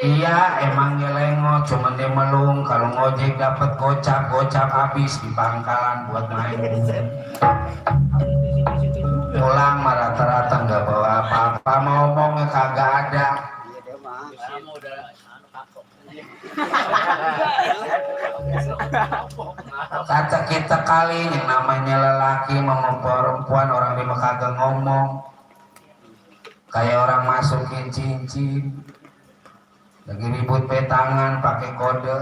iya emang ngelengot cuman dia melung kalau ngojek dapat gocap habis di pangkalan buat main pulang mah rata-rata nggak bawa apa-apa mau ngomongnya kagak ada Iya dia mah. Kamu udah kapok. kata kita kali yang namanya lelaki mau perempuan orang di kagak ngomong kayak orang masukin cincin lagi ribut petangan pakai kode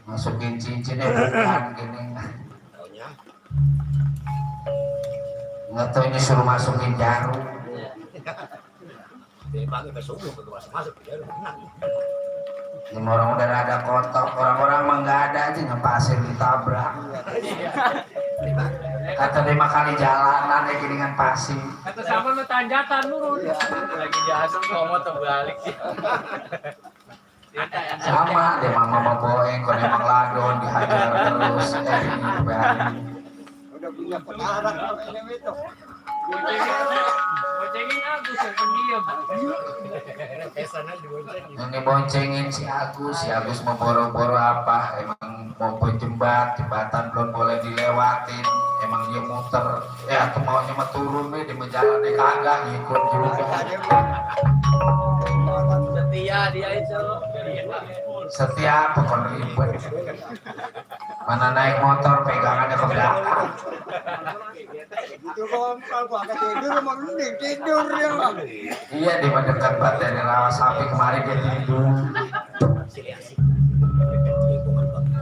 masukin cincinnya bukan gini nggak tahu ini suruh masukin jarum Bagi besok masuk dia menang. ini orang udah ada kotor orang-orang mah nggak ada aja yang pasir ditabrak kata 5 kali jalanan ya gini dengan pasir kata sama lu tanjatan nurun Lagi jahat ngomong terbalik sih. Sama dia mama boeng kon emang ladon dihajar terus ini bari. Udah punya pengarang ini itu. Boncengin Agus yang pendiam. Pesanan diboncengin. Ini boncengin si Agus mau boro-boro apa? Emang mau jembatan belum boleh dilewatin. Emang dia muter, atau maunya mah turun nih di jalan deh kagak ngikut juga. Setia dia itu. Setia pokoknya ribet. Mana naik motor pegangannya ke belakang. Itu kalau gua agak tidur mending tidur dia mah. Iya di mendekat banget dari rawa sapi kemarin dia tidur.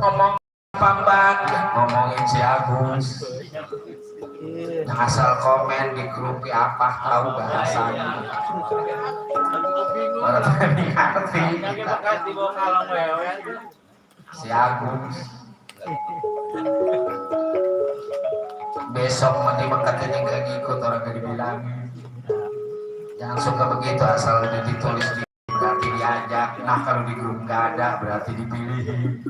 Ngomong pambat, ngomongin si Agus. Yang asal komen di grup apa tahu bahasanya. Orang tadi ngerti kita. Si Agus. Besok mandi katanya gak ngikut orang gak dibilangin. Jangan suka begitu asal udah ditulis di berarti diajak. Nah kalau di grup gak ada berarti dipilih.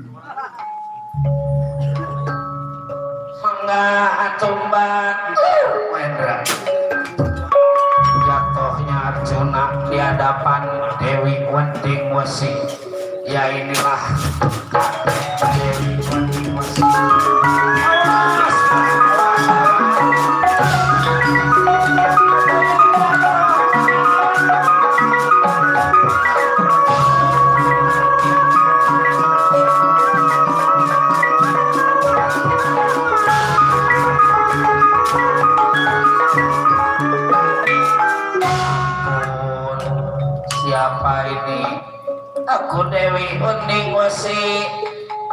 Mangga atumban Wendra. Jatuhnya Arjuna di hadapan Dewi Wending Wesi. Ya inilah Dewi Wending Wesi. Siapa ini? Aku Dewi Wending Wesi.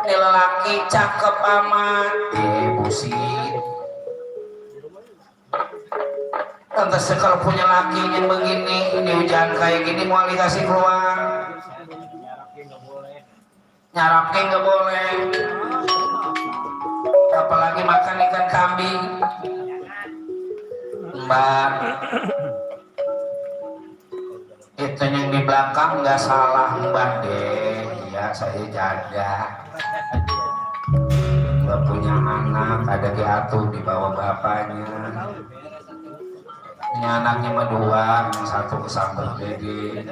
Ini lelaki cakep amat. Busi. Lantas kalau punya laki ingin begini, ini hujan kayak gini mau dikasih keluar. Nyarapke nggak boleh. Apalagi makan ikan kambing. Mbak, itu yang di belakang nggak salah Mbak deh. Ya saya janda. Gak punya anak, ada diatur di bawah bapaknya. Ini anaknya mah dua, yang satu kesambar gede.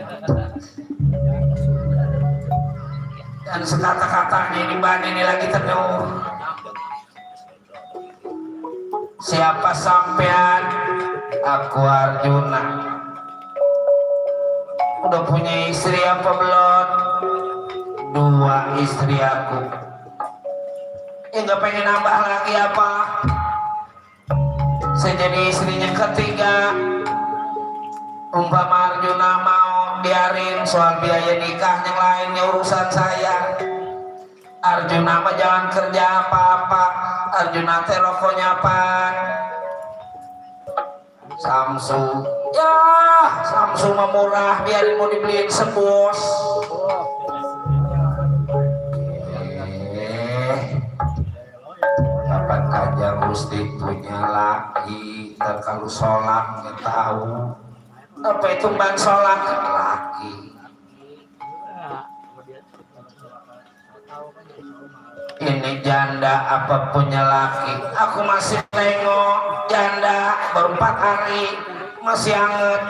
Dan sekata-katanya ini Mbak ini lagi teduh. Siapa sampean? Aku Arjuna. Udah punya istri apa belum? 2 istri aku. Nggak pengen nambah lagi apa? Saya jadi istrinya ketiga. Umpama Arjuna mau biarin soal biaya nikah yang lainnya urusan saya. Arjuna mah jangan kerja apa-apa. Arjuna teh lokonya apaan? Samsung. Ya, Samsung mah murah, biarin mau dibeliin sebos. Kapan aja Gusti punya laki, dan kalau sholat nggak tahu apa itu ban sholat laki. Ini janda apa punya laki? Aku masih nengok janda baru 4 hari masih anget.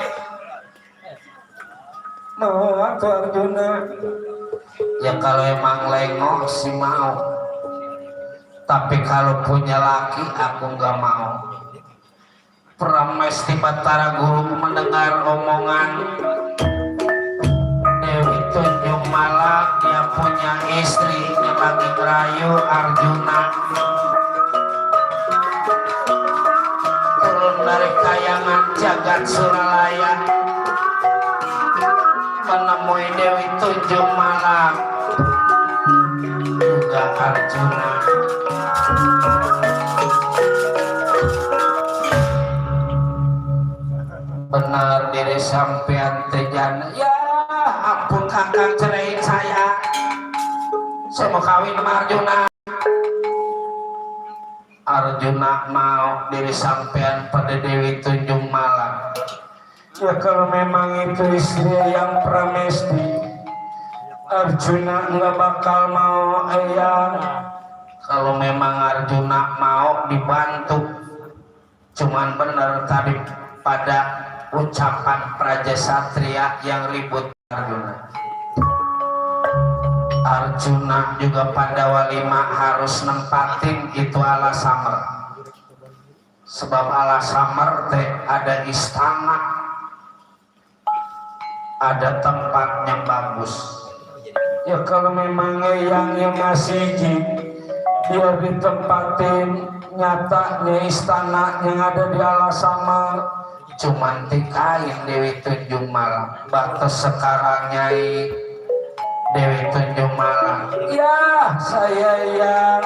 Mau atau Arjuna? Ya kalau emang lengok sih mau. Tapi kalau punya laki aku nggak mau. Pramesti Batara Guru mendengar omongan Dewi Tunjung Malak, dia punya istri yang lagi ngerayu Arjuna. Turun dari kayangan jagat Suralaya menemui Dewi Tunjung Malak juga Arjuna. Benar diri sampean tejana. Ya ampun kakak ceraiin saya. Saya mau kawin sama Arjuna. Arjuna mau diri sampean pada Dewi Tunjung Malak. Ya kalau memang itu istri yang pramesti, Arjuna nggak bakal mau Eyang. Kalau memang Arjuna mau dibantu, cuman benar tadi pada ucapan Praja Satria yang ribut Arjuna. Arjuna juga pada walima harus nempatin itu ala Samer. Sebab ala Samer teh ada istana, ada tempatnya bagus. Ya kalau memang Eyang yang ngasih izin, biar ditempatin nyatanya istana yang ada di Alasama. Cuman tikain Dewi Tunjung Malang batas sekarang Nyai Dewi Tunjung Malang. Ya saya yang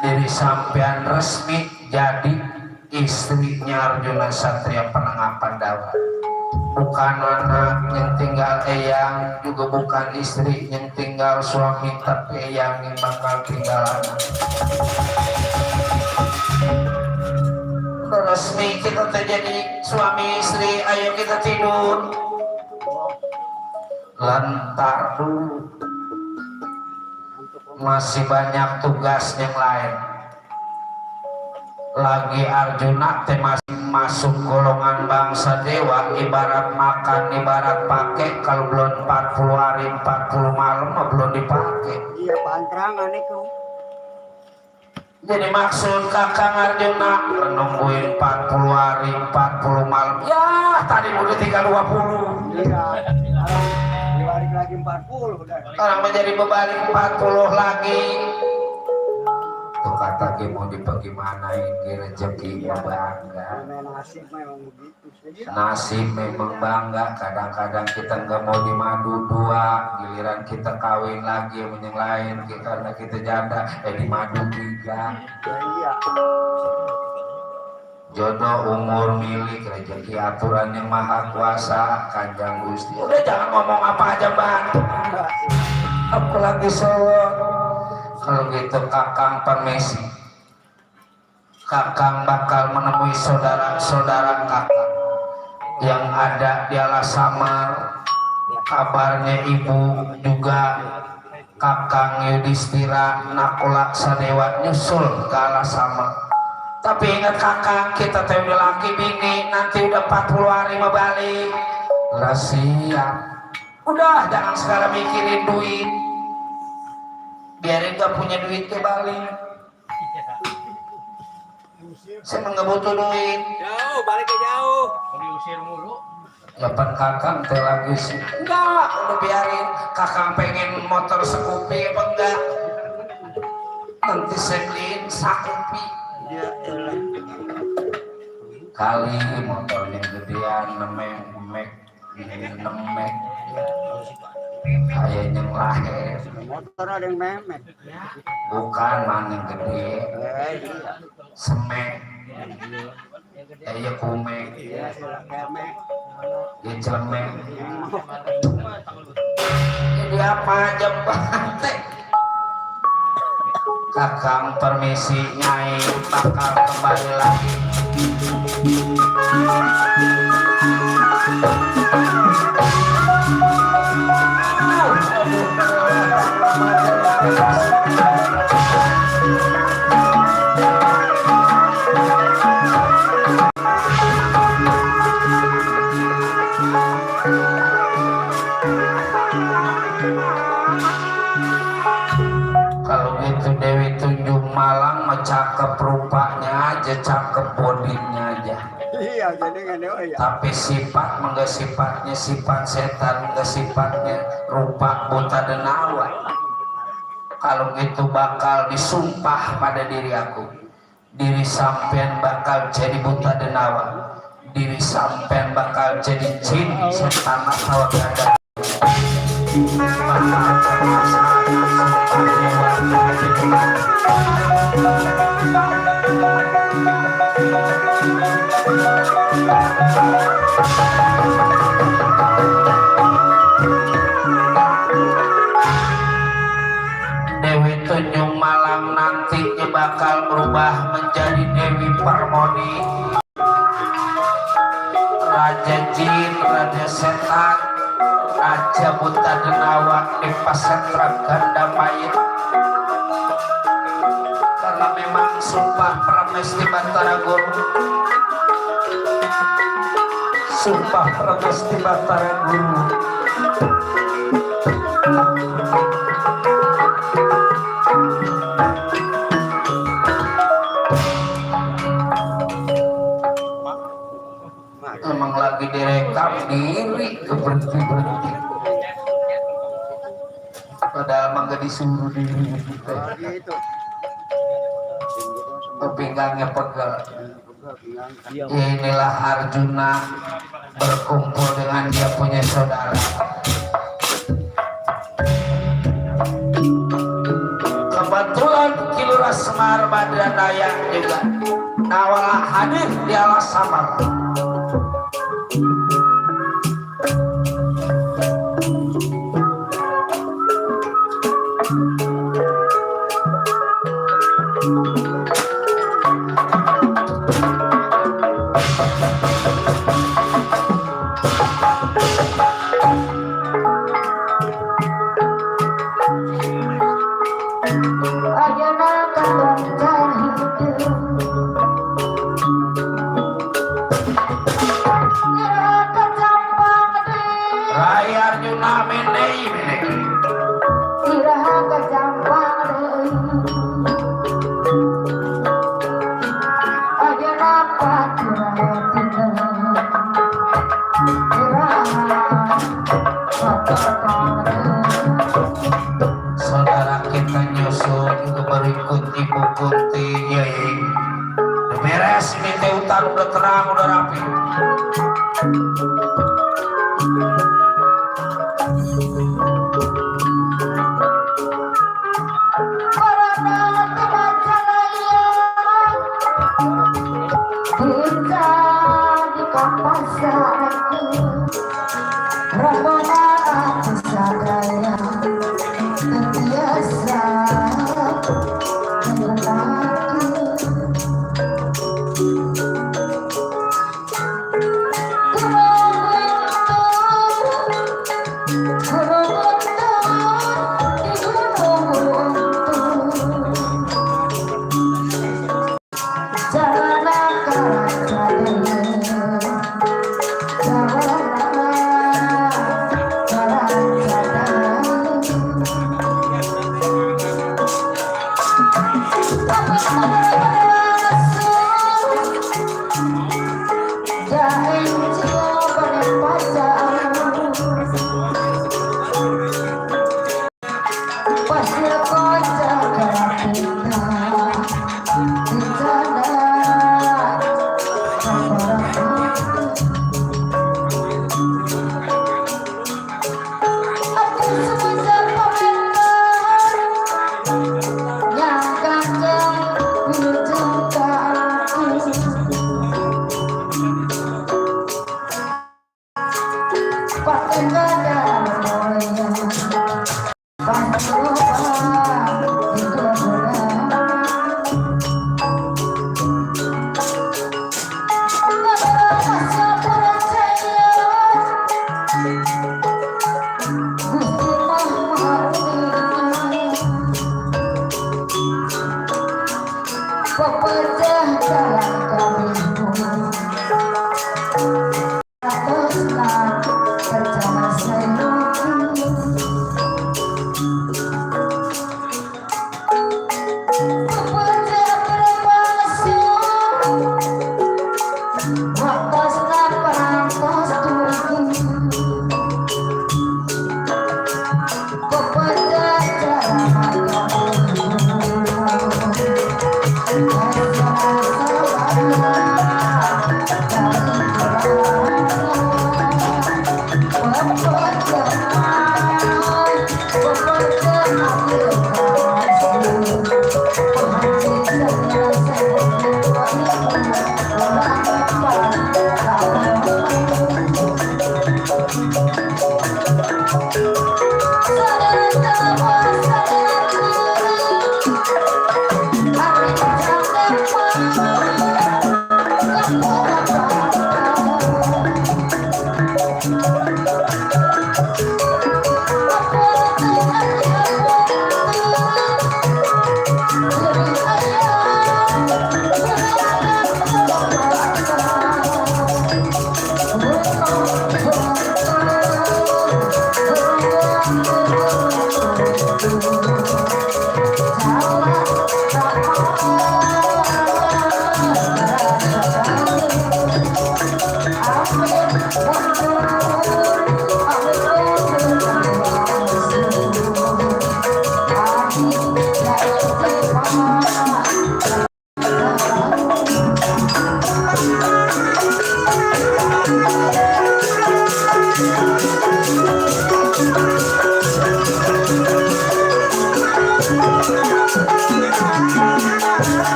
Diri sampean resmi jadi istrinya Arjuna Satria Penengah Pandawa. Bukan anak yang tinggal Eyang, juga bukan istri yang tinggal suami, tapi Eyang yang bakal tinggal anak. Udah resmi kita terjadi suami istri, ayo kita tidur. Lantar dulu, masih banyak tugas yang lain. Lagi Arjuna teh masih masuk golongan bangsa dewa, ibarat makan, ibarat pakai. Kalau belum 40 hari 40 malam belum dipakai. Iya pantrangan itu. Jadi maksud Kakang Arjuna nungguin 40 hari 40 malam. Ya tadi udah tinggal 20. Iya. Dibalik lagi 40 udah. Orang menjadi bebalik 40 lagi. Tuh kata mau dibagaimanain di rezeki bangga. Nasib memang begitu. Nasib memang bangga. Kadang-kadang kita nggak mau dimadu 2, giliran kita kawin lagi sama yang lain karena kita janda dimadu 3. Iya. Jodoh umur milik rezeki aturan yang maha kuasa Kanjeng Gusti. Udah jangan ngomong apa aja bang. apalagi Solo. Kalau gitu Kakang permisi. Kakang bakal menemui saudara-saudara Kakang yang ada di Alasamar. Kabarnya ibu juga Kakang Yudhistira Nakula Sadewa nyusul ke Alasamar. Tapi ingat Kakang, kita teh udah laki bini, nanti udah 40 hari mau balik. Lah siap. Udah jangan segala mikirin duit. Biarin gak punya duit ke Bali. Saya nggak butuh duit. Jauh, balik ke jauh. Diusir mulu. Japan Kakang teh lagi sih. Enggak, udah biarin. Kakang pengen motor Scoopy apa enggak? Nanti saya beliin Scoopy. Iya. Kali motornya gedean nemek kayaknya lahir. Motor ada yang memet. Bukan man yang gede. Iya. Semek ya kumek Iya, kemek. ya celemek. Jadi apa jembate. Kakang permisi Nyai bakal kembali lagi. Kalau gitu Dewi Tunjung Malang cakep rupanya aja, cakep bodinya aja. Iya, jadi nggak ada ya. Tapi sifat enggak sifatnya sifat setan, enggak sifatnya rupa buta denawa. Kalau gitu bakal disumpah pada diri aku. Diri sampean bakal jadi buta denawa. Diri sampean bakal jadi jin setan atau ganda. Dewi Tunjung Malang nantinya bakal berubah menjadi Dewi Parmoni. Raja jin, raja setan, Raja Buta Denawa di Pasetra Ganda Mayit, karena memang sumpah Pramesti Batara Guru, Sumpah Pramesti Batara Guru. emang lagi direkam diri ke berhenti padahal emang gak disuruh diri Gitu. pinggangnya pegel. Inilah Arjuna berkumpul dengan dia punya saudara. Kebetulan Kilura Semar Badranaya juga Nawala hadir di Alas Samar. Raya Arjuna menei saudara kita nyusul itu berikut Ibu Kunti. Yai beres ini teh hutan udah terang udah rapi.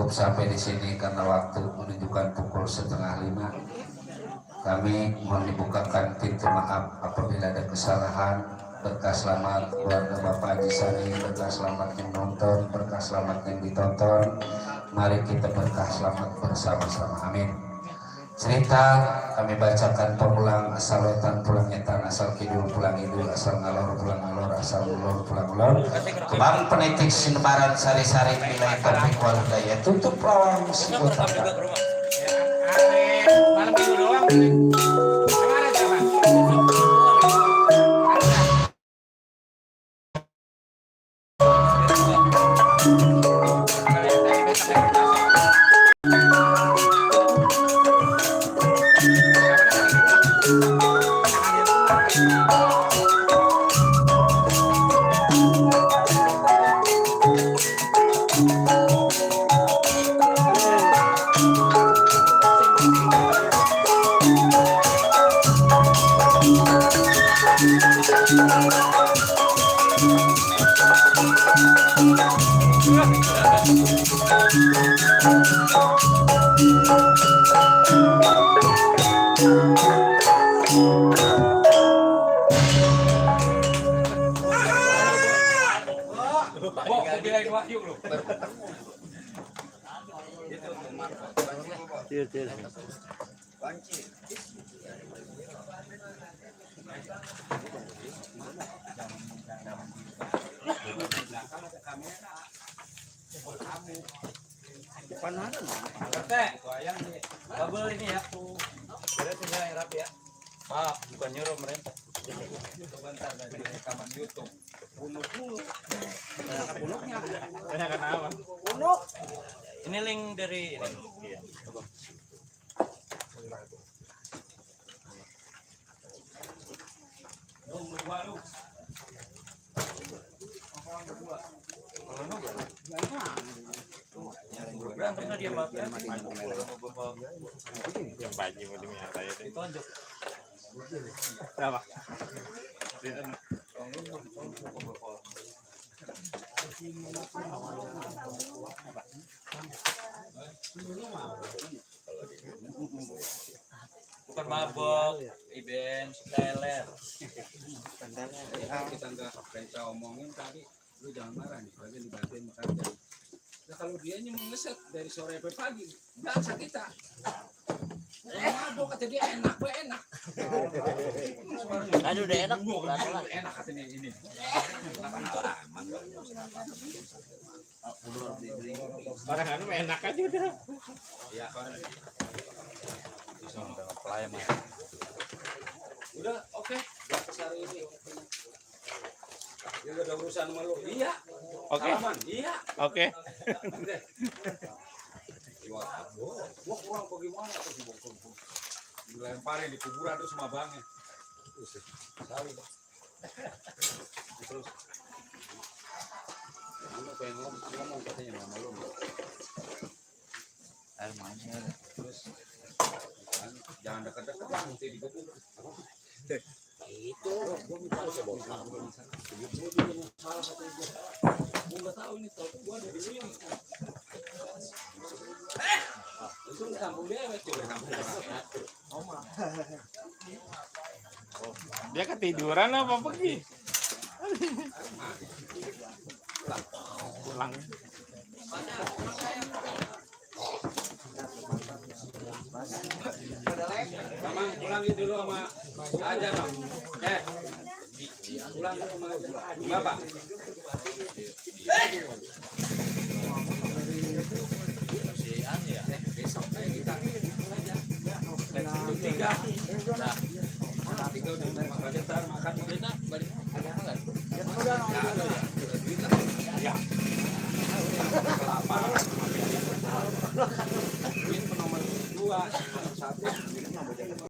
cukup sampai di sini karena waktu menunjukkan pukul 4:30. Kami mohon dibukakan pintu maaf apabila ada kesalahan. Berkah selamat keluarga Bapak Haji Sani, berkah selamat yang nonton, berkah selamat yang ditonton. Mari kita berkah selamat bersama-sama. Amin. Cerita kami bacakan pengulang, asal wetan pulang etan, asal kidul pulang idul, asal ngalor pulang ngalor, asal ulur pulang ulur. Kebang penitik sinebaran sari-sari nilai topik wal daya tutup lawang sibutan. Malam minggu doang. Kemana jalan? Kabel ini ya. Tinggal yang rapi ya. Maaf, bukan nyuruh mereka. Sebentar dari rekaman YouTube. Punuknya. Kenapa? Punuk. Ini link dari ini. Iya. Berantemnya dia makan. Baju mau diminta ya. Ditonjok. Berapa? Bukan mabok, Iben, teler. Kita nggak kita omongin tadi, lu jangan marah nih, lagi dibantuin saja. Nah kalau dia ngeset dari sore sampai pagi, bangsa kita. Mabok kata dia enak, enak. Aduh udah enak. Enak katanya ini. Orang anu enak aja udah. Ya. Pelayan mah. Udah, oke. Hari ini. Dia udah urusan sama lu. Iya. Oke. Iya. Oke. Gua kurang apa gimana tuh dilemparin di kuburan tuh sama bangnya. Terus lu pengen ngomong katanya sama lu. Air mainnya. Terus jangan dekat-dekat nanti dikepung. Itu gua minta salah satu gua enggak tahu ini kalau gua ada di sini. Itu kampung dia kampung. Dia ketiduran apa pergi? Pulang. Sama pulang dulu sama aja dong. Pulang sama Bapak.